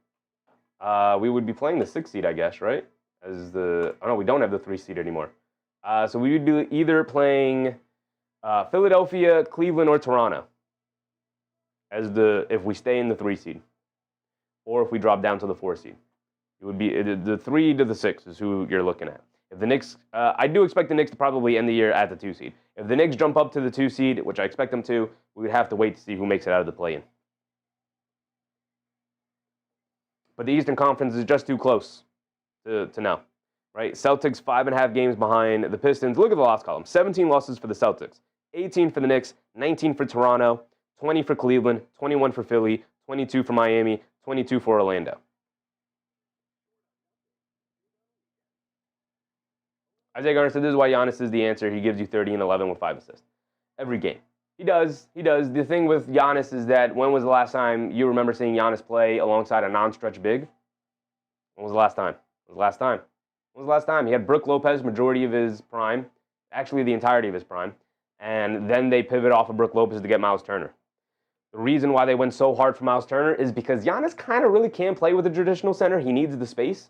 Speaker 1: We would be playing the 6th seed, I guess, right? No, we don't have the 3 seed anymore. So we would be either playing Philadelphia, Cleveland, or Toronto if we stay in the 3 seed, or if we drop down to the 4 seed. It would be the 3 to the 6 is who you're looking at. If the Knicks, I do expect the Knicks to probably end the year at the 2 seed. If the Knicks jump up to the 2 seed, which I expect them to, we would have to wait to see who makes it out of the play-in. But the Eastern Conference is just too close to know, right? Celtics 5.5 games behind the Pistons. Look at the loss column. 17 losses for the Celtics, 18 for the Knicks, 19 for Toronto, 20 for Cleveland, 21 for Philly, 22 for Miami, 22 for Orlando. Isaiah Garner said, this is why Giannis is the answer. He gives you 30 and 11 with 5 assists every game. He does. The thing with Giannis is that when was the last time you remember seeing Giannis play alongside a non-stretch big? When was the last time? When was the last time? He had Brook Lopez majority of his prime, actually the entirety of his prime, and then they pivot off of Brook Lopez to get Miles Turner. The reason why they went so hard for Miles Turner is because Giannis kind of really can't play with a traditional center. He needs the space.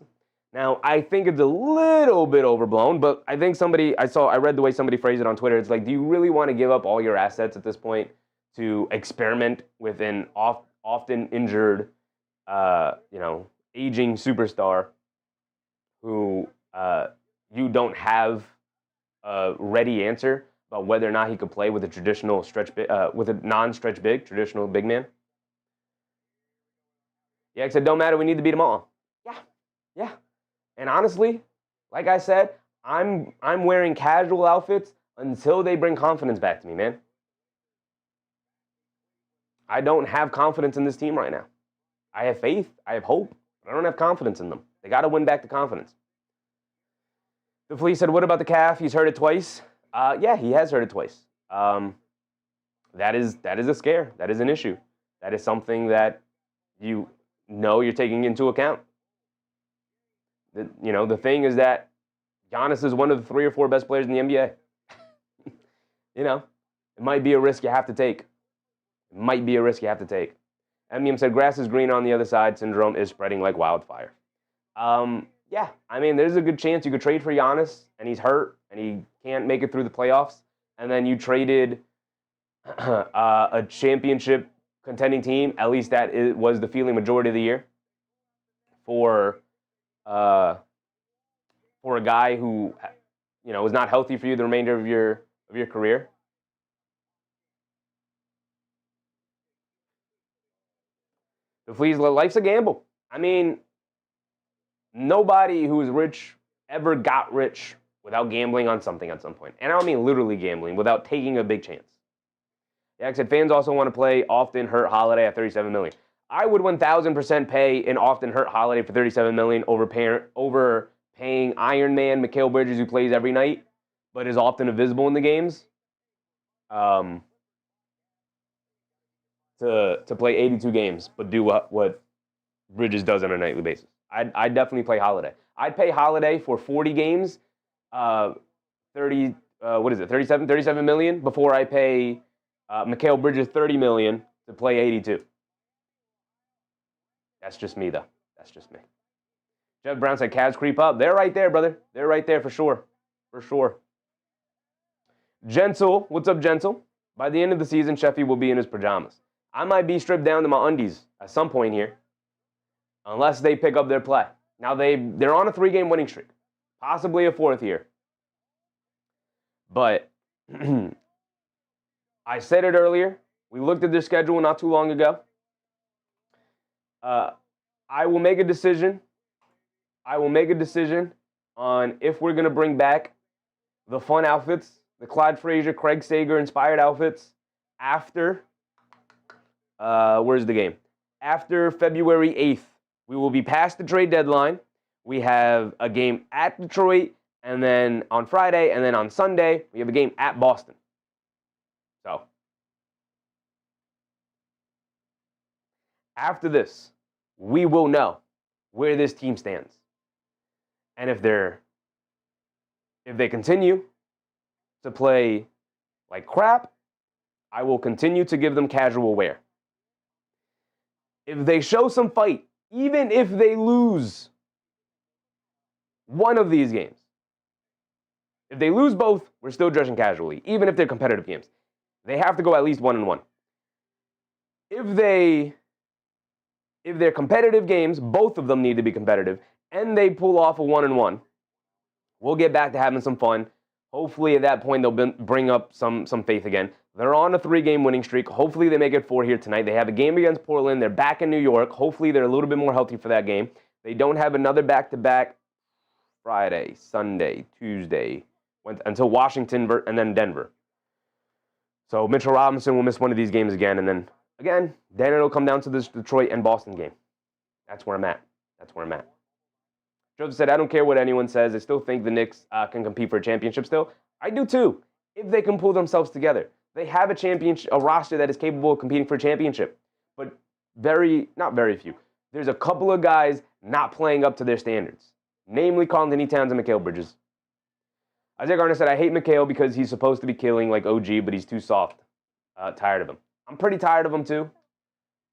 Speaker 1: Now, I think it's a little bit overblown, but I think I read the way somebody phrased it on Twitter. It's like, do you really want to give up all your assets at this point to experiment with an often injured, aging superstar who you don't have a ready answer about whether or not he could play with a traditional with a non-stretch big, traditional big man? Yeah, I said, don't matter. We need to beat them all. Yeah. And honestly, like I said, I'm wearing casual outfits until they bring confidence back to me, man. I don't have confidence in this team right now. I have faith. I have hope. But I don't have confidence in them. They got to win back the confidence. The Flea said, what about the calf? He's hurt it twice. Yeah, he has hurt it twice. That is a scare. That is an issue. That is something that you're taking into account. The thing is that Giannis is one of the 3 or 4 best players in the NBA. It might be a risk you have to take. MDM said, grass is green on the other side. Syndrome is spreading like wildfire. There's a good chance you could trade for Giannis, and he's hurt, and he can't make it through the playoffs, and then you traded a championship contending team, at least was the feeling majority of the year, for a guy who is not healthy for you the remainder of your career. Please, life's a gamble. I mean, nobody who is rich ever got rich without gambling on something at some point. And I don't mean literally gambling, without taking a big chance. Yeah, like I said, fans also want to play often hurt Holiday at $37 million. I would 1,000% pay an often hurt Holiday for $37 million over paying Iron Man Mikal Bridges, who plays every night but is often invisible in the games, to play 82 games but do what Bridges does on a nightly basis. I'd definitely play Holiday. I'd pay Holiday for 40 games, 37 million before I pay Mikal Bridges $30 million to play 82. That's just me, though. That's just me. Jeff Brown said, Cavs creep up. They're right there, brother. They're right there for sure. For sure. Gentle. What's up, Gentle? By the end of the season, Sheffy will be in his pajamas. I might be stripped down to my undies at some point here, unless they pick up their play. Now, they're on a 3-game winning streak, possibly a 4th here. But I said it earlier. We looked at their schedule not too long ago. I will make a decision. On if we're going to bring back the fun outfits, the Clyde Frazier, Craig Sager inspired outfits after, where's the game? After February 8th. We will be past the trade deadline. We have a game at Detroit, and then on Friday, and then on Sunday, we have a game at Boston. So, after this, we will know where this team stands. And if they continue to play like crap, I will continue to give them casual wear. If they show some fight, even if they lose one of these games, if they lose both, we're still dressing casually, even if they're competitive games. They have to go at least 1-1. If they're competitive games, both of them need to be competitive, and they pull off a 1-1, we'll get back to having some fun. Hopefully at that point they'll bring up some faith again. They're on a 3-game winning streak. Hopefully they make it 4 here tonight. They have a game against Portland. They're back in New York. Hopefully they're a little bit more healthy for that game. They don't have another back-to-back Friday, Sunday, Tuesday, until Washington and then Denver. So Mitchell Robinson will miss one of these games again. And then it'll come down to this Detroit and Boston game. That's where I'm at. Joseph said, I don't care what anyone says. I still think the Knicks can compete for a championship still. I do too, if they can pull themselves together. They have a roster that is capable of competing for a championship. But not very few. There's a couple of guys not playing up to their standards. Namely, Karl-Anthony Towns and Mikal Bridges. Isaiah Garner said, I hate Mikal because he's supposed to be killing like OG, but he's too soft. Tired of him. I'm pretty tired of him too.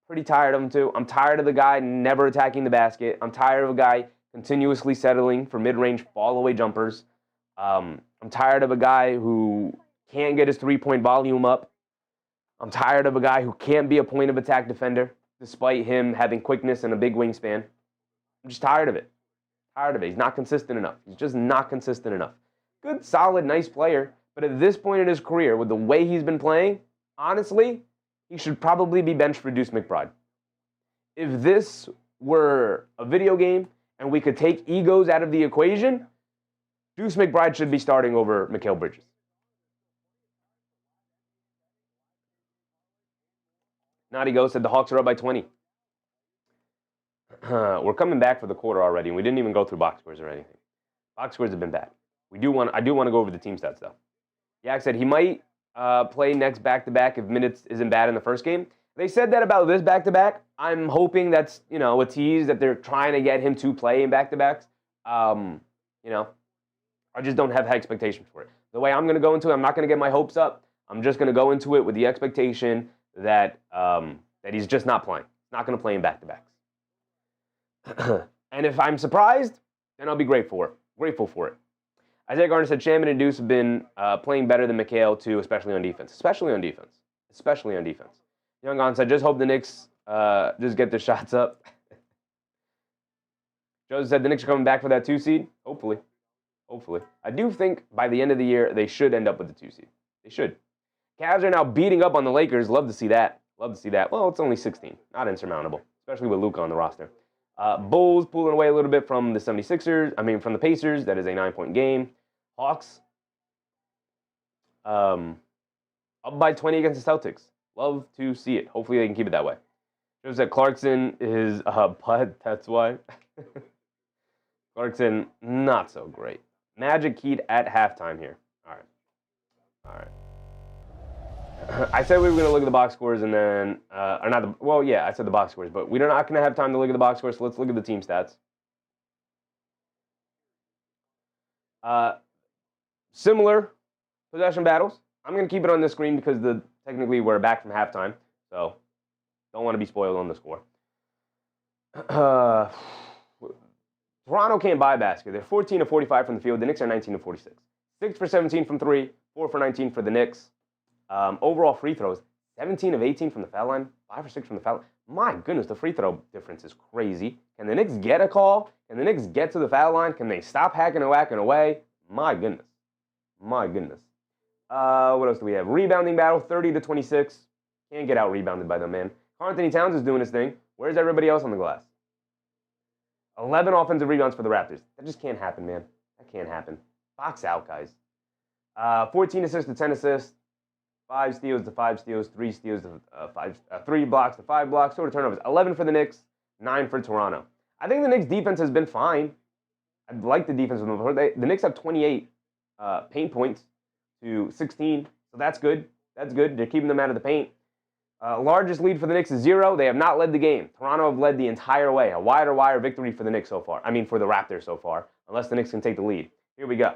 Speaker 1: I'm tired of the guy never attacking the basket. I'm tired of a guy continuously settling for mid-range fall-away jumpers. I'm tired of a guy who can't get his three-point volume up. I'm tired of a guy who can't be a point-of-attack defender, despite him having quickness and a big wingspan. I'm just tired of it. He's not consistent enough. He's just not consistent enough. Good, solid, nice player, but at this point in his career, with the way he's been playing, honestly, he should probably be benched for Deuce McBride. If this were a video game and we could take egos out of the equation, Deuce McBride should be starting over Mikal Bridges. Naughty Ghost said the Hawks are up by 20. We're coming back for the quarter already, and we didn't even go through box scores or anything. Box scores have been bad. I do want to go over the team stats, though. Yak said he might play next back-to-back if minutes isn't bad in the first game. They said that about this back-to-back. I'm hoping that's, a tease that they're trying to get him to play in back-to-backs. I just don't have high expectations for it. The way I'm going to go into it, I'm not going to get my hopes up. I'm just going to go into it with the expectation that he's just not playing. Not going to play in back-to-backs. And if I'm surprised, then I'll be grateful for it. Isaiah Garner said Shaman and Deuce have been playing better than Mikal, too, especially on defense. Young On said, just hope the Knicks just get their shots up. Joseph said the Knicks are coming back for that 2 seed. Hopefully. Hopefully. I do think by the end of the year, they should end up with the 2 seed. They should. Cavs are now beating up on the Lakers. Love to see that. Love to see that. Well, it's only 16. Not insurmountable, especially with Luka on the roster. Bulls pulling away a little bit from the 76ers. From the Pacers. That is a 9-point game. Hawks up by 20 against the Celtics. Love to see it. Hopefully they can keep it that way. Shows that Clarkson is butt. That's why. Clarkson, not so great. Magic Heat at halftime here. All right. I said we were going to look at the box scores and then, I said the box scores, but we're not going to have time to look at the box scores, so let's look at the team stats. Similar possession battles. I'm going to keep it on this screen because technically we're back from halftime, so don't want to be spoiled on the score. Toronto can't buy a basket. They're 14 of 45 from the field. The Knicks are 19 of 46. 6 for 17 from 3, 4 for 19 for the Knicks. Overall free throws, 17 of 18 from the foul line, 5 for 6 from the foul line. My goodness, the free throw difference is crazy. Can the Knicks get a call? Can the Knicks get to the foul line? Can they stop hacking and whacking away? My goodness. What else do we have? Rebounding battle, 30 to 26. Can't get out rebounded by them, man. Karl-Anthony Towns is doing his thing. Where's everybody else on the glass? 11 offensive rebounds for the Raptors. That just can't happen, man. That can't happen. Box out, guys. 14 assists to 10 assists. 5 steals to 5 steals. 3 steals to 3 blocks to 5 blocks. Total turnovers. 11 for the Knicks. 9 for Toronto. I think the Knicks' defense has been fine. I like the defense of them. The Knicks have 28 paint points to 16. So that's good. That's good. They're keeping them out of the paint. Largest lead for the Knicks is 0. They have not led the game. Toronto have led the entire way. A wire victory for the Knicks so far. For the Raptors so far. Unless the Knicks can take the lead. Here we go.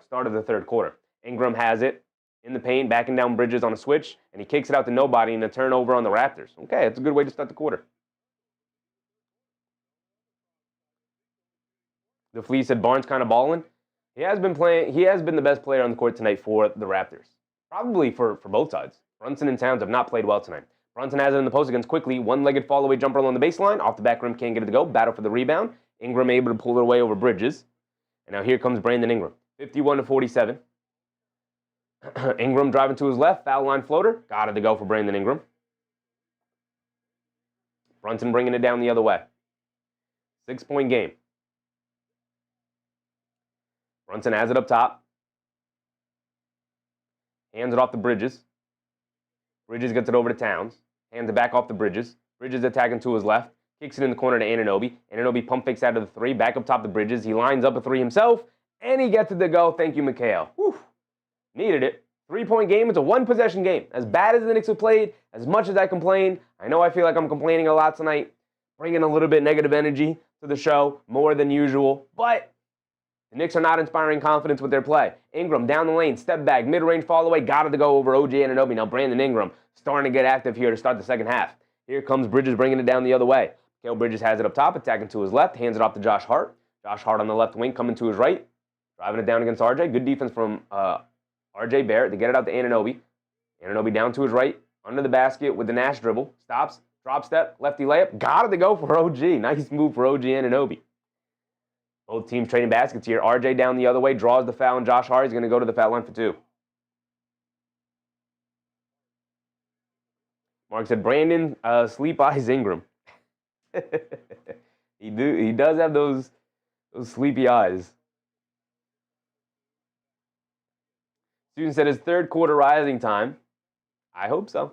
Speaker 1: Start of the third quarter. Ingram has it in the paint, backing down Bridges on a switch, and he kicks it out to nobody and a turnover on the Raptors. Okay, it's a good way to start the quarter. The Flea said Barnes kind of balling. He has been playing. He has been the best player on the court tonight for the Raptors. Probably for both sides. Brunson and Towns have not played well tonight. Brunson has it in the post against Quickley. One-legged fall-away jumper along the baseline. Off the back rim, can't get it to go. Battle for the rebound. Ingram able to pull it away over Bridges. And now here comes Brandon Ingram. 51 to 47. Ingram driving to his left. Foul line floater. Got it to go for Brandon Ingram. Brunson bringing it down the other way. 6-point game. Brunson has it up top. Hands it off to Bridges. Bridges gets it over to Towns. Hands it back off to Bridges. Bridges attacking to his left. Kicks it in the corner to Anunoby. Anunoby pump fakes out of the 3. Back up top to Bridges. He lines up a 3 himself. And he gets it to go. Thank you, Mikhail. Whew. Needed it. 3-point game. It's a one-possession game. As bad as the Knicks have played, as much as I complain, I know I feel like I'm complaining a lot tonight, bringing a little bit negative energy to the show, more than usual. But the Knicks are not inspiring confidence with their play. Ingram down the lane, step back, mid-range fall away, got it to go over OG Anunoby. Now Brandon Ingram starting to get active here to start the second half. Here comes Bridges bringing it down the other way. Mikal Bridges has it up top, attacking to his left, hands it off to Josh Hart. Josh Hart on the left wing coming to his right, driving it down against RJ. Good defense from RJ Barrett to get it out to Anunoby. Anunoby down to his right, under the basket with the Nash dribble. Stops, drop step, lefty layup. Got it to go for OG. Nice move for OG Anunoby. Both teams trading baskets here. RJ down the other way, draws the foul, and Josh Hart is going to go to the foul line for 2. Mark said, Brandon, sleep eyes Ingram. He does have those sleepy eyes. Student said, his third quarter rising time. I hope so.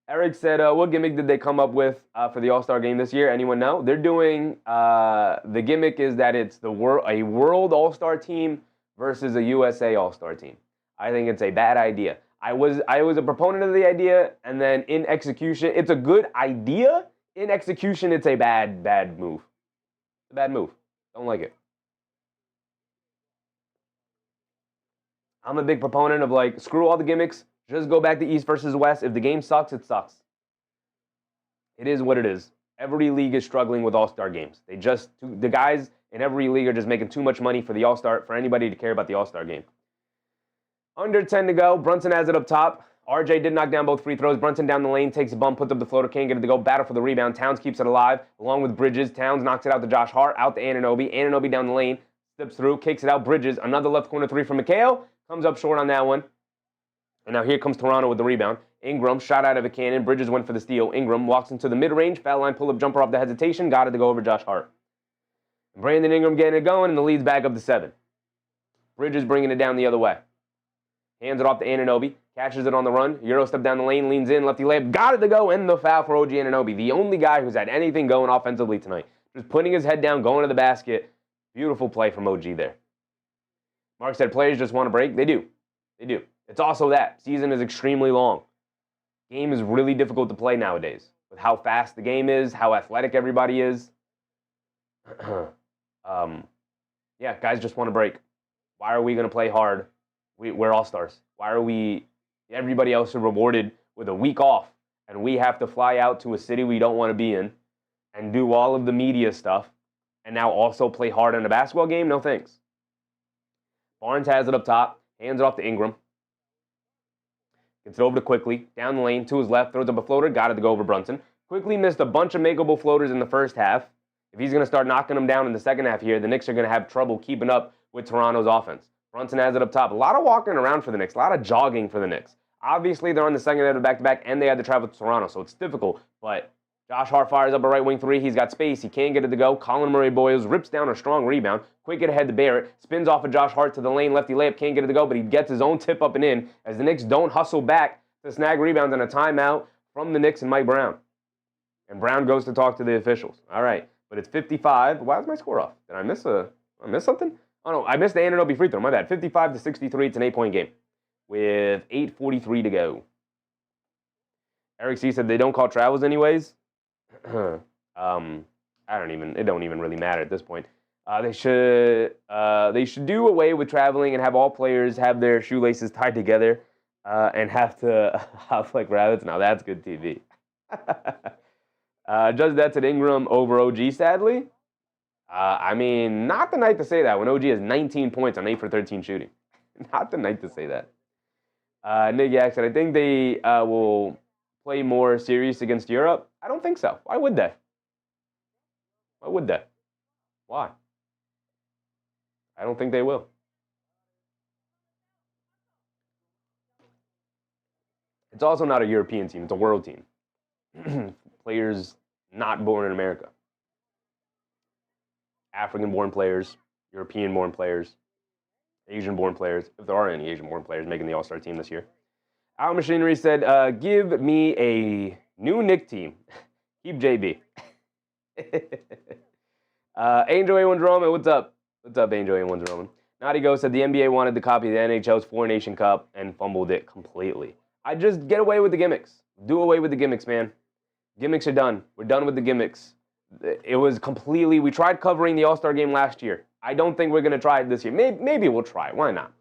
Speaker 1: Eric said, what gimmick did they come up with for the All-Star game this year? Anyone know? They're doing, the gimmick is that it's a World All-Star team versus a USA All-Star team. I think it's a bad idea. I was a proponent of the idea, and then in execution, it's a good idea. In execution, it's a bad move. It's a bad move. Don't like it. I'm a big proponent of, like, screw all the gimmicks. Just go back to East versus West. If the game sucks, it sucks. It is what it is. Every league is struggling with All-Star games. The guys in every league are just making too much money for the All-Star, for anybody to care about the All-Star game. Under 10 to go. Brunson has it up top. RJ did knock down both free throws. Brunson down the lane, takes a bump, puts up the floater, can't get it to go. Battle for the rebound. Towns keeps it alive, along with Bridges. Towns knocks it out to Josh Hart, out to Anunoby. Anunoby down the lane, steps through, kicks it out, Bridges, another left corner three from McHale, comes up short on that one. And now here comes Toronto with the rebound. Ingram shot out of a cannon, Bridges went for the steal. Ingram walks into the mid-range, foul line pull-up jumper off the hesitation, got it to go over Josh Hart. Brandon Ingram getting it going, and the lead's back up to 7. Bridges bringing it down the other way. Hands it off to Anunoby, catches it on the run. Euro step down the lane, leans in, lefty layup, got it to go, and the foul for OG Anunoby. The only guy who's had anything going offensively tonight. Just putting his head down, going to the basket. Beautiful play from OG there. Mark said players just want to break. They do. They do. It's also that. Season is extremely long. Game is really difficult to play nowadays. With how fast the game is, how athletic everybody is. Yeah, guys just want to break. Why are we going to play hard? We're all-stars. Why are we... Everybody else is rewarded with a week off, and we have to fly out to a city we don't want to be in and do all of the media stuff and now also play hard in a basketball game? No thanks. Barnes has it up top, hands it off to Ingram. Gets it over to Quickley, down the lane, to his left, throws up a floater, got it to go over Brunson. Quickley missed a bunch of makeable floaters in the first half. If he's going to start knocking them down in the second half here, the Knicks are going to have trouble keeping up with Toronto's offense. Brunson has it up top. A lot of walking around for the Knicks, a lot of jogging for the Knicks. Obviously, they're on the second night of back-to-back, and they had to travel to Toronto, so it's difficult. But Josh Hart fires up a right wing three. He's got space. He can't get it to go. Colin Murray-Boyles rips down a strong rebound. Quick it ahead to Barrett. Spins off of Josh Hart to the lane. Lefty layup. Can't get it to go, but he gets his own tip up and in as the Knicks don't hustle back to snag rebounds on a timeout from the Knicks and Mike Brown. And Brown goes to talk to the officials. All right, but it's 55. Why was my score off? Did I miss something? Oh, no, I missed the Anunoby free throw. My bad. 55-63. It's an 8-point game with 8:43 to go. Eric C. said they don't call travels anyways. It don't even really matter at this point. They should do away with traveling and have all players have their shoelaces tied together and have to hop like rabbits. Now that's good TV. Judge that's at Ingram over OG, sadly. I mean, not the night to say that when OG has 19 points on 8 for 13 shooting. Not the night to say that. Nick Yak said, I think they will play more serious against Europe. I don't think so. Why would they? Why would they? Why? I don't think they will. It's also not a European team. It's a world team. Players not born in America. African-born players, European-born players, Asian-born players, if there are any Asian-born players making the All-Star team this year. Al Machinery said, give me a new Knick team. Keep JB. Angel A1 Roman, what's up? What's up, Angel A1 Roman? Naughty Go said the NBA wanted to copy the NHL's Four Nation Cup and fumbled it completely. I just get away with the gimmicks. Do away with the gimmicks, man. Gimmicks are done. We're done with the gimmicks. It was completely, we tried covering the All-Star game last year. I don't think we're going to try it this year. Maybe we'll try it. Why not?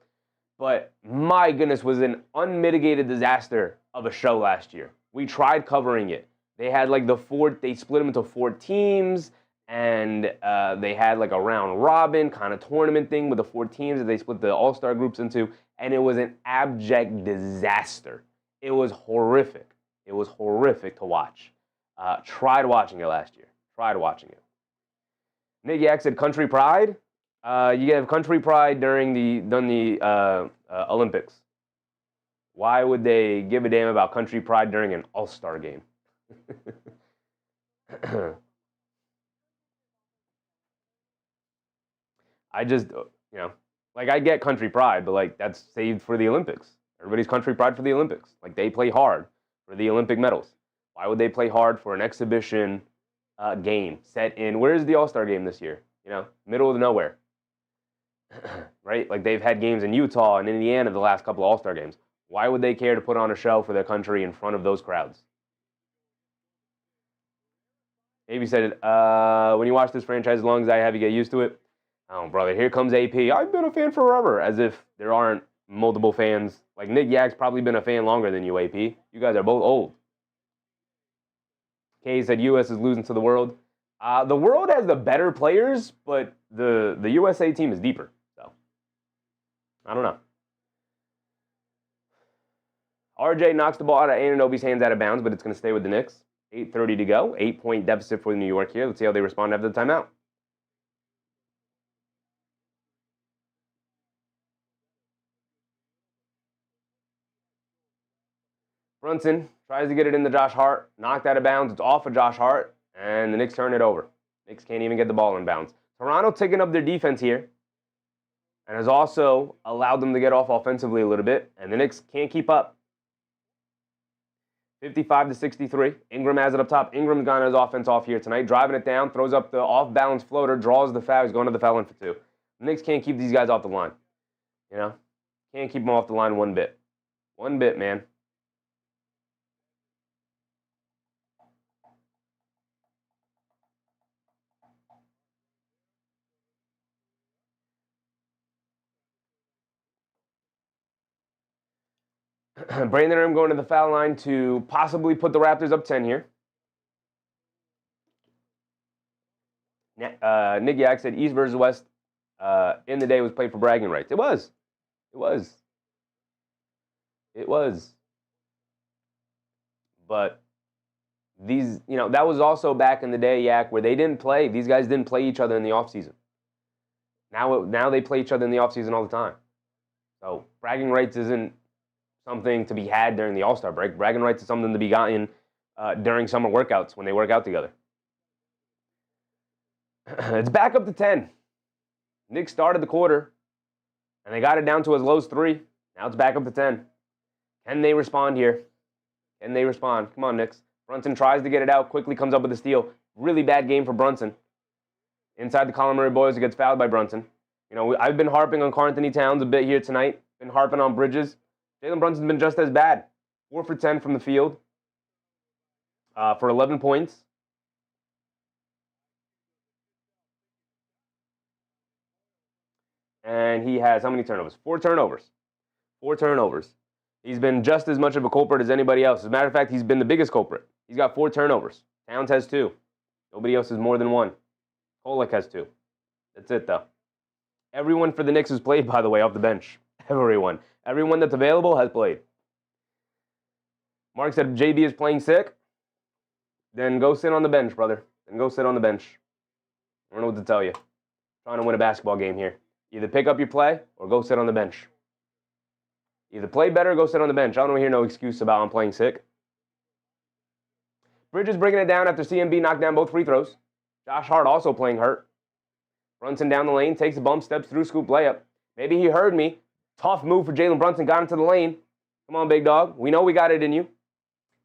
Speaker 1: But my goodness, was an unmitigated disaster of a show last year. We tried covering it. They had like they split them into 4 teams, and they had like a round robin kind of tournament thing with the 4 teams that they split the All-Star groups into, and it was an abject disaster. It was horrific. It was horrific to watch. Tried watching it last year. Tried watching it. Nick Yak said country pride. You have country pride during the Olympics. Why would they give a damn about country pride during an all-star game? I just, like I get country pride, but like that's saved for the Olympics. Everybody's country pride for the Olympics. Like they play hard for the Olympic medals. Why would they play hard for an exhibition game set in, where's the All-Star game this year? Middle of nowhere. Right? Like they've had games in Utah and Indiana the last couple of All-Star games. Why would they care to put on a show for their country in front of those crowds? Maybe said, when you watch this franchise as long as I have, you get used to it. Oh, brother, here comes AP. I've been a fan forever. As if there aren't multiple fans. Like Nick Yak's probably been a fan longer than you, AP. You guys are both old. Kay said U.S. is losing to the world. The world has the better players, but the USA team is deeper. So, I don't know. RJ knocks the ball out of Anunoby's hands out of bounds, but it's going to stay with the Knicks. 8:30 to go. 8-point deficit for New York here. Let's see how they respond after the timeout. Brunson tries to get it into Josh Hart. Knocked out of bounds. It's off of Josh Hart. And the Knicks turn it over. Knicks can't even get the ball in bounds. Toronto taking up their defense here. And has also allowed them to get off offensively a little bit. And the Knicks can't keep up. 55-63. Ingram has it up top. Ingram's got his offense off here tonight. Driving it down. Throws up the off-balance floater. Draws the foul. He's going to the foul line for 2. The Knicks can't keep these guys off the line. You know? Can't keep them off the line one bit. One bit, man. Brandon Ingram going to the foul line to possibly put the Raptors up 10 here. Nick Yak said East versus West in the day was played for bragging rights. It was. It was. It was. But these, you know, that was also back in the day, Yak, where they didn't play. These guys didn't play each other in the offseason. Now they play each other in the offseason all the time. So bragging rights isn't something to be had during the All-Star break. Bragging rights is something to be gotten during summer workouts when they work out together. It's back up to 10. Knicks started the quarter, and they got it down to as low as 3. Now it's back up to 10. Can they respond here? Can they respond? Come on, Knicks. Brunson tries to get it out. Quickly comes up with a steal. Really bad game for Brunson. Inside the column, Murray Boyles, he gets fouled by Brunson. You know, I've been harping on Karl-Anthony Towns a bit here tonight. Been harping on Bridges. Jalen Brunson's been just as bad. 4 for 10 from the field for 11 points. And he has how many turnovers? 4 turnovers. 4 turnovers. He's been just as much of a culprit as anybody else. As a matter of fact, he's been the biggest culprit. He's got 4 turnovers. Towns has 2. Nobody else has more than 1. Kolek has 2. That's it, though. Everyone for the Knicks has played, by the way, off the bench. Everyone. Everyone that's available has played. Mark said JB is playing sick. Then go sit on the bench, brother. Then go sit on the bench. I don't know what to tell you. Trying to win a basketball game here. Either pick up your play or go sit on the bench. Either play better or go sit on the bench. I don't hear no excuse about I'm playing sick. Bridges bringing it down after CMB knocked down both free throws. Josh Hart also playing hurt. Brunson down the lane, takes a bump, steps through, scoop layup. Maybe he heard me. Tough move for Jalen Brunson, got into the lane. Come on, big dog. We know we got it in you.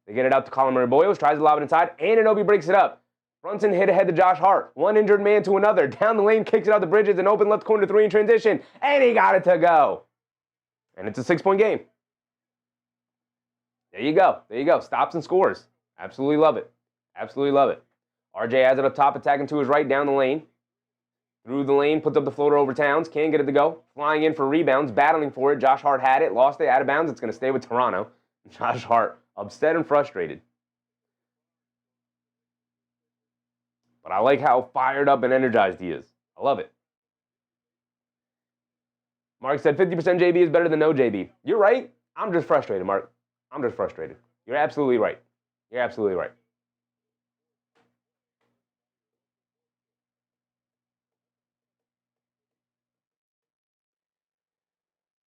Speaker 1: They get it out to Colin Murray Boyles, tries to lob it inside. Anunoby breaks it up. Brunson hit ahead to Josh Hart. One injured man to another. Down the lane, kicks it out to Bridges, and open left corner 3 in transition. And he got it to go. And it's a 6-point game. There you go. There you go. Stops and scores. Absolutely love it. Absolutely love it. RJ has it up top, attacking to his right, down the lane. Through the lane, puts up the floater over Towns. Can't get it to go. Flying in for rebounds, battling for it. Josh Hart had it, lost it, out of bounds. It's going to stay with Toronto. Josh Hart, upset and frustrated. But I like how fired up and energized he is. I love it. Mark said 50% JB is better than no JB. You're right. I'm just frustrated, Mark. I'm just frustrated. You're absolutely right. You're absolutely right.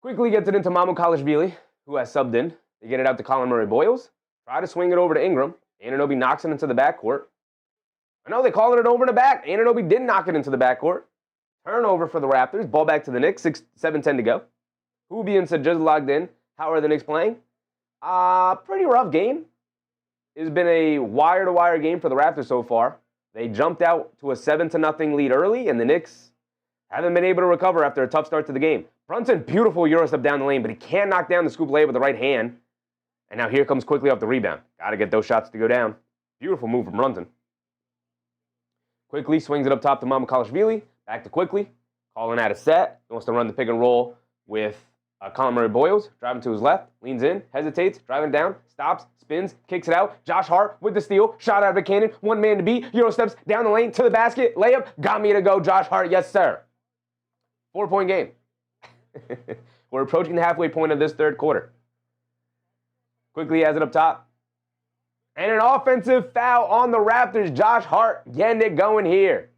Speaker 1: Quickly gets it into Mamukelashvili, who has subbed in. They get it out to Colin Murray Boyles. Try to swing it over to Ingram. Anunoby knocks it into the backcourt. I know they called it over in the back. Anunoby did knock it into the backcourt. Turnover for the Raptors. Ball back to the Knicks. 7:10 to go. Hubian said just logged in. How are the Knicks playing? Pretty rough game. It's been a wire-to-wire game for the Raptors so far. They jumped out to a 7-0 lead early, and the Knicks haven't been able to recover after a tough start to the game. Brunson, beautiful Euro step down the lane, but he can't knock down the scoop layup with the right hand. And now here comes Quickley off the rebound. Got to get those shots to go down. Beautiful move from Brunson. Quickly swings it up top to Mamukelashvili. Back to Quickley. Calling out a set. He wants to run the pick and roll with Colin Murray Boyles. Driving to his left. Leans in. Hesitates. Driving down. Stops. Spins. Kicks it out. Josh Hart with the steal. Shot out of the cannon. One man to beat. Euro steps down the lane to the basket. Layup. Got me to go. Josh Hart. Yes, sir. 4-point game. We're approaching the halfway point of this third quarter. Quickly has it up top. And an offensive foul on the Raptors. Josh Hart getting it going here.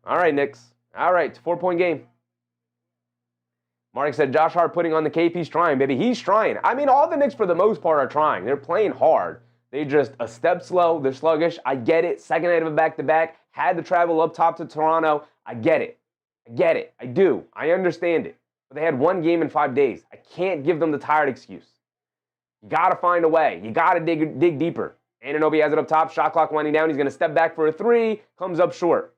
Speaker 1: All right, Knicks. All right, 4-point game. Mark said, Josh Hart putting on the cape. He's trying, baby. He's trying. I mean, all the Knicks, for the most part, are trying. They're playing hard. They just a step slow. They're sluggish. I get it. Second night of a back-to-back. Had to travel up top to Toronto. I get it. I do. I understand it. But they had one game in 5 days. I can't give them the tired excuse. You got to find a way. You got to dig deeper. Anunoby has it up top. Shot clock winding down. He's going to step back for a three. Comes up short.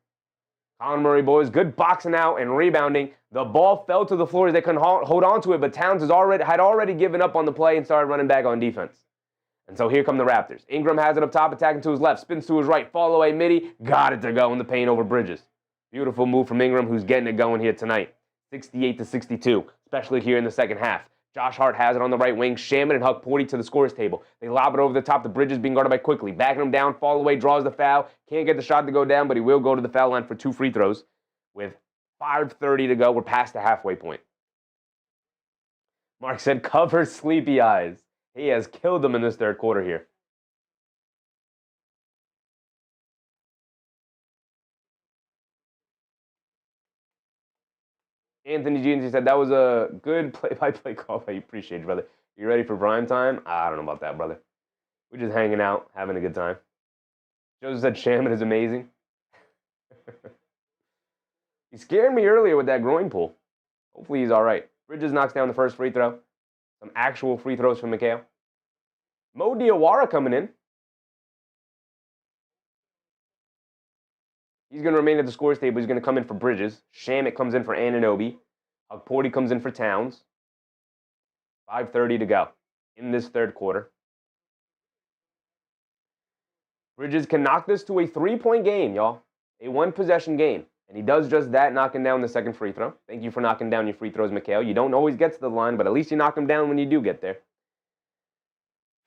Speaker 1: Colin Murray, boys, good boxing out and rebounding. The ball fell to the floor as they couldn't hold on to it, but Towns had already given up on the play and started running back on defense. And so here come the Raptors. Ingram has it up top, attacking to his left, spins to his right, fall away midi, got it to go in the paint over Bridges. Beautiful move from Ingram, who's getting it going here tonight. 68-62, especially here in the second half. Josh Hart has it on the right wing. Shaman and Huck Porty to the scorer's table. They lob it over the top. The Bridges being guarded by Quickley. Backing him down, fall away, draws the foul. Can't get the shot to go down, but he will go to the foul line for 2 free throws. With 5:30 to go, we're past the halfway point. Mark said, cover sleepy eyes. He has killed them in this third quarter here. Anthony Jeans, he said, that was a good play-by-play call. I appreciate you, brother. You ready for prime time? I don't know about that, brother. We're just hanging out, having a good time. Joseph said Shaman is amazing. He scared me earlier with that groin pull. Hopefully he's all right. Bridges knocks down the first free throw. Some actual free throws from Mikhail. Mo Diawara coming in. He's going to remain at the scores table. He's going to come in for Bridges. Shamet comes in for Anunoby. Porty comes in for Towns. 5:30 to go in this third quarter. Bridges can knock this to a 3-point game, y'all. A 1-possession game. And he does just that, knocking down the second free throw. Thank you for knocking down your free throws, Mikhail. You don't always get to the line, but at least you knock them down when you do get there.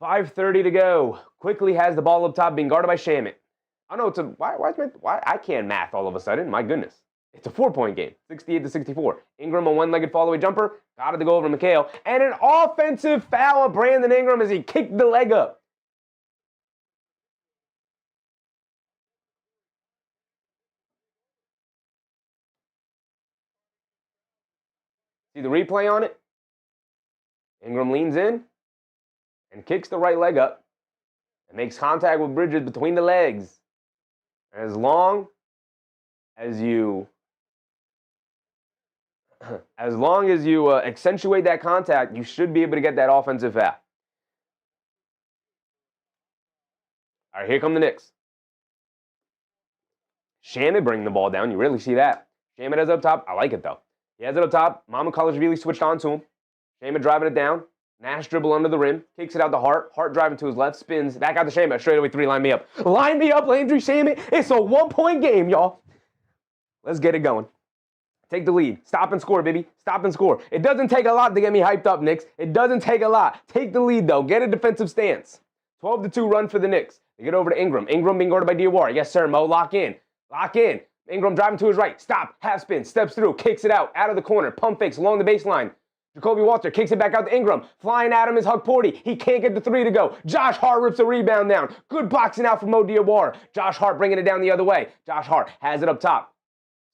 Speaker 1: 5:30 to go. Quickly has the ball up top, being guarded by Shamet. I know it's a why I can't math all of a sudden. My goodness, it's a 4-point game, 68-64. Ingram a one-legged fall-away jumper, got it to go over Mikhail, and an offensive foul of Brandon Ingram as he kicked the leg up. See the replay on it? Ingram leans in and kicks the right leg up and makes contact with Bridges between the legs. As long as you accentuate that contact, you should be able to get that offensive foul. All right, here come the Knicks. Shamet bringing the ball down. You rarely see that. Shamet has it up top. I like it, though. He has it up top. Mamukelashvili switched on to him. Shamet driving it down. Nash dribble under the rim. Kicks it out to Hart. Hart driving to his left. Spins. Back out to Shamet. Straight away 3. Line me up. Line me up, Landry Shamet. It's a 1-point game, y'all. Let's get it going. Take the lead. Stop and score, baby. Stop and score. It doesn't take a lot to get me hyped up, Knicks. It doesn't take a lot. Take the lead, though. Get a defensive stance. 12-2 run for the Knicks. They get over to Ingram. Ingram being guarded by Diawara. Yes, sir, Mo. Lock in. Lock in. Ingram driving to his right. Stop. Half spin. Steps through. Kicks it out of the corner. Pump fakes along the baseline. Jacoby Walter kicks it back out to Ingram. Flying at him is Huck Porty. He can't get the 3 to go. Josh Hart rips a rebound down. Good boxing out from Mo Diawara. Josh Hart bringing it down the other way. Josh Hart has it up top.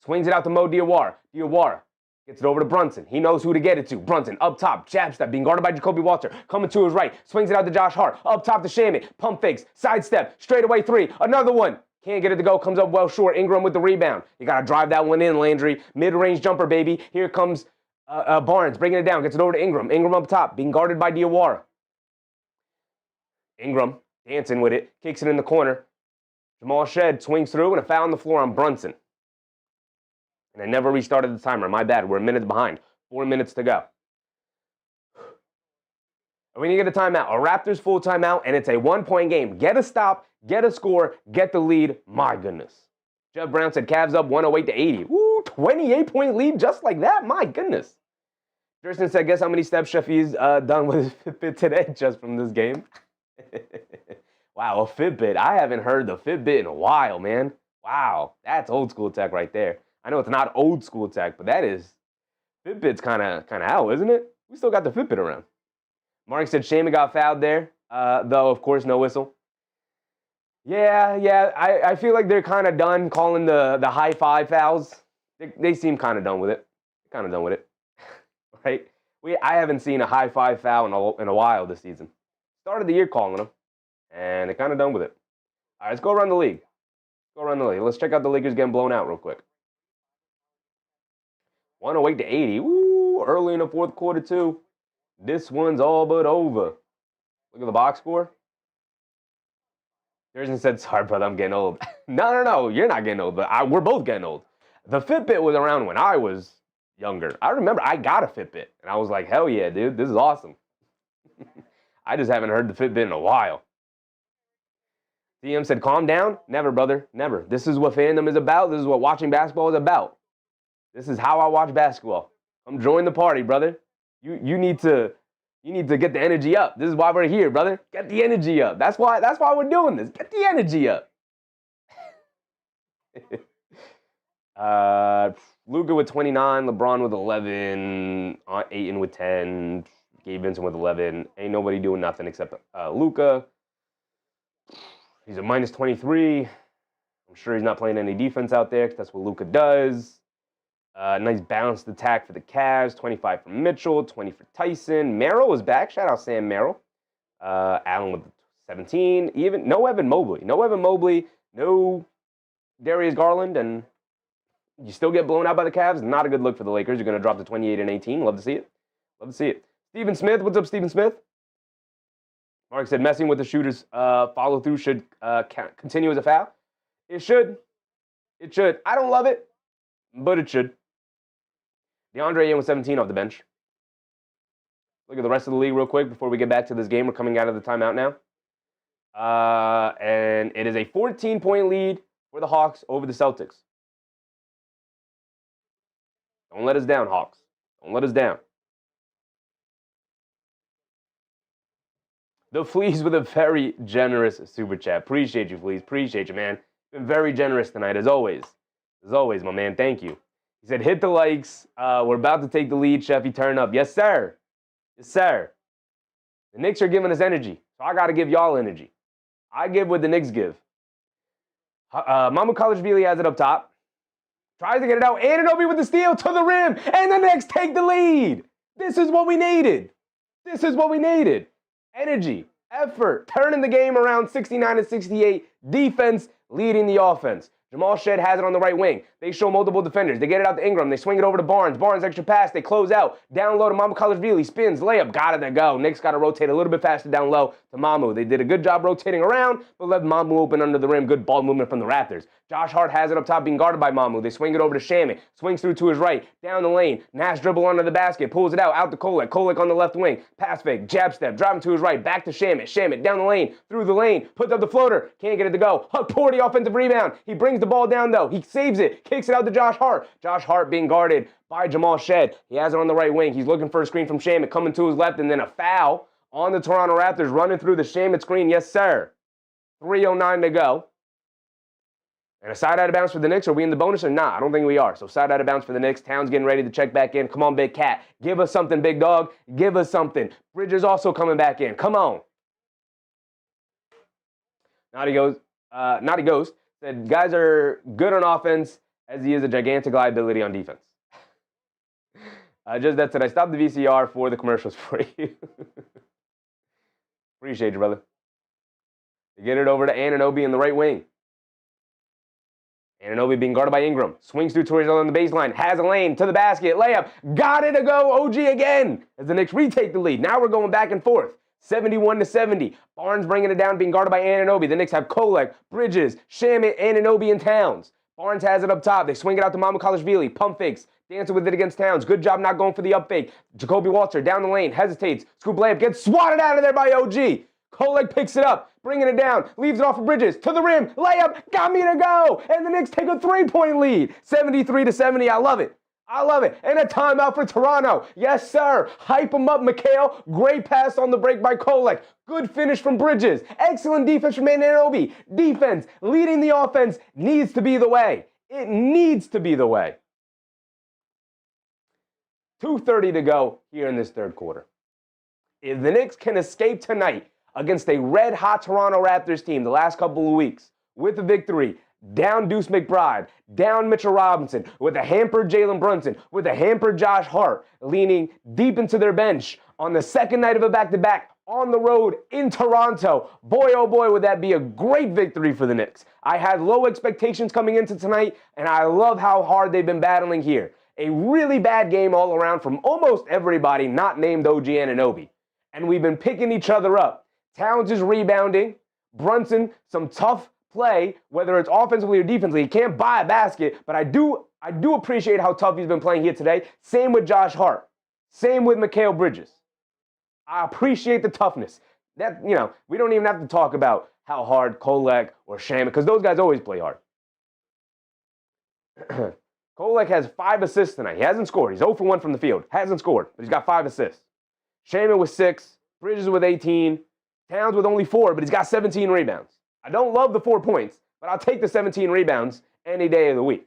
Speaker 1: Swings it out to Mo Diawara. Diawara gets it over to Brunson. He knows who to get it to. Brunson up top. Jab step being guarded by Jacoby Walter. Coming to his right. Swings it out to Josh Hart. Up top to Shamet. Pump fakes. Sidestep. Straight away 3. Another one. Can't get it to go. Comes up well short. Ingram with the rebound. You got to drive that one in, Landry. Mid-range jumper, baby. Here comes Barnes bringing it down. Gets it over to Ingram. Ingram up top. Being guarded by Diawara. Ingram dancing with it. Kicks it in the corner. Jamal Shed swings through and a foul on the floor on Brunson. And I never restarted the timer. My bad. We're a minute behind. 4 minutes to go. And we need to get a timeout. A Raptors full timeout, and it's a 1-point game. Get a stop, get a score, get the lead. My goodness. Jeff Brown said Cavs up 108-80. Ooh, 28-point lead just like that. My goodness. Justin said, guess how many steps Shafi's done with his Fitbit today just from this game? Wow, a Fitbit. I haven't heard the Fitbit in a while, man. Wow, that's old school tech right there. I know it's not old school tech, but that is, Fitbit's kind of out, isn't it? We still got the Fitbit around. Mark said Shaman got fouled there, though, of course, no whistle. Yeah, I feel like they're kind of done calling the high five fouls. They seem kind of done with it. right? I haven't seen a high five foul in a while this season. Started the year calling them, and they're kind of done with it. All right, let's go around the league. Let's check out the Lakers getting blown out real quick. 108 to 80. Woo, early in the fourth quarter, too. This one's all but over. Look at the box score. Jersey said, sorry, brother, I'm getting old. No, you're not getting old, but we're both getting old. The Fitbit was around when I was younger. I remember I got a Fitbit, and I was like, hell yeah, dude, this is awesome. I just haven't heard the Fitbit in a while. DM said, calm down. Never, brother, never. This is what fandom is about. This is what watching basketball is about. This is how I watch basketball. Come join the party, brother. You need to get the energy up. This is why we're here, brother. Get the energy up. That's why we're doing this. Get the energy up. Luka with 29, LeBron with 11, Ayton with 10, Gabe Vincent with 11. Ain't nobody doing nothing except Luka. He's a minus 23. I'm sure he's not playing any defense out there because that's what Luka does. Nice balanced attack for the Cavs. 25 for Mitchell, 20 for Tyson. Merrill is back. Shout out Sam Merrill. Allen with 17. No Evan Mobley. No Darius Garland, and you still get blown out by the Cavs. Not a good look for the Lakers. You're going to drop to 28 and 18. Love to see it. Stephen Smith. What's up, Stephen Smith? Mark said messing with the shooters follow through should continue as a foul. It should. I don't love it, but it should. DeAndre Ayton with 17 off the bench. Look at the rest of the league real quick before we get back to this game. We're coming out of the timeout now. And it is a 14-point lead for the Hawks over the Celtics. Don't let us down, Hawks. Don't let us down. The Fleas with a very generous super chat. Appreciate you, Fleas. Appreciate you, man. Been very generous tonight, as always. As always, my man. Thank you. He said, hit the likes. We're about to take the lead, Sheffy. Turn up. Yes, sir. Yes, sir. The Knicks are giving us energy, so I got to give y'all energy. I give what the Knicks give. Mamu Kalashvili has it up top. Tries to get it out. Anunoby with the steal to the rim. And the Knicks take the lead. This is what we needed. Energy, effort, turning the game around 69 to 68. Defense leading the offense. Jamal Shed has it on the right wing. They show multiple defenders. They get it out to Ingram. They swing it over to Barnes. Barnes extra pass. They close out. Down low to Mamu Kalashvili. Spins, layup. Got it to go. Knicks got to rotate a little bit faster down low to Mamu. They did a good job rotating around, but left Mamu open under the rim. Good ball movement from the Raptors. Josh Hart has it up top being guarded by Mamu. They swing it over to Shamet. Swings through to his right. Down the lane. Nash dribble under the basket. Pulls it out to Kolek. Kolek on the left wing. Pass fake. Jab step. Driving to his right. Back to Shamet. Shamet down the lane. Through the lane. Puts up the floater. Can't get it to go. Huck Porty offensive rebound. He brings the ball down though. He saves it. Kicks it out to Josh Hart. Josh Hart being guarded by Jamal Shed. He has it on the right wing. He's looking for a screen from Shamet. Coming to his left and then a foul on the Toronto Raptors. Running through the Shamet screen. Yes, sir. 3:09 to go. And a side out of bounds for the Knicks. Are we in the bonus or not? I don't think we are. So side out of bounds for the Knicks. Towns getting ready to check back in. Come on, Big Cat. Give us something, big dog. Give us something. Bridges also coming back in. Come on. Naughty Ghost said, guys are good on offense as he is a gigantic liability on defense. Just that said, I stopped the VCR for the commercials for you. Appreciate you, brother. They get it over to Anunoby in the right wing. Anunoby being guarded by Ingram. Swings through towards on the baseline. Has a lane to the basket. Layup. Got it to go. OG again. As the Knicks retake the lead. Now we're going back and forth. 71 to 70. Barnes bringing it down, being guarded by Anunoby. The Knicks have Kolek, Bridges, Shamet, Anunoby, and Towns. Barnes has it up top. They swing it out to Mamu Kalashvili. Pump fakes. Dancing with it against Towns. Good job not going for the up fake. Jacoby Walter down the lane. Hesitates. Scoop layup. Gets swatted out of there by OG. Kolek picks it up, bringing it down, leaves it off of Bridges, to the rim, layup, got me to go, and the Knicks take a 3-point lead, 73 to 70. I love it. And a timeout for Toronto. Yes, sir. Hype them up, Mikhail. Great pass on the break by Kolek. Good finish from Bridges. Excellent defense from Anunoby. Defense, leading the offense, needs to be the way. It needs to be the way. 2:30 to go here in this third quarter. If the Knicks can escape tonight against a red-hot Toronto Raptors team the last couple of weeks with a victory, down Deuce McBride, down Mitchell Robinson, with a hampered Jalen Brunson, with a hampered Josh Hart, leaning deep into their bench on the second night of a back-to-back on the road in Toronto. Boy, oh boy, would that be a great victory for the Knicks. I had low expectations coming into tonight, and I love how hard they've been battling here. A really bad game all around from almost everybody not named OG Anunoby. And we've been picking each other up. Towns is rebounding. Brunson, some tough play, whether it's offensively or defensively. He can't buy a basket, but I do appreciate how tough he's been playing here today. Same with Josh Hart. Same with Mikal Bridges. I appreciate the toughness. That, we don't even have to talk about how hard Kolek or Shaman, because those guys always play hard. Kolek has 5 assists tonight. He hasn't scored. He's 0 for 1 from the field. Hasn't scored, but he's got 5 assists. Shaman with 6. Bridges with 18. Towns with only 4, but he's got 17 rebounds. I don't love the 4 points, but I'll take the 17 rebounds any day of the week.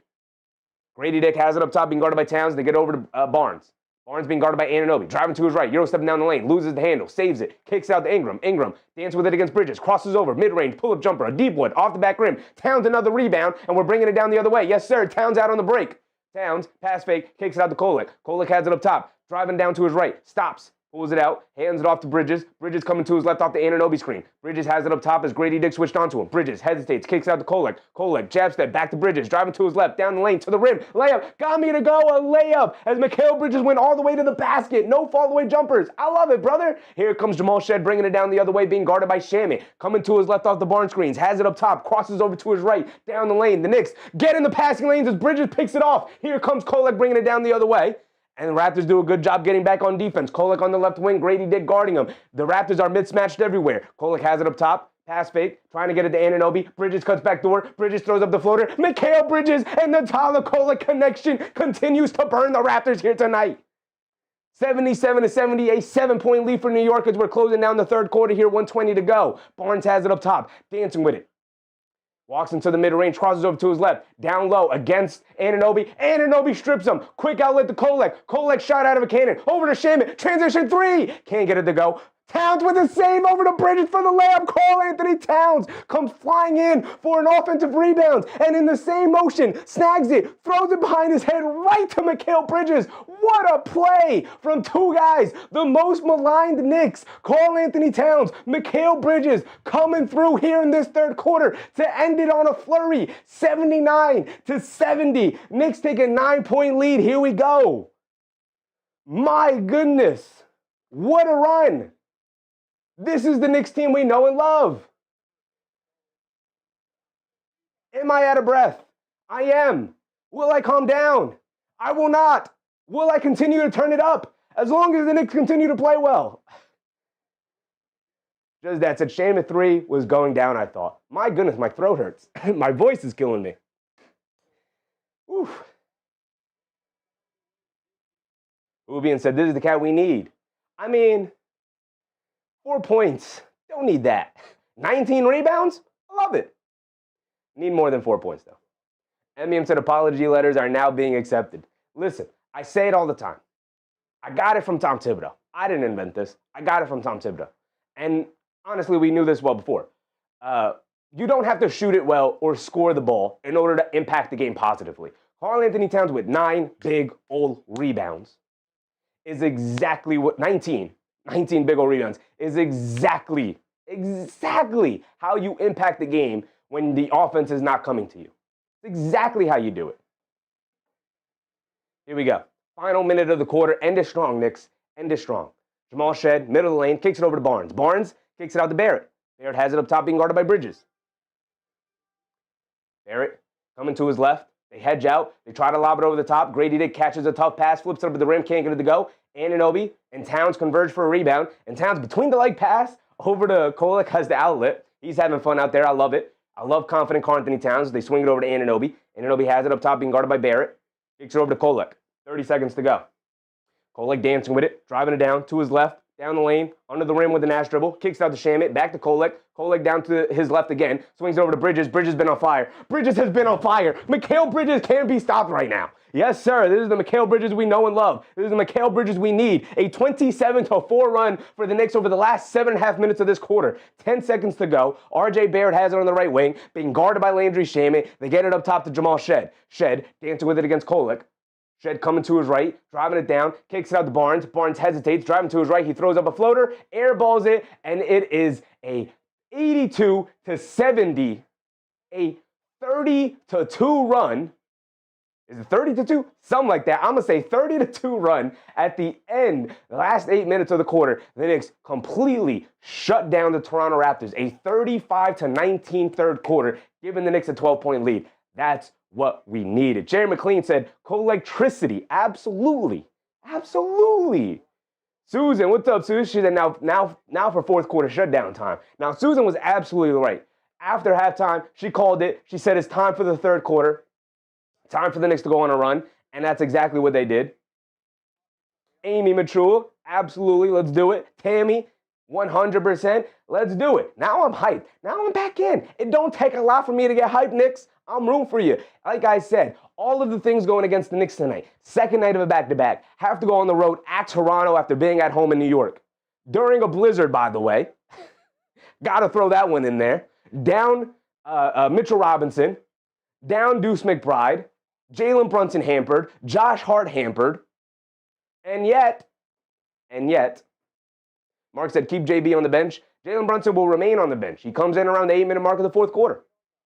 Speaker 1: Grady Dick has it up top, being guarded by Towns. They get over to Barnes. Barnes being guarded by Anunoby, driving to his right, Euro stepping down the lane, loses the handle, saves it, kicks out to Ingram. Ingram dances with it against Bridges, crosses over, mid-range, pull-up jumper, a deep one, off the back rim. Towns another rebound, and we're bringing it down the other way. Yes, sir, Towns out on the break. Towns, pass fake, kicks it out to Kolek. Kolek has it up top, driving down to his right, stops, pulls it out, hands it off to Bridges. Bridges coming to his left off the Anunoby screen. Bridges has it up top as Grady Dick switched onto him. Bridges hesitates, kicks out to Kolek. Kolek, jab step, back to Bridges, driving to his left, down the lane, to the rim. Layup, got me to go, a layup, as Mikal Bridges went all the way to the basket. No fall-away jumpers. I love it, brother. Here comes Jamal Shead bringing it down the other way, being guarded by Shaman. Coming to his left off the Barnes screens, has it up top, crosses over to his right, down the lane. The Knicks get in the passing lanes as Bridges picks it off. Here comes Kolek bringing it down the other way. And the Raptors do a good job getting back on defense. Kolek on the left wing, Grady Dick guarding him. The Raptors are mismatched everywhere. Kolek has it up top, pass fake, trying to get it to Anunoby. Bridges cuts back door, Bridges throws up the floater. Mikal Bridges and the Tyler Kolek connection continues to burn the Raptors here tonight. 77-70, a 7-point lead for New York as we're closing down the third quarter here, 1:20 to go. Barnes has it up top, dancing with it. Walks into the mid-range, crosses over to his left, down low against Anunoby. Anunoby strips him. Quick outlet to Kolek. Kolek shot out of a cannon. Over to Shaman. Transition 3. Can't get it to go. Towns with a save over to Bridges for the layup. Karl-Anthony Towns comes flying in for an offensive rebound. And in the same motion, snags it, throws it behind his head right to Mikal Bridges. What a play from 2 guys. The most maligned Knicks. Karl-Anthony Towns, Mikal Bridges coming through here in this third quarter to end it on a flurry. 79-70. Knicks take a 9-point lead. Here we go. My goodness. What a run. This is the Knicks team we know and love. Am I out of breath? I am. Will I calm down? I will not. Will I continue to turn it up? As long as the Knicks continue to play well. Just that said, Shaman 3 was going down, I thought. My goodness, my throat hurts. My voice is killing me. Oof. Ubian said, this is the cat we need. I mean, 4 points. Don't need that. 19 rebounds? I love it. Need more than 4 points, though. MEM said apology letters are now being accepted. Listen, I say it all the time. I got it from Tom Thibodeau. I didn't invent this. I got it from Tom Thibodeau. And honestly, we knew this well before. You don't have to shoot it well or score the ball in order to impact the game positively. Karl-Anthony Towns with 9 big old rebounds is exactly what 19 big old rebounds is exactly how you impact the game when the offense is not coming to you. It's exactly how you do it. Here we go. Final minute of the quarter. End it strong, Knicks. End it strong. Jamal Shead, middle of the lane, kicks it over to Barnes. Barnes kicks it out to Barrett. Barrett has it up top, being guarded by Bridges. Barrett coming to his left. They hedge out. They try to lob it over the top. Grady Dick catches a tough pass, flips it up to the rim, can't get it to go. Anunoby and Towns converge for a rebound. And Towns, between the leg pass, over to Kolek has the outlet. He's having fun out there. I love it. I love confident Karl-Anthony Towns. They swing it over to Anunoby. Anunoby has it up top, being guarded by Barrett. Kicks it over to Kolek. 30 seconds to go. Kolek dancing with it, driving it down to his left, down the lane, under the rim with a Nash dribble, kicks out to Shaman, back to Kolek. Kolek down to his left again, swings over to Bridges. Bridges been on fire. Bridges has been on fire. Mikal Bridges can't be stopped right now. Yes, sir. This is the Mikal Bridges we know and love. This is the Mikal Bridges we need. A 27-4 run for the Knicks over the last 7.5 minutes of this quarter. 10 seconds to go. RJ Barrett has it on the right wing, being guarded by Landry Shamet. They get it up top to Jamal Shed. Shed dancing with it against Kolek. Shed coming to his right, driving it down, kicks it out to Barnes. Barnes hesitates, driving to his right. He throws up a floater, airballs it, and it is a 82-70, a 30-2 run. Is it 30-2? Something like that. I'm going to say 30-2 run at the end. The last 8 minutes of the quarter, the Knicks completely shut down the Toronto Raptors. A 35-19 third quarter, giving the Knicks a 12-point lead. That's what we needed. Jerry McLean said, co-electricity. Absolutely. Absolutely. Susan, what's up, Susan? She said, now for fourth quarter shutdown time. Now, Susan was absolutely right. After halftime, she called it. She said it's time for the third quarter. Time for the Knicks to go on a run, and that's exactly what they did. Amy Matrul, absolutely, let's do it. Tammy, 100%, let's do it. Now I'm hyped. Now I'm back in. It don't take a lot for me to get hyped, Knicks. I'm rooting for you. Like I said, all of the things going against the Knicks tonight. Second night of a back-to-back. Have to go on the road at Toronto after being at home in New York. During a blizzard, by the way. Got to throw that one in there. Down Mitchell Robinson. Down Deuce McBride. Jalen Brunson hampered, Josh Hart hampered, and yet, Mark said keep JB on the bench. Jalen Brunson will remain on the bench. He comes in around the 8-minute mark of the fourth quarter.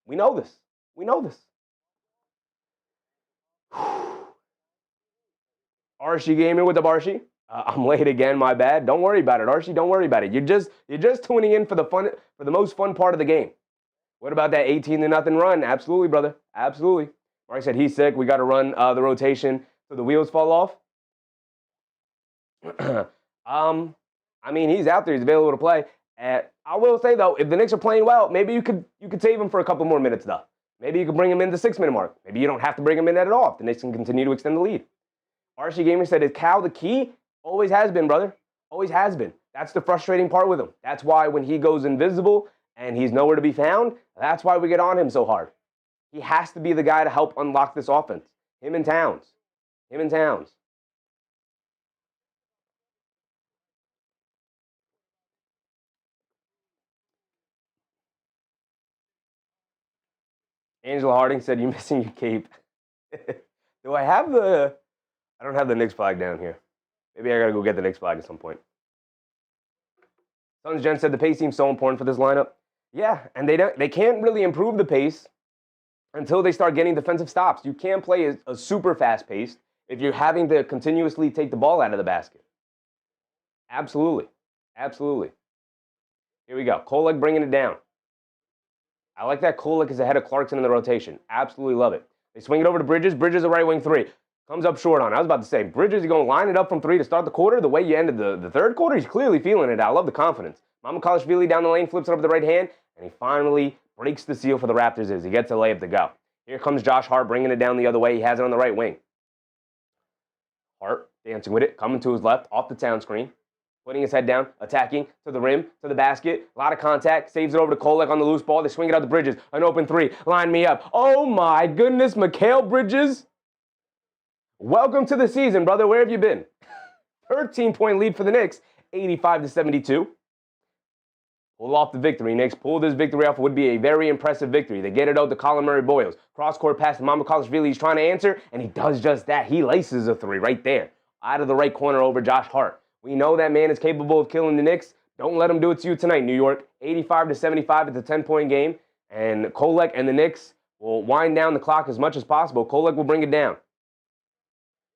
Speaker 1: We know this. We know this. Archie Gamer with the Barshi. I'm late again, my bad. Don't worry about it, Archie. Don't worry about it. You're just tuning in for the most fun part of the game. What about that 18-0 run? Absolutely, brother. Absolutely. Mark said he's sick. We got to run the rotation so the wheels fall off. I mean, he's out there. He's available to play. I will say, though, if the Knicks are playing well, maybe you could save him for a couple more minutes, though. Maybe you could bring him in the 6-minute mark. Maybe you don't have to bring him in at all if the Knicks can continue to extend the lead. RC Gamer said, is Cal the key? Always has been, brother. Always has been. That's the frustrating part with him. That's why when he goes invisible and he's nowhere to be found, that's why we get on him so hard. He has to be the guy to help unlock this offense. Him and Towns. Him and Towns. Angela Harding said, you missing your cape. Do I have the... I don't have the Knicks flag down here. Maybe I got to go get the Knicks flag at some point. Sons Jen said the pace seems so important for this lineup. Yeah, and they can't really improve the pace until they start getting defensive stops. You can't play a super fast pace if you're having to continuously take the ball out of the basket. Absolutely. Absolutely. Here we go. Kolek bringing it down. I like that Kolek is ahead of Clarkson in the rotation. Absolutely love it. They swing it over to Bridges. Bridges, a right wing three. Comes up short on it. I was about to say, Bridges, you're going to line it up from three to start the quarter. The way you ended the third quarter, he's clearly feeling it. I love the confidence. Mamukelashvili down the lane, flips it over the right hand, and he finally breaks the seal for the Raptors as he gets a layup to go. Here comes Josh Hart bringing it down the other way. He has it on the right wing. Hart dancing with it, coming to his left, off the town screen, putting his head down, attacking to the rim, to the basket. A lot of contact, saves it over to Kolek on the loose ball. They swing it out to Bridges. An open three. Line me up. Oh my goodness, Mikal Bridges. Welcome to the season, brother. Where have you been? 13-point lead for the Knicks, 85-72. Pull off the victory, Knicks. Pull this victory off would be a very impressive victory. They get it out to Colin Murray-Boyles. Cross-court pass to Mamukelashvili. He's trying to answer, and he does just that. He laces a three right there, out of the right corner over Josh Hart. We know that man is capable of killing the Knicks. Don't let him do it to you tonight, New York. 85-75 at the 10-point game, and Kolek and the Knicks will wind down the clock as much as possible. Kolek will bring it down.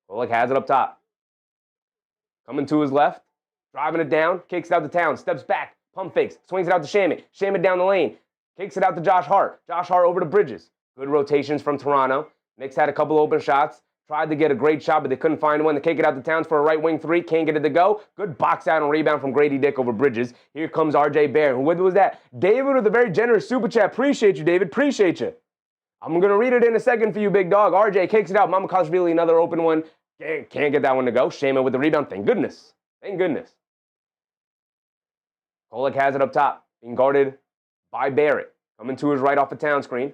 Speaker 1: Kolek has it up top. Coming to his left, driving it down, kicks it out to Towns, steps back, pump fakes, swings it out to Shamet. Shamet down the lane, kicks it out to Josh Hart. Josh Hart over to Bridges. Good rotations from Toronto. Knicks had a couple open shots. Tried to get a great shot, but they couldn't find one. They kick it out to Towns for a right wing three. Can't get it to go. Good box out and rebound from Grady Dick over Bridges. Here comes RJ Barrett. What was that? David with a very generous super chat. Appreciate you, David. Appreciate you. I'm going to read it in a second for you, big dog. RJ kicks it out. Mamukelashvili, another open one. Can't get that one to go. Shaman with the rebound. Thank goodness. Thank goodness. Kolek has it up top. Being guarded by Barrett. Coming to his right off the town screen.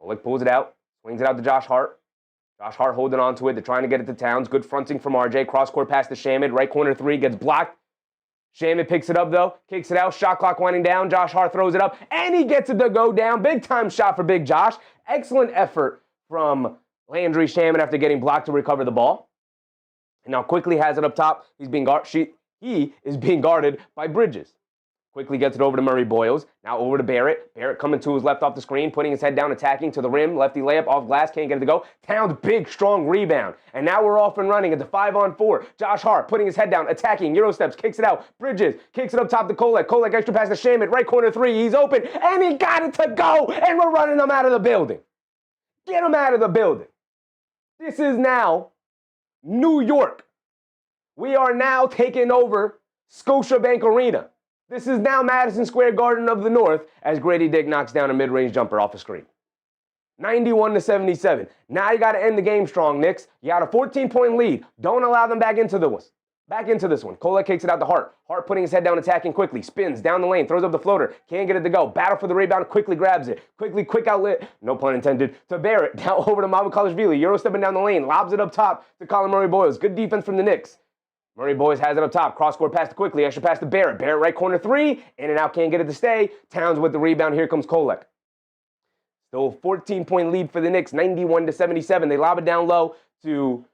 Speaker 1: Kolek pulls it out. Swings it out to Josh Hart. Josh Hart holding on to it. They're trying to get it to Towns. Good fronting from RJ. Cross-court pass to Shamet. Right corner three gets blocked. Shamet picks it up, though. Kicks it out. Shot clock winding down. Josh Hart throws it up. And he gets it to go down. Big-time shot for Big Josh. Excellent effort from Landry Shamet after getting blocked to recover the ball. And now Quickley has it up top. He is being guarded by Bridges. Quickley gets it over to Murray Boyles. Now over to Barrett. Barrett coming to his left off the screen, putting his head down, attacking to the rim. Lefty layup off glass, can't get it to go. Towns, big, strong rebound. And now we're off and running. It's a 5-on-4. Josh Hart putting his head down, attacking. Euro steps, kicks it out. Bridges kicks it up top to Kolek. Kolek extra pass to Shamet. Right corner three. He's open. And he got it to go. And we're running him out of the building. Get him out of the building. This is now New York. We are now taking over Scotiabank Arena. This is now Madison Square Garden of the North as Grady Dick knocks down a mid-range jumper off the screen. 91-77. Now you got to end the game strong, Knicks. You got a 14-point lead. Don't allow them back into this one. Kolek kicks it out to Hart. Hart putting his head down, attacking quickly. Spins down the lane, throws up the floater. Can't get it to go. Battle for the rebound. Quickly grabs it. Quickly, quick outlet. No pun intended. To Barrett. Now over to Mamukalashvili. Euro stepping down the lane. Lobs it up top to Colin Murray Boyles. Good defense from the Knicks. Murray Boyles has it up top. Cross-court pass to Quickley. Extra pass to Barrett. Barrett right corner three. In and out. Can't get it to stay. Towns with the rebound. Here comes Kolek. Still a 14-point lead for the Knicks. 91-77. They lob it down low to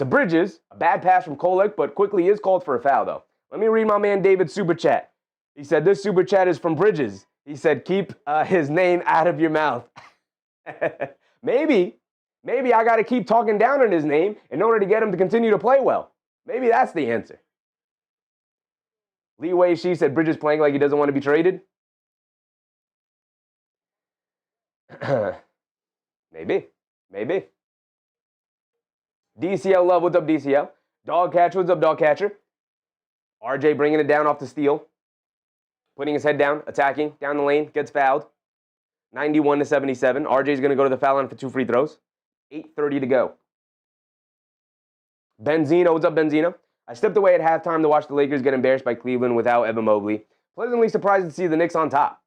Speaker 1: Bridges. A bad pass from Kolek, but Quickley is called for a foul, though. Let me read my man David's super chat. He said, this super chat is from Bridges. He said, keep his name out of your mouth. Maybe I got to keep talking down on his name in order to get him to continue to play well. Maybe that's the answer. Lee Wei Shi said Bridges playing like he doesn't want to be traded. Maybe. DCL Love, what's up, DCL? Dog Catcher, what's up, Dog Catcher? RJ bringing it down off the steal. Putting his head down, attacking, down the lane, gets fouled. 91-77. RJ's going to go to the foul line for 2 free throws. 8:30 to go. Benzino, what's up, Benzino? I stepped away at halftime to watch the Lakers get embarrassed by Cleveland without Evan Mobley. Pleasantly surprised to see the Knicks on top.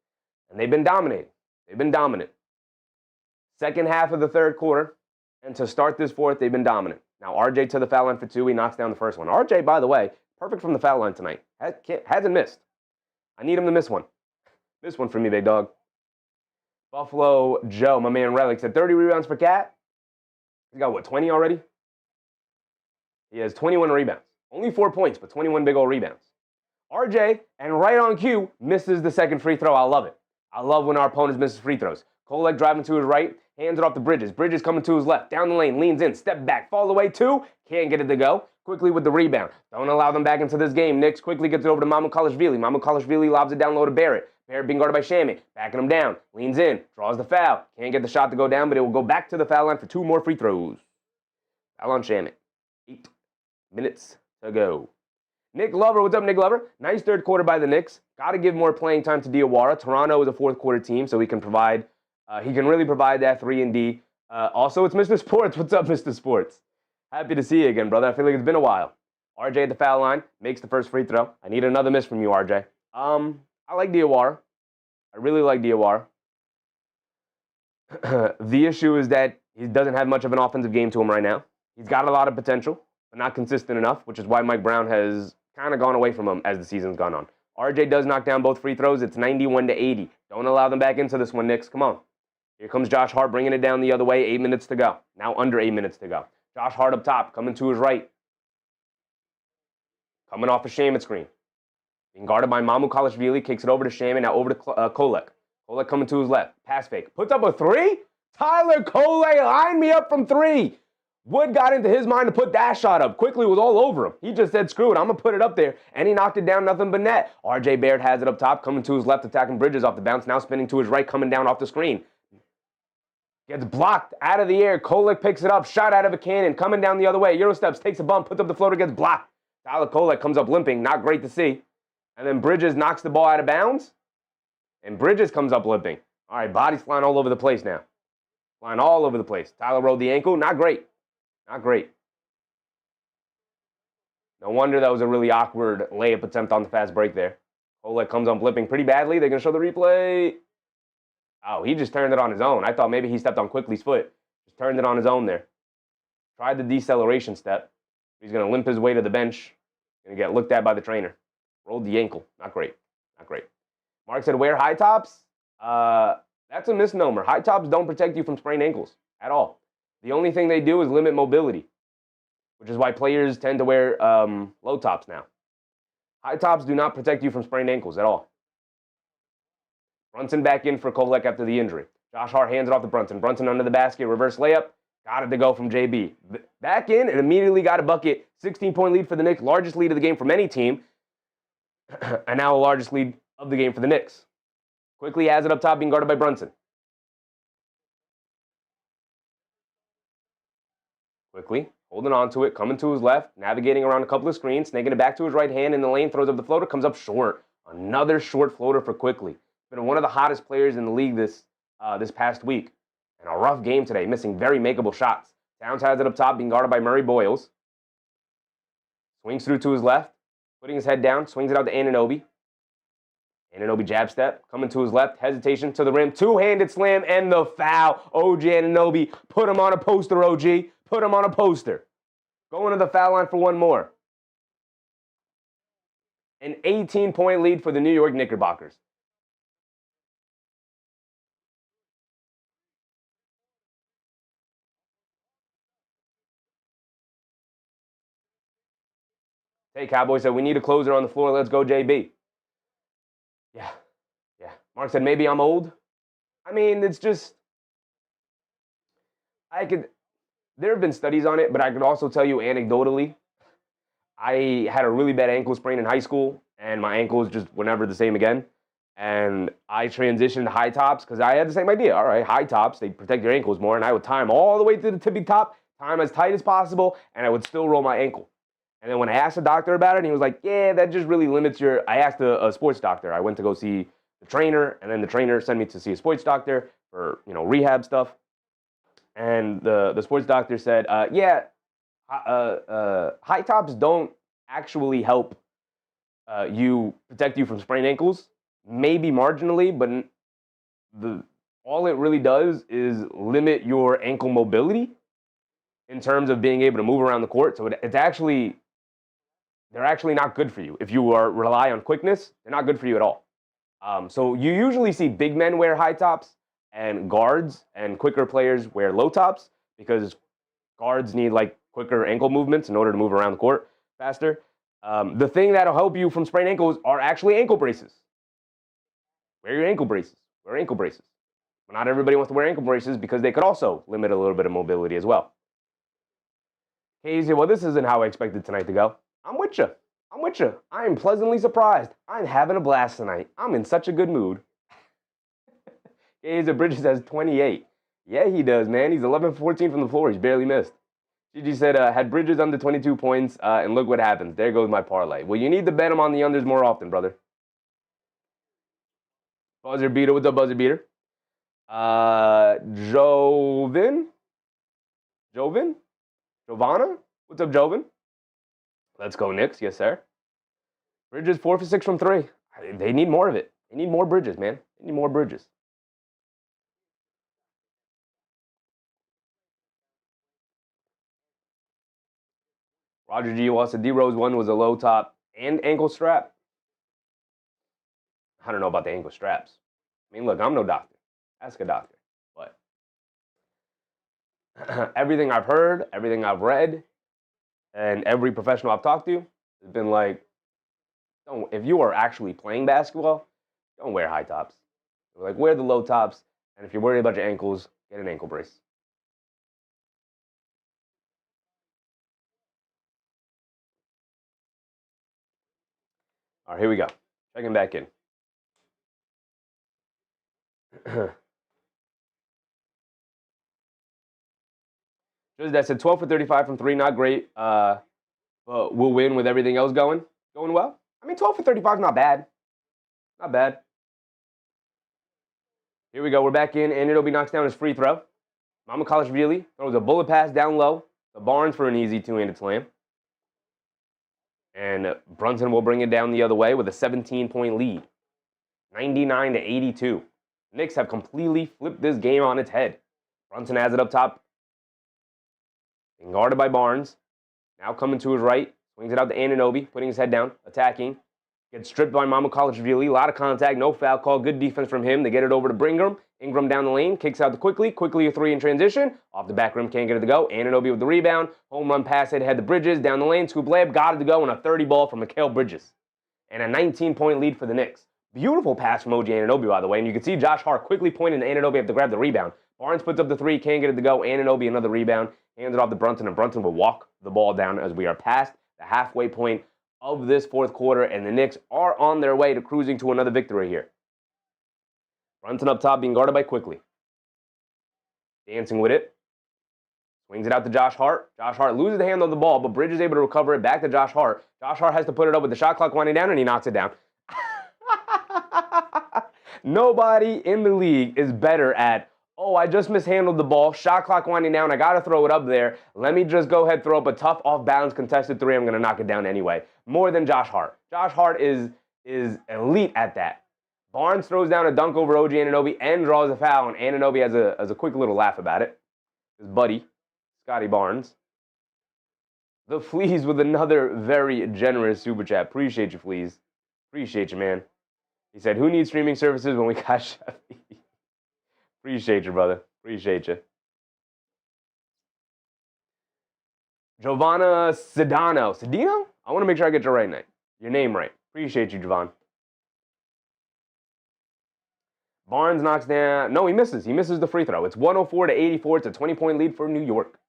Speaker 1: And they've been dominating. They've been dominant. Second half of the third quarter, and to start this fourth, they've been dominant. Now, RJ to the foul line for 2. He knocks down the first one. RJ, by the way, perfect from the foul line tonight. Hasn't missed. I need him to miss one. Miss one for me, big dog. Buffalo Joe, my man Relic, said 30 rebounds for Cat. He's got, 20 already? He has 21 rebounds. Only 4 points, but 21 big old rebounds. RJ, and right on cue, misses the second free throw. I love it. I love when our opponents miss free throws. Kolek driving to his right, hands it off to Bridges. Bridges coming to his left, down the lane, leans in, step back, fall away 2, can't get it to go. Quickley with the rebound. Don't allow them back into this game. Knicks quickly gets it over to Mamukalashvili. Mamukalashvili lobs it down low to Barrett. Barrett being guarded by Shamet, backing him down, leans in, draws the foul. Can't get the shot to go down, but it will go back to the foul line for 2 more free throws. Foul on Shamet. 8 minutes to go. Nick Glover, what's up, Nick Glover? Nice third quarter by the Knicks. Got to give more playing time to Diawara. Toronto is a fourth quarter team, so he can really provide that 3 and D. Also, it's Mr. Sports. What's up, Mr. Sports? Happy to see you again, brother. I feel like it's been a while. RJ at the foul line makes the first free throw. I need another miss from you, RJ. I like Diawara. I really like Diawara. The issue is that he doesn't have much of an offensive game to him right now. He's got a lot of potential, but not consistent enough, which is why Mike Brown has kind of gone away from him as the season's gone on. RJ does knock down both free throws. It's 91-80. Don't allow them back into this one, Knicks. Come on. Here comes Josh Hart bringing it down the other way. 8 minutes to go. Now under 8 minutes to go. Josh Hart up top, coming to his right. Coming off a Shamet screen. Being guarded by Mamukalashvili. Kicks it over to Shamet. Now over to Kolek. Kolek coming to his left. Pass fake. Puts up a 3? Tyler Kolek, line me up from 3. Wood got into his mind to put that shot up. Quickley was all over him. He just said, screw it, I'm going to put it up there. And he knocked it down, nothing but net. RJ Barrett has it up top, coming to his left, attacking Bridges off the bounce. Now spinning to his right, coming down off the screen. Gets blocked out of the air. Kolek picks it up, shot out of a cannon, coming down the other way. Euro steps, takes a bump, puts up the floater, gets blocked. Tyler Kolek comes up limping, not great to see. And then Bridges knocks the ball out of bounds. And Bridges comes up limping. All right, bodies flying all over the place now. Flying all over the place. Tyler rolled the ankle, not great. Not great. No wonder that was a really awkward layup attempt on the fast break there. Kolek comes on blipping pretty badly. They're going to show the replay. Oh, he just turned it on his own. I thought maybe he stepped on Quickley's foot. Just turned it on his own there. Tried the deceleration step. He's going to limp his way to the bench. Going to get looked at by the trainer. Rolled the ankle. Not great. Not great. Mark said, wear high tops? That's a misnomer. High tops don't protect you from sprained ankles at all. The only thing they do is limit mobility, which is why players tend to wear low tops now. High tops do not protect you from sprained ankles at all. Brunson back in for Kolek after the injury. Josh Hart hands it off to Brunson. Brunson under the basket, reverse layup. Got it to go from JB. Back in and immediately got a bucket. 16-point lead for the Knicks. Largest lead of the game from any team. And now the largest lead of the game for the Knicks. Quickley has it up top, being guarded by Brunson. Quickley holding on to it, coming to his left, navigating around a couple of screens, snaking it back to his right hand in the lane, throws up the floater, comes up short. Another short floater for Quickley. Been one of the hottest players in the league this past week. And a rough game today, missing very makeable shots. Towns has it up top, being guarded by Murray Boyles. Swings through to his left, putting his head down, swings it out to Anunoby. Anunoby jab step, coming to his left, hesitation to the rim, two-handed slam, and the foul. OG Anunoby, put him on a poster, OG. Put him on a poster. Going to the foul line for one more. An 18-point lead for the New York Knickerbockers. Hey, Cowboy said, we need a closer on the floor. Let's go, JB. Yeah. Mark said, maybe I'm old. I mean, it's just, there have been studies on it, but I could also tell you anecdotally, I had a really bad ankle sprain in high school, and my ankles just were never the same again. And I transitioned to high tops because I had the same idea. All right, high tops, they protect your ankles more, and I would tie them all the way to the tippy top, tie them as tight as possible, and I would still roll my ankle. And then when I asked the doctor about it, and he was like, yeah, that just really limits your... I asked a sports doctor. I went to go see the trainer, and then the trainer sent me to see a sports doctor for, rehab stuff. And the sports doctor said, high tops don't actually help protect you from sprained ankles. Maybe marginally, but all it really does is limit your ankle mobility in terms of being able to move around the court. So they're actually not good for you. If you rely on quickness, they're not good for you at all. So you usually see big men wear high tops, and guards and quicker players wear low tops because guards need quicker ankle movements in order to move around the court faster. The thing that'll help you from sprained ankles are actually ankle braces. Wear your ankle braces. Wear ankle braces. But not everybody wants to wear ankle braces because they could also limit a little bit of mobility as well. Casey, well, this isn't how I expected tonight to go. I'm with you. I am pleasantly surprised. I'm having a blast tonight. I'm in such a good mood. Casey Bridges has 28. Yeah, he does, man. He's 11-14 from the floor. He's barely missed. Gigi said, had Bridges under 22 points, and look what happens. There goes my parlay. Well, you need to bet him on the unders more often, brother. Buzzer beater. What's up, buzzer beater? Giovanna? What's up, Jovan? Let's go, Knicks. Yes, sir. Bridges 4 for 6 from 3. They need more of it. They need more Bridges, man. They need more Bridges. Roger G. Wants said D-Rose 1 was a low top and ankle strap. I don't know about the ankle straps. I mean, look, I'm no doctor. Ask a doctor. But everything I've heard, everything I've read, and every professional I've talked to has been like, if you are actually playing basketball, don't wear high tops. They're like, wear the low tops, and if you're worried about your ankles, get an ankle brace. All right, here we go. Checking back in. Just that said 12 for 35 from 3, not great. But we'll win with everything else going well. I mean, 12 for 35 is not bad. Not bad. Here we go. We're back in. Anunoby knocks down his free throw. Mama Kalashvili throws a bullet pass down low. The Barnes for an easy two-handed slam. And Brunson will bring it down the other way with a 17-point lead. 99-82. Knicks have completely flipped this game on its head. Brunson has it up top, Being guarded by Barnes. Now coming to his right. Swings it out to Anunoby, putting his head down, attacking. Gets stripped by Mamukalashvili. A lot of contact, no foul call. Good defense from him. They get it over to Brigham. Ingram down the lane, kicks out to Quickley. Quickly a three in transition. Off the back rim, can't get it to go. Anunoby with the rebound. Home run pass, head to Bridges. Down the lane, Scoop layup, got it to go, and a 30 ball from Mikal Bridges. And a 19-point lead for the Knicks. Beautiful pass from OG Anunoby, by the way. And you can see Josh Hart quickly pointing to Anunoby up to grab the rebound. Barnes puts up the three, can't get it to go. Anunoby another rebound. Hands it off to Brunson, and Brunson will walk the ball down as we are past the halfway point of this fourth quarter, and the Knicks are on their way to cruising to another victory here. Brunson up top being guarded by Quickley. Dancing with it. Swings it out to Josh Hart. Josh Hart loses the handle of the ball, but Bridges is able to recover it back to Josh Hart. Josh Hart has to put it up with the shot clock winding down, and he knocks it down. Nobody in the league is better at, oh, I just mishandled the ball, shot clock winding down, I got to throw it up there. Let me just go ahead, throw up a tough off-balance contested three. I'm going to knock it down anyway. More than Josh Hart. Josh Hart is elite at that. Barnes throws down a dunk over OG Anunoby and draws a foul, and Anunoby has a quick little laugh about it. His buddy, Scottie Barnes. The Fleas with another very generous super chat. Appreciate you, Fleas. Appreciate you, man. He said, who needs streaming services when we got Chevy? Appreciate you, brother. Appreciate you. Giovanna Sedano. Sedino? I want to make sure I get your name right. Appreciate you, Jovan. Barnes knocks down. No, he misses. He misses the free throw. It's 104-84. It's a 20-point lead for New York.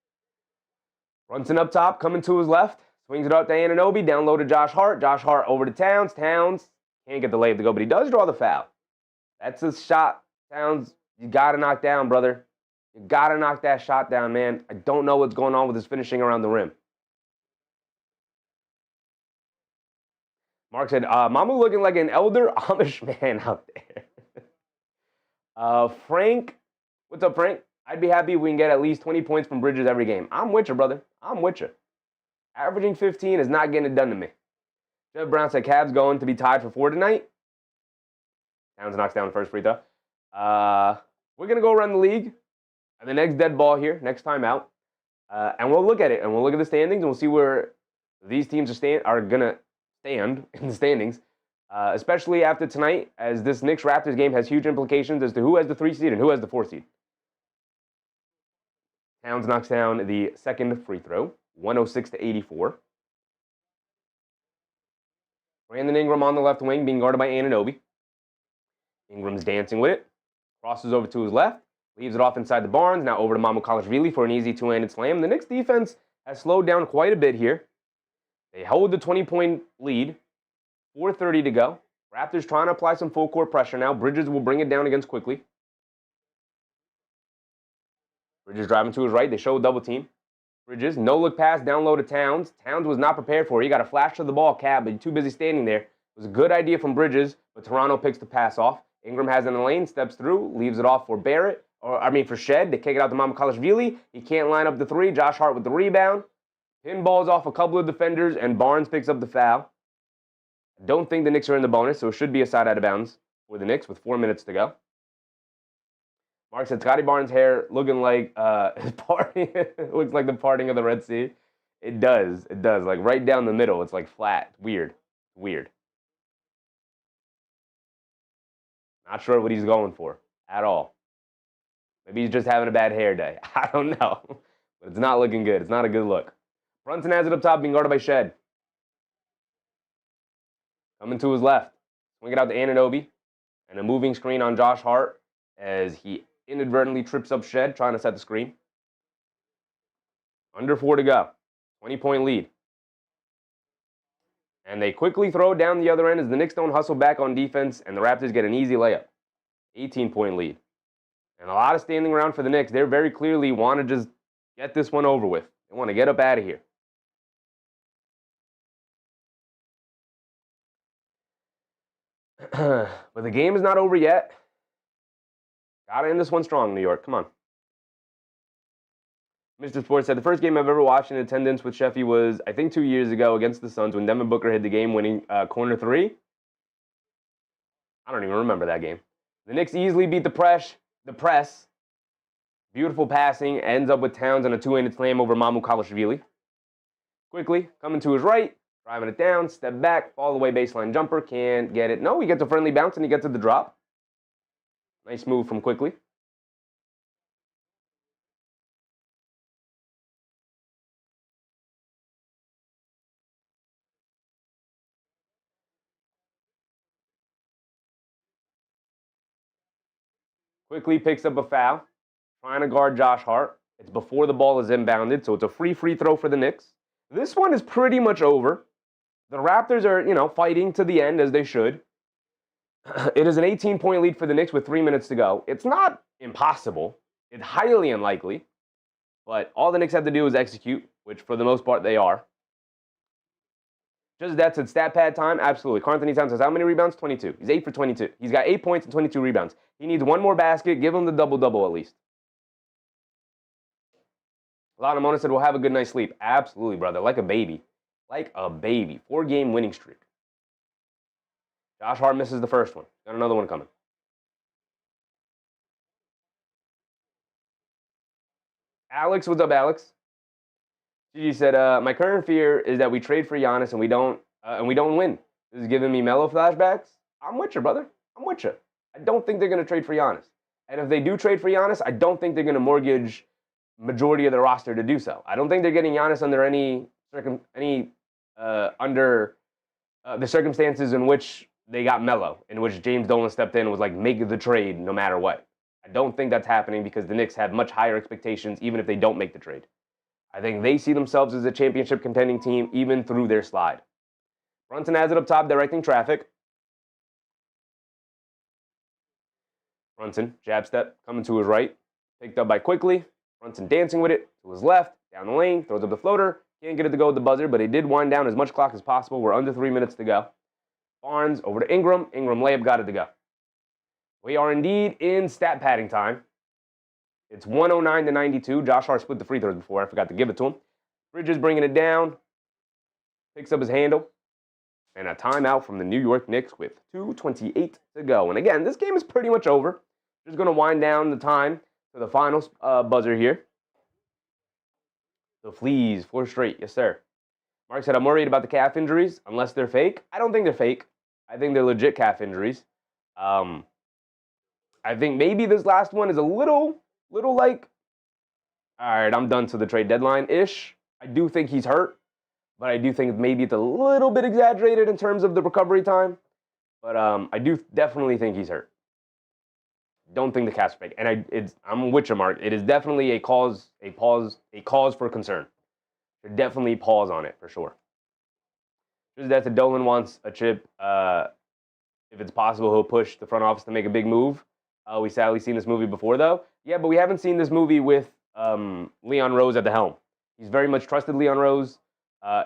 Speaker 1: Brunson up top, coming to his left. Swings it out to Anunoby. Down low to Josh Hart. Josh Hart over to Towns. Towns can't get the layup to go, but he does draw the foul. That's a shot. Towns, you got to knock down, brother. You got to knock that shot down, man. I don't know what's going on with his finishing around the rim. Mark said, Mamu looking like an elder Amish man out there. Frank, what's up, Frank? I'd be happy if we can get at least 20 points from Bridges every game. I'm with you, brother. I'm with you. Averaging 15 is not getting it done to me. Jeff Brown said Cavs going to be tied for 4 tonight. Towns knocks down the first free throw. We're going to go around the league. And the next dead ball here, next time out. And we'll look at it. And we'll look at the standings. And we'll see where these teams are going to stand in the standings. Especially after tonight, as this Knicks-Raptors game has huge implications as to who has the 3 seed and who has the 4 seed. Towns knocks down the second free throw, 106-84. Brandon Ingram on the left wing, being guarded by Anunoby. Ingram's dancing with it. Crosses over to his left. Leaves it off inside the Barnes. Now over to Mamukalashvili for an easy two-handed slam. The Knicks defense has slowed down quite a bit here. They hold the 20-point lead. 4:30 to go. Raptors trying to apply some full court pressure now. Bridges will bring it down against Quickley. Bridges driving to his right. They show a double team. Bridges, no look pass, down low to Towns. Towns was not prepared for it. He got a flash to the ball, Cab, but too busy standing there. It was a good idea from Bridges, but Toronto picks the pass off. Ingram has it in the lane, steps through, leaves it off for Barrett, for Shed. They kick it out to Mamukalashvili. He can't line up the three. Josh Hart with the rebound. Pinballs off a couple of defenders, and Barnes picks up the foul. Don't think the Knicks are in the bonus, so it should be a side out of bounds for the Knicks with 4 minutes to go. Mark said Scottie Barnes' hair looking like it looks like the parting of the Red Sea. It does. It does. Like right down the middle. It's like flat. Weird. Weird. Not sure what he's going for at all. Maybe he's just having a bad hair day. I don't know. But it's not looking good. It's not a good look. Brunson has it up top, being guarded by Shed. Coming to his left. Swing it out to Anunoby. And a moving screen on Josh Hart as he inadvertently trips up Shed, trying to set the screen. Under 4 to go. 20-point lead. And they quickly throw it down the other end as the Knicks don't hustle back on defense, and the Raptors get an easy layup. 18-point lead. And a lot of standing around for the Knicks. They very clearly want to just get this one over with. They want to get up out of here. But the game is not over yet. Gotta end this one strong, New York. Come on. Mr. Sports said, the first game I've ever watched in attendance with Sheffy was, I think, 2 years ago against the Suns when Devin Booker hit the game-winning corner three. I don't even remember that game. The Knicks easily beat the press. Beautiful passing, ends up with Towns on a two-handed slam over Mamu Kalashvili. Quickley, coming to his right, driving it down, step back, fall away baseline jumper, can't get it. No, he gets a friendly bounce and he gets to the drop. Nice move from Quickley. Quickley picks up a foul, trying to guard Josh Hart. It's before the ball is inbounded, so it's a free throw for the Knicks. This one is pretty much over. The Raptors are, fighting to the end as they should. It is an 18-point lead for the Knicks with 3 minutes to go. It's not impossible. It's highly unlikely. But all the Knicks have to do is execute, which for the most part they are. Just that's at stat pad time? Absolutely. Karl-Anthony Towns has how many rebounds? 22. He's 8 for 22. He's got 8 points and 22 rebounds. He needs one more basket. Give him the double-double at least. Mona said, we'll have a good night's sleep. Absolutely, brother. Like a baby. Like a baby. 4-game winning streak. Josh Hart misses the first one. Got another one coming. Alex, what's up, Alex? Gigi said, my current fear is that we trade for Giannis and we don't win. This is giving me Melo flashbacks. I'm with you, brother. I'm with you. I don't think they're going to trade for Giannis. And if they do trade for Giannis, I don't think they're going to mortgage majority of the roster to do so. I don't think they're getting Giannis under under the circumstances in which they got Melo, in which James Dolan stepped in and was like, make the trade no matter what. I don't think that's happening because the Knicks have much higher expectations even if they don't make the trade. I think they see themselves as a championship contending team even through their slide. Brunson has it up top, directing traffic. Brunson, jab step, coming to his right. Picked up by Quickley. Brunson dancing with it to his left, down the lane, throws up the floater. Can't get it to go with the buzzer, but he did wind down as much clock as possible. We're under 3 minutes to go. Barnes over to Ingram. Ingram layup, got it to go. We are indeed in stat padding time. It's 109 to 92. Josh Hart split the free throws before. I forgot to give it to him. Bridges bringing it down. Picks up his handle. And a timeout from the New York Knicks with 2:28 to go. And again, this game is pretty much over. Just going to wind down the time to the final buzzer here. The Fleas, 4 straight. Yes, sir. Mark said, I'm worried about the calf injuries, unless they're fake. I don't think they're fake. I think they're legit calf injuries. I think maybe this last one is a little like, all right, I'm done to the trade deadline-ish. I do think he's hurt, but I do think maybe it's a little bit exaggerated in terms of the recovery time. But I do definitely think he's hurt. Don't think the calf's fake. And I'm with you, Mark. It is definitely a cause for concern. Should definitely pause on it for sure. Just that the Dolan wants a chip. If it's possible, he'll push the front office to make a big move. We sadly seen this movie before, though. Yeah, but we haven't seen this movie with Leon Rose at the helm. He's very much trusted Leon Rose.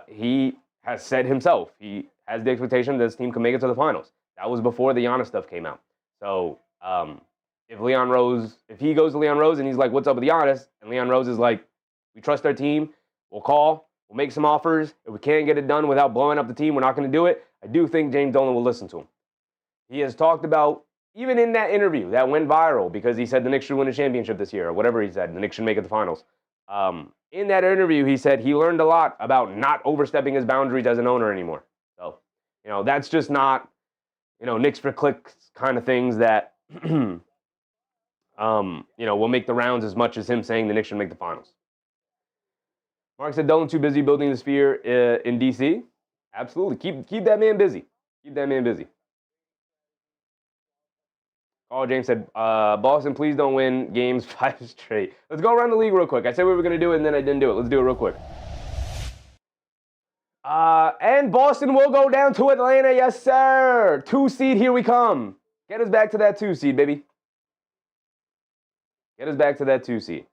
Speaker 1: He has said himself he has the expectation that his team can make it to the finals. That was before the Giannis stuff came out. So if he goes to Leon Rose and he's like, what's up with Giannis? And Leon Rose is like, we trust our team. We'll call. We'll make some offers. If we can't get it done without blowing up the team, we're not going to do it. I do think James Dolan will listen to him. He has talked about, even in that interview that went viral because he said the Knicks should win a championship this year or whatever he said, the Knicks should make it to the finals. In that interview, he said he learned a lot about not overstepping his boundaries as an owner anymore. So, that's just not, Knicks for clicks kind of things that, will make the rounds as much as him saying the Knicks should make the finals. Mark said Dolan's too busy building the sphere in D.C. Absolutely. Keep that man busy. Keep that man busy. Oh, James said, Boston, please don't win games 5 straight. Let's go around the league real quick. I said we were going to do it, and then I didn't do it. Let's do it real quick. And Boston will go down to Atlanta. Yes, sir. 2 seed, here we come. Get us back to that 2 seed, baby. Get us back to that 2 seed.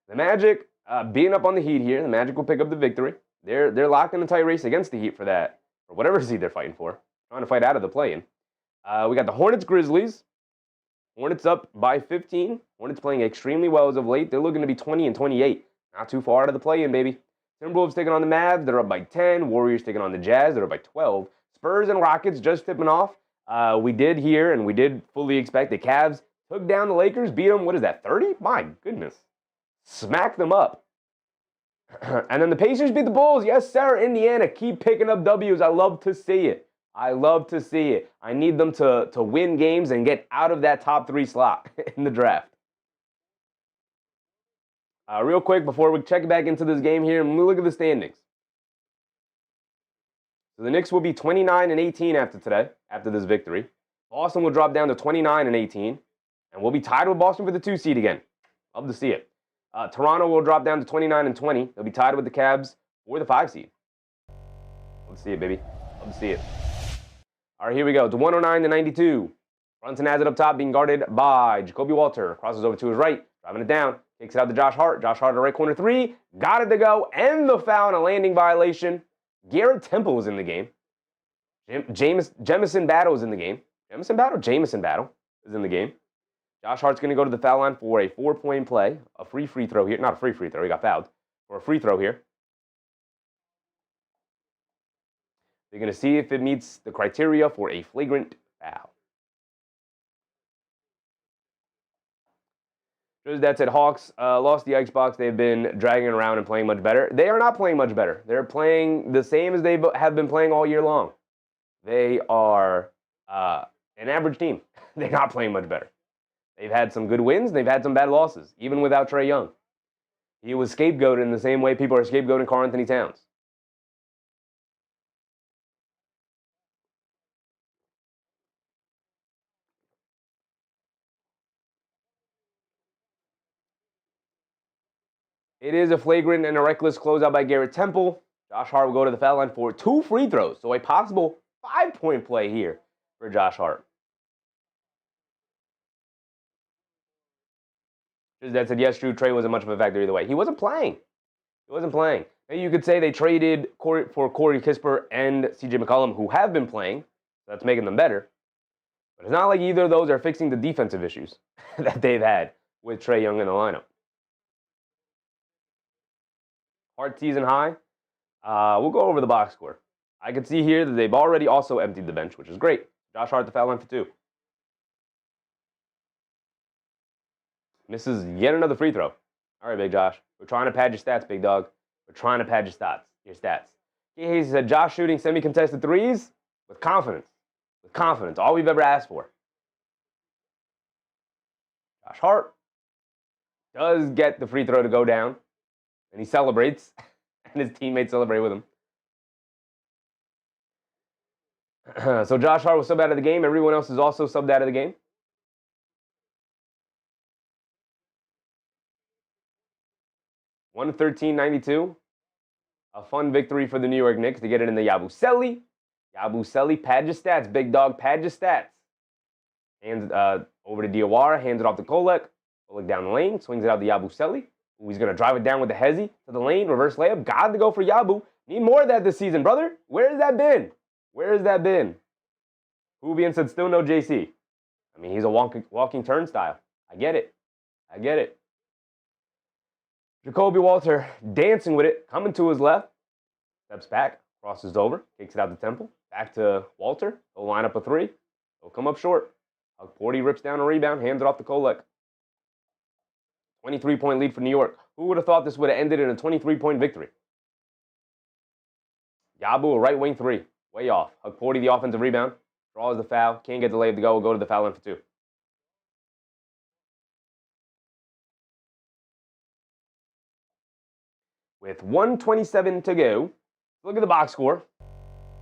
Speaker 1: The Magic, being up on the Heat here, the Magic will pick up the victory. They're locked in a tight race against the Heat for that, or whatever seed they're fighting for. Trying to fight out of the play-in. We got the Hornets, Grizzlies. Hornets up by 15. Hornets playing extremely well as of late. They're looking to be 20 and 28. Not too far out of the play-in, baby. Timberwolves taking on the Mavs. They're up by 10. Warriors taking on the Jazz. They're up by 12. Spurs and Rockets just tipping off. We did hear and we did fully expect the Cavs took down the Lakers, beat them, 30? My goodness. Smack them up. And then the Pacers beat the Bulls. Yes, sir. Indiana, keep picking up W's. I love to see it. I love to see it. I need them to win games and get out of that top 3 slot in the draft. Real quick, before we check back into this game here, and look at the standings. So the Knicks will be 29-18 after today, after this victory. Boston will drop down to 29-18, and we'll be tied with Boston for the 2 seed again. Love to see it. Toronto will drop down to 29-20. They'll be tied with the Cavs for the 5 seed. Love to see it, baby. Love to see it. All right, here we go. To 109-92. Brunson has it up top, being guarded by Ja'Kobe Walter. Crosses over to his right, driving it down. Kicks it out to Josh Hart. Josh Hart, the right corner 3. Got it to go. And the foul and a landing violation. Garrett Temple was in the game. Jamison Battle is in the game. Jamison Battle is in the game. Josh Hart's going to go to the foul line for a 4-point play. A free throw here. Not a free throw. He got fouled. For a free throw here. They're going to see if it meets the criteria for a flagrant foul. That said, Hawks lost the Xbox. They've been dragging around and playing much better. They are not playing much better. They're playing the same as they have been playing all year long. They are an average team. They're not playing much better. They've had some good wins. They've had some bad losses, even without Trae Young. He was scapegoated in the same way people are scapegoating Karl Anthony Towns. It is a flagrant and a reckless closeout by Garrett Temple. Josh Hart will go to the foul line for 2 free throws. So a possible 5-point play here for Josh Hart. That said, yes, true, Trae wasn't much of a factor either way. He wasn't playing. Maybe you could say they traded for Corey Kispert and CJ McCollum, who have been playing. So that's making them better. But it's not like either of those are fixing the defensive issues that they've had with Trae Young in the lineup. Hart season high. We'll go over the box score. I can see here that they've already also emptied the bench, which is great. Josh Hart, the foul line for 2. Misses yet another free throw. All right, Big Josh. We're trying to pad your stats, big dog. We're trying to pad your stats. He said, Josh shooting semi-contested threes with confidence. With confidence. All we've ever asked for. Josh Hart does get the free throw to go down. And he celebrates. And his teammates celebrate with him. So Josh Hart was subbed out of the game. Everyone else is also subbed out of the game. $113.92. A fun victory for the New York Knicks to get it in the Yabusele. Yabusele, pad your stats, big dog, pad your stats. Hands over to Diawara, hands it off to Kolek. Kolek down the lane, swings it out to Yabusele. He's going to drive it down with the Hezi to the lane, reverse layup. Got to go for Yabu. Need more of that this season, brother. Where has that been? Hubian said still no JC. I mean, he's a walking turnstile. I get it. Ja'Kobe Walter dancing with it, coming to his left. Steps back, crosses over, kicks it out to Temple. Back to Walter. He'll line up a 3. He'll come up short. Porty rips down a rebound, hands it off to Kolek. 23-point lead for New York. Who would have thought this would have ended in a 23-point victory? Yabu, a right wing 3. Way off. Porty, the offensive rebound. Draws the foul. Can't get the layup to go. We'll go to the foul line for 2. With 1:27 to go, look at the box score.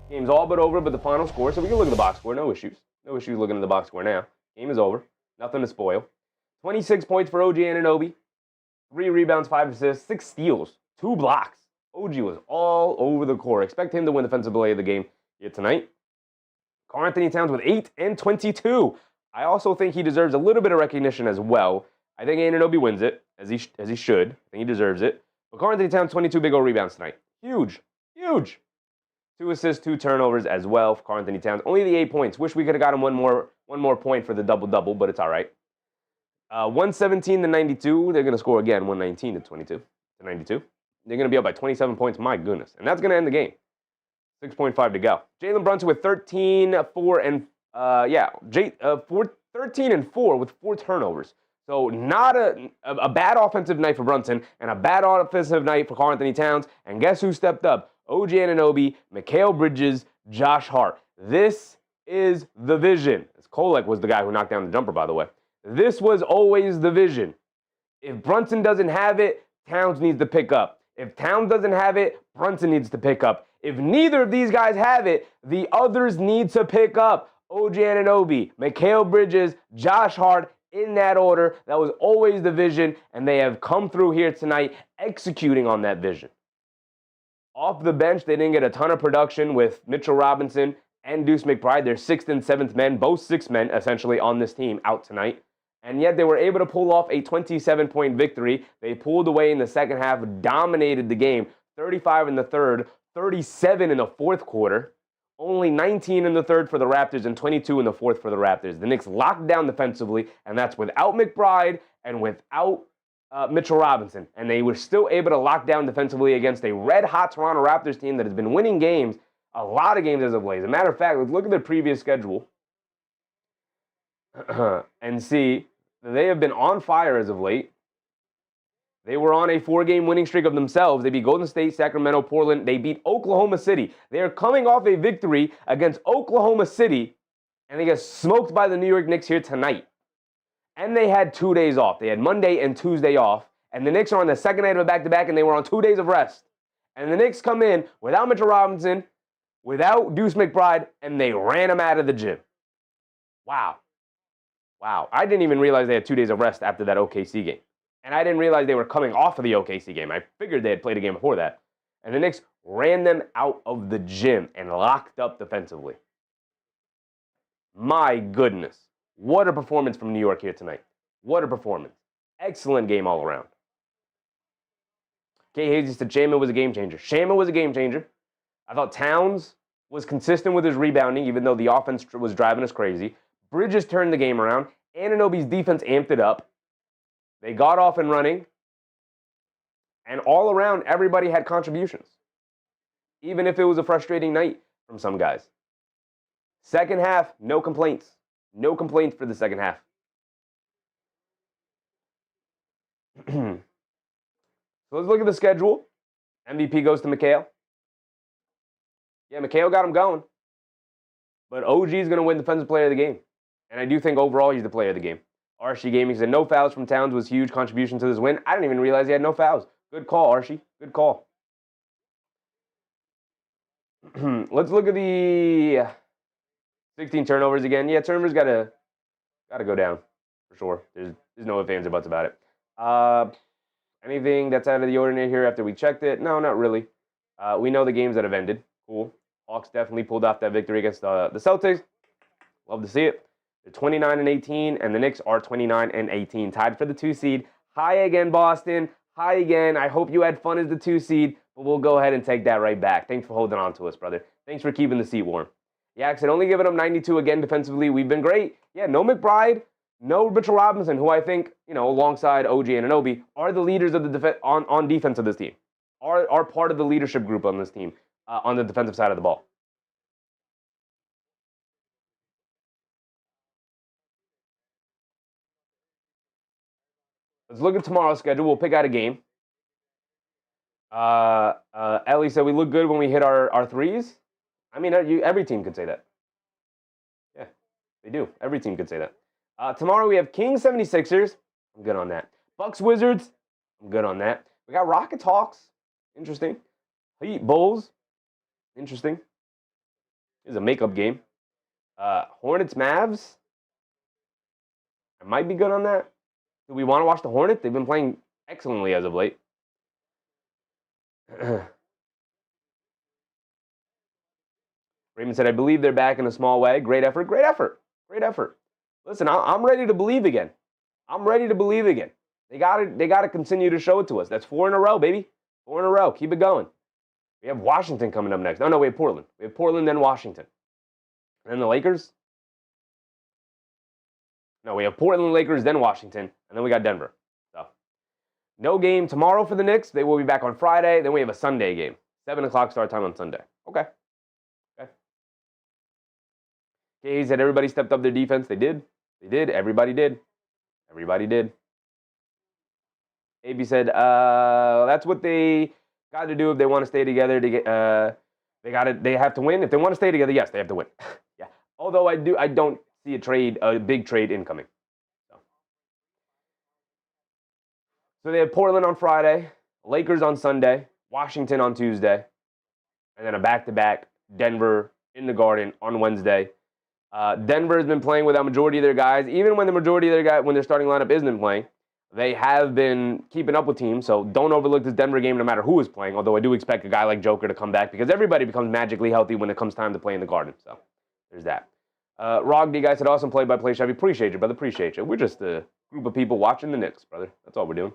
Speaker 1: Game's all but over, but the final score. So we can look at the box score. No issues. No issues looking at the box score now. Game is over. Nothing to spoil. 26 points for OG Anunoby. 3 rebounds, 5 assists, 6 steals, 2 blocks. OG was all over the court. Expect him to win Defensive Player of the Game here tonight. Karl Anthony Towns with 8 and 22. I also think he deserves a little bit of recognition as well. I think Anunoby wins it, as he should. I think he deserves it. But Karl Anthony Towns, 22 big old rebounds tonight. Huge. 2 assists, 2 turnovers as well for Karl Anthony Towns. Only the 8 points. Wish we could have gotten one more point for the double-double, but it's all right. 117 to 92. They're going to score again, 119 to 92. They're going to be up by 27 points. My goodness. And that's going to end the game. 6.5 to go. Jalen Brunson with 13 and 4 with 4 turnovers. So not a bad offensive night for Brunson and a bad offensive night for Karl-Anthony Towns. And guess who stepped up? OG Anunoby, Mikal Bridges, Josh Hart. This is the vision. Kolek was the guy who knocked down the jumper, by the way. This was always the vision. If Brunson doesn't have it, Towns needs to pick up. If Towns doesn't have it, Brunson needs to pick up. If neither of these guys have it, the others need to pick up. OG Anunoby, Mikal Bridges, Josh Hart, in that order. That was always the vision, and they have come through here tonight executing on that vision. Off the bench, they didn't get a ton of production with Mitchell Robinson and Deuce McBride. They're 6th and 7th men, both 6 men essentially on this team out tonight. And yet they were able to pull off a 27-point victory. They pulled away in the second half, dominated the game, 35 in the third, 37 in the fourth quarter. Only 19 in the third for the Raptors and 22 in the fourth for the Raptors. The Knicks locked down defensively, and that's without McBride and without Mitchell Robinson. And they were still able to lock down defensively against a red-hot Toronto Raptors team that has been winning games, a lot of games as of late. As a matter of fact, let's look at their previous schedule and see that they have been on fire as of late. They were on a 4-game winning streak of themselves. They beat Golden State, Sacramento, Portland. They beat Oklahoma City. They are coming off a victory against Oklahoma City, and they get smoked by the New York Knicks here tonight. And they had 2 days off. They had Monday and Tuesday off, and the Knicks are on the second night of a back-to-back, and they were on 2 days of rest. And the Knicks come in without Mitchell Robinson, without Deuce McBride, and they ran them out of the gym. Wow. Wow. I didn't even realize they had 2 days of rest after that OKC game. And I didn't realize they were coming off of the OKC game. I figured they had played a game before that. And the Knicks ran them out of the gym and locked up defensively. My goodness. What a performance from New York here tonight. What a performance. Excellent game all around. Kay Hazy said Shaman was a game changer. Shaman was a game changer. I thought Towns was consistent with his rebounding, even though the offense was driving us crazy. Bridges turned the game around. Anunoby's defense amped it up. They got off and running, and all around, everybody had contributions, even if it was a frustrating night from some guys. Second half, no complaints. No complaints for the second half. So let's look at the schedule. MVP goes to Mikal. Yeah, Mikal got him going, but OG is going to win Defensive Player of the Game, and I do think overall he's the player of the game. Archie Gaming said no fouls from Towns was huge contribution to this win. I didn't even realize he had no fouls. Good call, Archie. Good call. Let's look at the 16 turnovers again. Yeah, turnovers gotta go down for sure. There's no ifs, ands, or buts about it. Anything that's out of the ordinary here after we checked it? No, not really. We know the games that have ended. Cool. Hawks definitely pulled off that victory against the Celtics. Love to see it. They're 29 and 18, and the Knicks are 29 and 18, tied for the 2 seed. Hi again, Boston. Hi again. I hope you had fun as the 2 seed, but we'll go ahead and take that right back. Thanks for holding on to us, brother. Thanks for keeping the seat warm. Yaks had only given up 92 again defensively. We've been great. Yeah, no McBride, no Mitchell Robinson, who I think, alongside OG and Anunoby, are the leaders of the on defense of this team. Are part of the leadership group on this team on the defensive side of the ball. Let's look at tomorrow's schedule. We'll pick out a game. Ellie said we look good when we hit our threes. I mean, every team could say that. Yeah, they do. Every team could say that. Tomorrow we have Kings 76ers. I'm good on that. Bucks Wizards. I'm good on that. We got Rockets Hawks. Interesting. Heat Bulls. Interesting. This is a makeup game. Hornets Mavs. I might be good on that. Do we want to watch the Hornets? They've been playing excellently as of late. Raymond said, I believe they're back in a small way. Great effort, great effort, great effort. Listen, I'm ready to believe again. I'm ready to believe again. They gotta continue to show it to us. That's 4 in a row, baby. 4 in a row. Keep it going. We have Washington coming up next. No, we have Portland. We have Portland, then Washington. And then the Lakers. No, we have Portland, Lakers, then Washington, and then we got Denver. So, no game tomorrow for the Knicks. They will be back on Friday. Then we have a Sunday game. 7 o'clock start time on Sunday. Okay. He said everybody stepped up their defense. They did. Everybody did. Everybody did. AB said, that's what they got to do if they want to stay together to get they have to win. If they want to stay together, yes, they have to win. Yeah. Although I don't see a big trade incoming. So they have Portland on Friday, Lakers on Sunday, Washington on Tuesday, and then a back-to-back Denver in the Garden on Wednesday. Denver has been playing without majority of their guys. Even when the majority of their guys, when their starting lineup isn't playing, they have been keeping up with teams. So don't overlook this Denver game no matter who is playing, although I do expect a guy like Joker to come back because everybody becomes magically healthy when it comes time to play in the Garden. So there's that. Rogdy guy said, awesome play-by-play, Chevy. Appreciate you, brother. Appreciate you. We're just a group of people watching the Knicks, brother. That's all we're doing.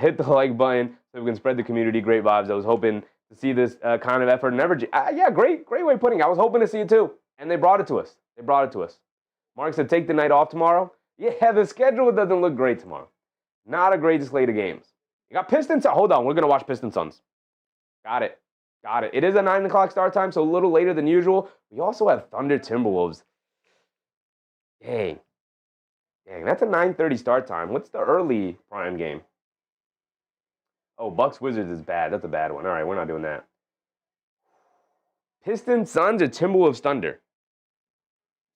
Speaker 1: Hit the like button so we can spread the community. Great vibes. I was hoping to see this kind of effort and energy. Yeah, great way of putting it. I was hoping to see it too. And they brought it to us. Mark said, take the night off tomorrow. Yeah, the schedule doesn't look great tomorrow. Not a great slate of games. You got Pistons. Hold on, we're going to watch Pistons Suns. Got it. It is a 9 o'clock start time, so a little later than usual. We also have Thunder Timberwolves. Dang, that's a 9:30 start time. What's the early prime game? Oh, Bucks Wizards is bad. That's a bad one. All right, we're not doing that. Pistons Suns or Timberwolves Thunder?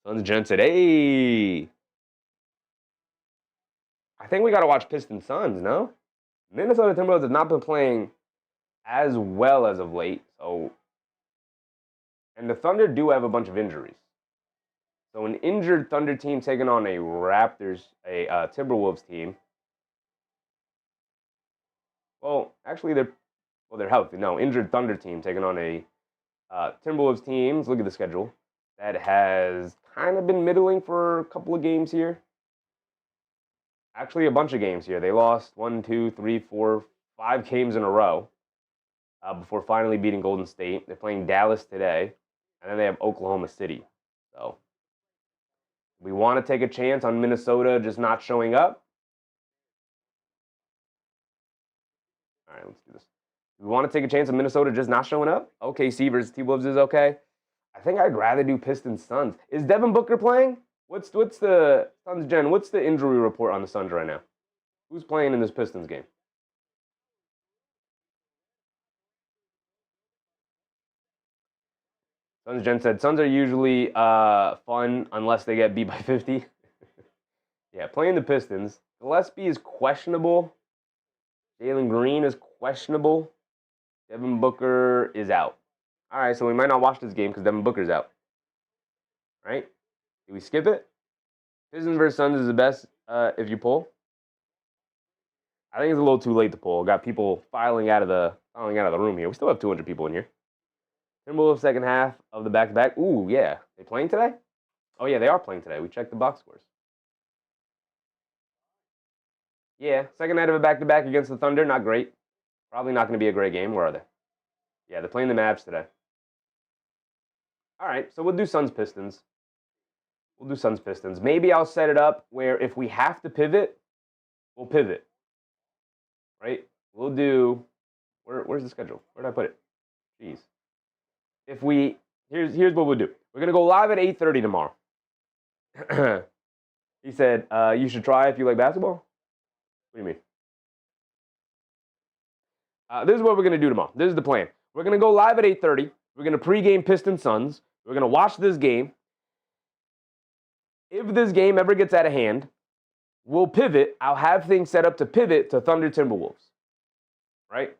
Speaker 1: Suns Jen said, hey. I think we got to watch Pistons Suns, no? Minnesota Timberwolves have not been playing as well as of late. So, and the Thunder do have a bunch of injuries. So an injured Thunder team taking on a Timberwolves team. Well, actually, they're healthy. No, injured Thunder team taking on a Timberwolves team. Look at the schedule. That has kind of been middling for a couple of games here. Actually, a bunch of games here. They lost 1, 2, 3, 4, 5 games in a row before finally beating Golden State. They're playing Dallas today, and then they have Oklahoma City. So we want to take a chance on Minnesota just not showing up. All right, let's do this. We want to take a chance on Minnesota just not showing up. OKC versus T-Wolves is okay. I think I'd rather do Pistons Suns. Is Devin Booker playing? What's the Suns Jen? What's the injury report on the Suns right now? Who's playing in this Pistons game? Suns Jen said Suns are usually fun unless they get beat by 50. Yeah, playing the Pistons. Gillespie is questionable. Jalen Green is questionable. Devin Booker is out. All right, so we might not watch this game because Devin Booker's out. Right? Do we skip it? Pistons versus Suns is the best if you pull. I think it's a little too late to pull. Got people filing out of the room here. We still have 200 people in here. Timberwolves second half of the back-to-back. Ooh, yeah. They playing today? Oh, yeah, they are playing today. We checked the box scores. Yeah, second night of a back-to-back against the Thunder. Not great. Probably not going to be a great game. Where are they? Yeah, they're playing the Mavs today. All right, so we'll do Suns-Pistons. Maybe I'll set it up where if we have to pivot, we'll pivot. Right? We'll do... Where's the schedule? Where did I put it? Jeez. Here's what we'll do. We're going to go live at 8:30 tomorrow. He said, you should try if you like basketball. What do you mean? This is what we're going to do tomorrow. This is the plan. We're going to go live at 8:30. We're going to pregame Pistons Suns. We're going to watch this game. If this game ever gets out of hand, we'll pivot. I'll have things set up to pivot to Thunder Timberwolves. Right?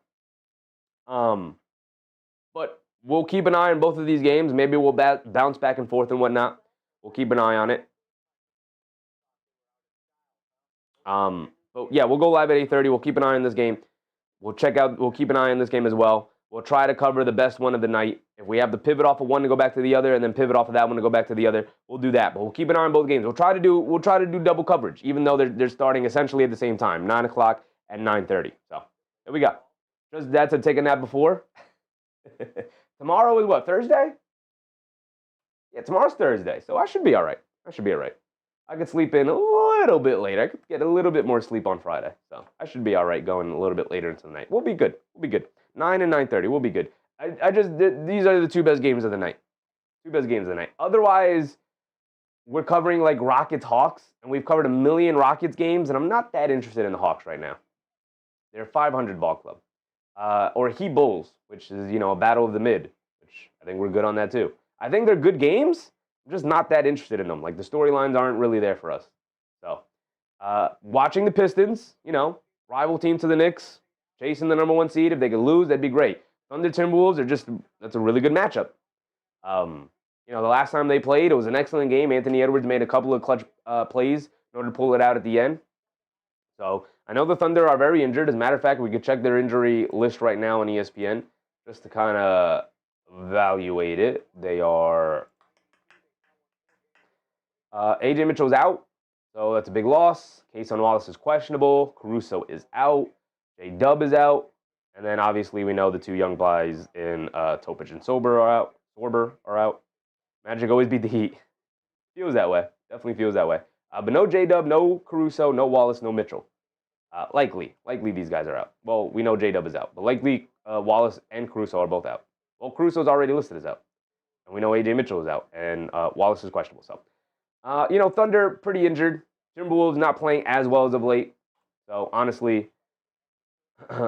Speaker 1: But we'll keep an eye on both of these games. Maybe we'll bounce back and forth and whatnot. We'll keep an eye on it. But yeah, we'll go live at 8:30. We'll keep an eye on this game. We'll keep an eye on this game as well. We'll try to cover the best one of the night. If we have to pivot off of one to go back to the other, and then pivot off of that one to go back to the other, we'll do that. But we'll keep an eye on both games. We'll try to do double coverage, even though they're starting essentially at the same time, 9 o'clock and 9:30. So there we go. Just that to take a nap before. Tomorrow is what, Thursday? Yeah, tomorrow's Thursday, so I should be all right. I could sleep in a little bit later. I could get a little bit more sleep on Friday, so I should be all right going a little bit later into the night. We'll be good. 9 and 9:30, we'll be good. These are the two best games of the night. Otherwise, we're covering like Rockets Hawks, and we've covered a million Rockets games, and I'm not that interested in the Hawks right now. They're 500 ball club. Or He Bulls, which is, a battle of the mid, which I think we're good on that too. I think they're good games. I'm just not that interested in them. Like, the storylines aren't really there for us. So, watching the Pistons, rival team to the Knicks, chasing the number 1 seed. If they could lose, that'd be great. Thunder Timberwolves that's a really good matchup. The last time they played, it was an excellent game. Anthony Edwards made a couple of clutch plays in order to pull it out at the end. So I know the Thunder are very injured. As a matter of fact, we could check their injury list right now on ESPN just to kind of evaluate it. They are AJ Mitchell's out, so that's a big loss. Cason Wallace is questionable. Caruso is out. J-Dub is out. And then obviously we know the 2 young guys in Topic and Sorber are out. Magic always beat the Heat. Feels that way. Definitely feels that way. But no J-Dub, no Caruso, no Wallace, no Mitchell. Likely these guys are out. Well, we know J-Dub is out. But likely Wallace and Caruso are both out. Well, Caruso's already listed as out. And we know AJ Mitchell is out. And Wallace is questionable. So, Thunder, pretty injured. Timberwolves not playing as well as of late. So, honestly,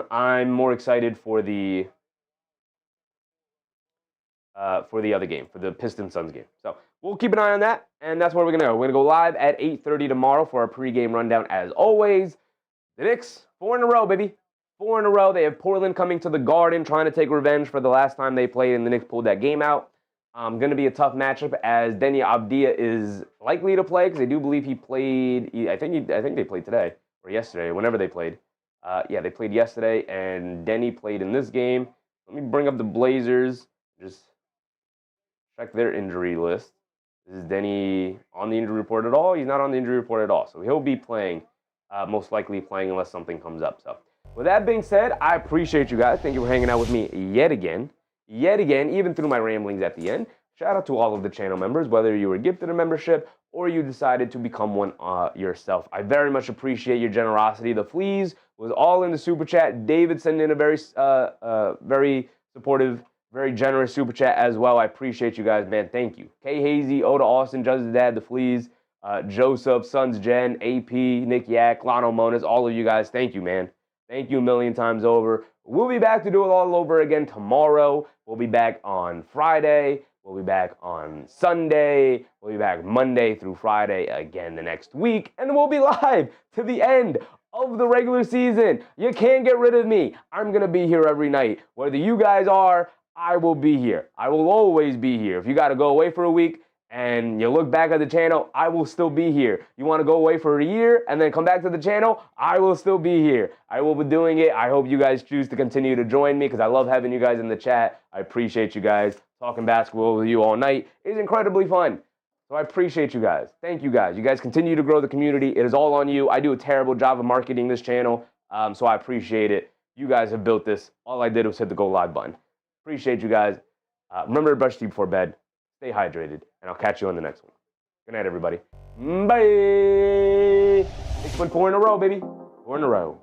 Speaker 1: I'm more excited for the other game, for the Pistons-Suns game. So we'll keep an eye on that, and that's where we're going to go. We're going to go live at 8:30 tomorrow for our pregame rundown, as always. The Knicks, 4 in a row, baby. 4 in a row. They have Portland coming to the Garden, trying to take revenge for the last time they played, and the Knicks pulled that game out. Going to be a tough matchup, as Deni Avdija is likely to play, because I do believe he played. I think they played today or yesterday, or whenever they played. They played yesterday, and Deni played in this game. Let me bring up the Blazers. Just check their injury list. Is Deni on the injury report at all? He's not on the injury report at all. So he'll be playing, most likely playing unless something comes up. So with that being said, I appreciate you guys. Thank you for hanging out with me yet again, even through my ramblings at the end. Shout out to all of the channel members, whether you were gifted a membership or you decided to become one yourself. I very much appreciate your generosity. The Fleas was all in the super chat. David sent in a very supportive, very generous super chat as well. I appreciate you guys, man. Thank you. K Hazy, Oda Austin, Judge's Dad, The Fleas, Joseph, Sons Jen, AP, Nick Yak, Lano Monas, all of you guys. Thank you, man. Thank you a million times over. We'll be back to do it all over again tomorrow. We'll be back on Friday. We'll be back on Sunday. We'll be back Monday through Friday again the next week. And we'll be live to the end of the regular season. You can't get rid of me. I'm going to be here every night. Whether you guys are, I will be here. I will always be here. If you got to go away for a week and you look back at the channel, I will still be here. You want to go away for a year and then come back to the channel, I will still be here. I will be doing it. I hope you guys choose to continue to join me, because I love having you guys in the chat. I appreciate you guys. Talking basketball with you all night is incredibly fun. So I appreciate you guys. Thank you guys. You guys continue to grow the community. It is all on you. I do a terrible job of marketing this channel, so I appreciate it. You guys have built this. All I did was hit the go live button. Appreciate you guys. Remember to brush teeth before bed. Stay hydrated, and I'll catch you on the next one. Good night, everybody. Bye. 6.4 in a row, baby. 4 in a row.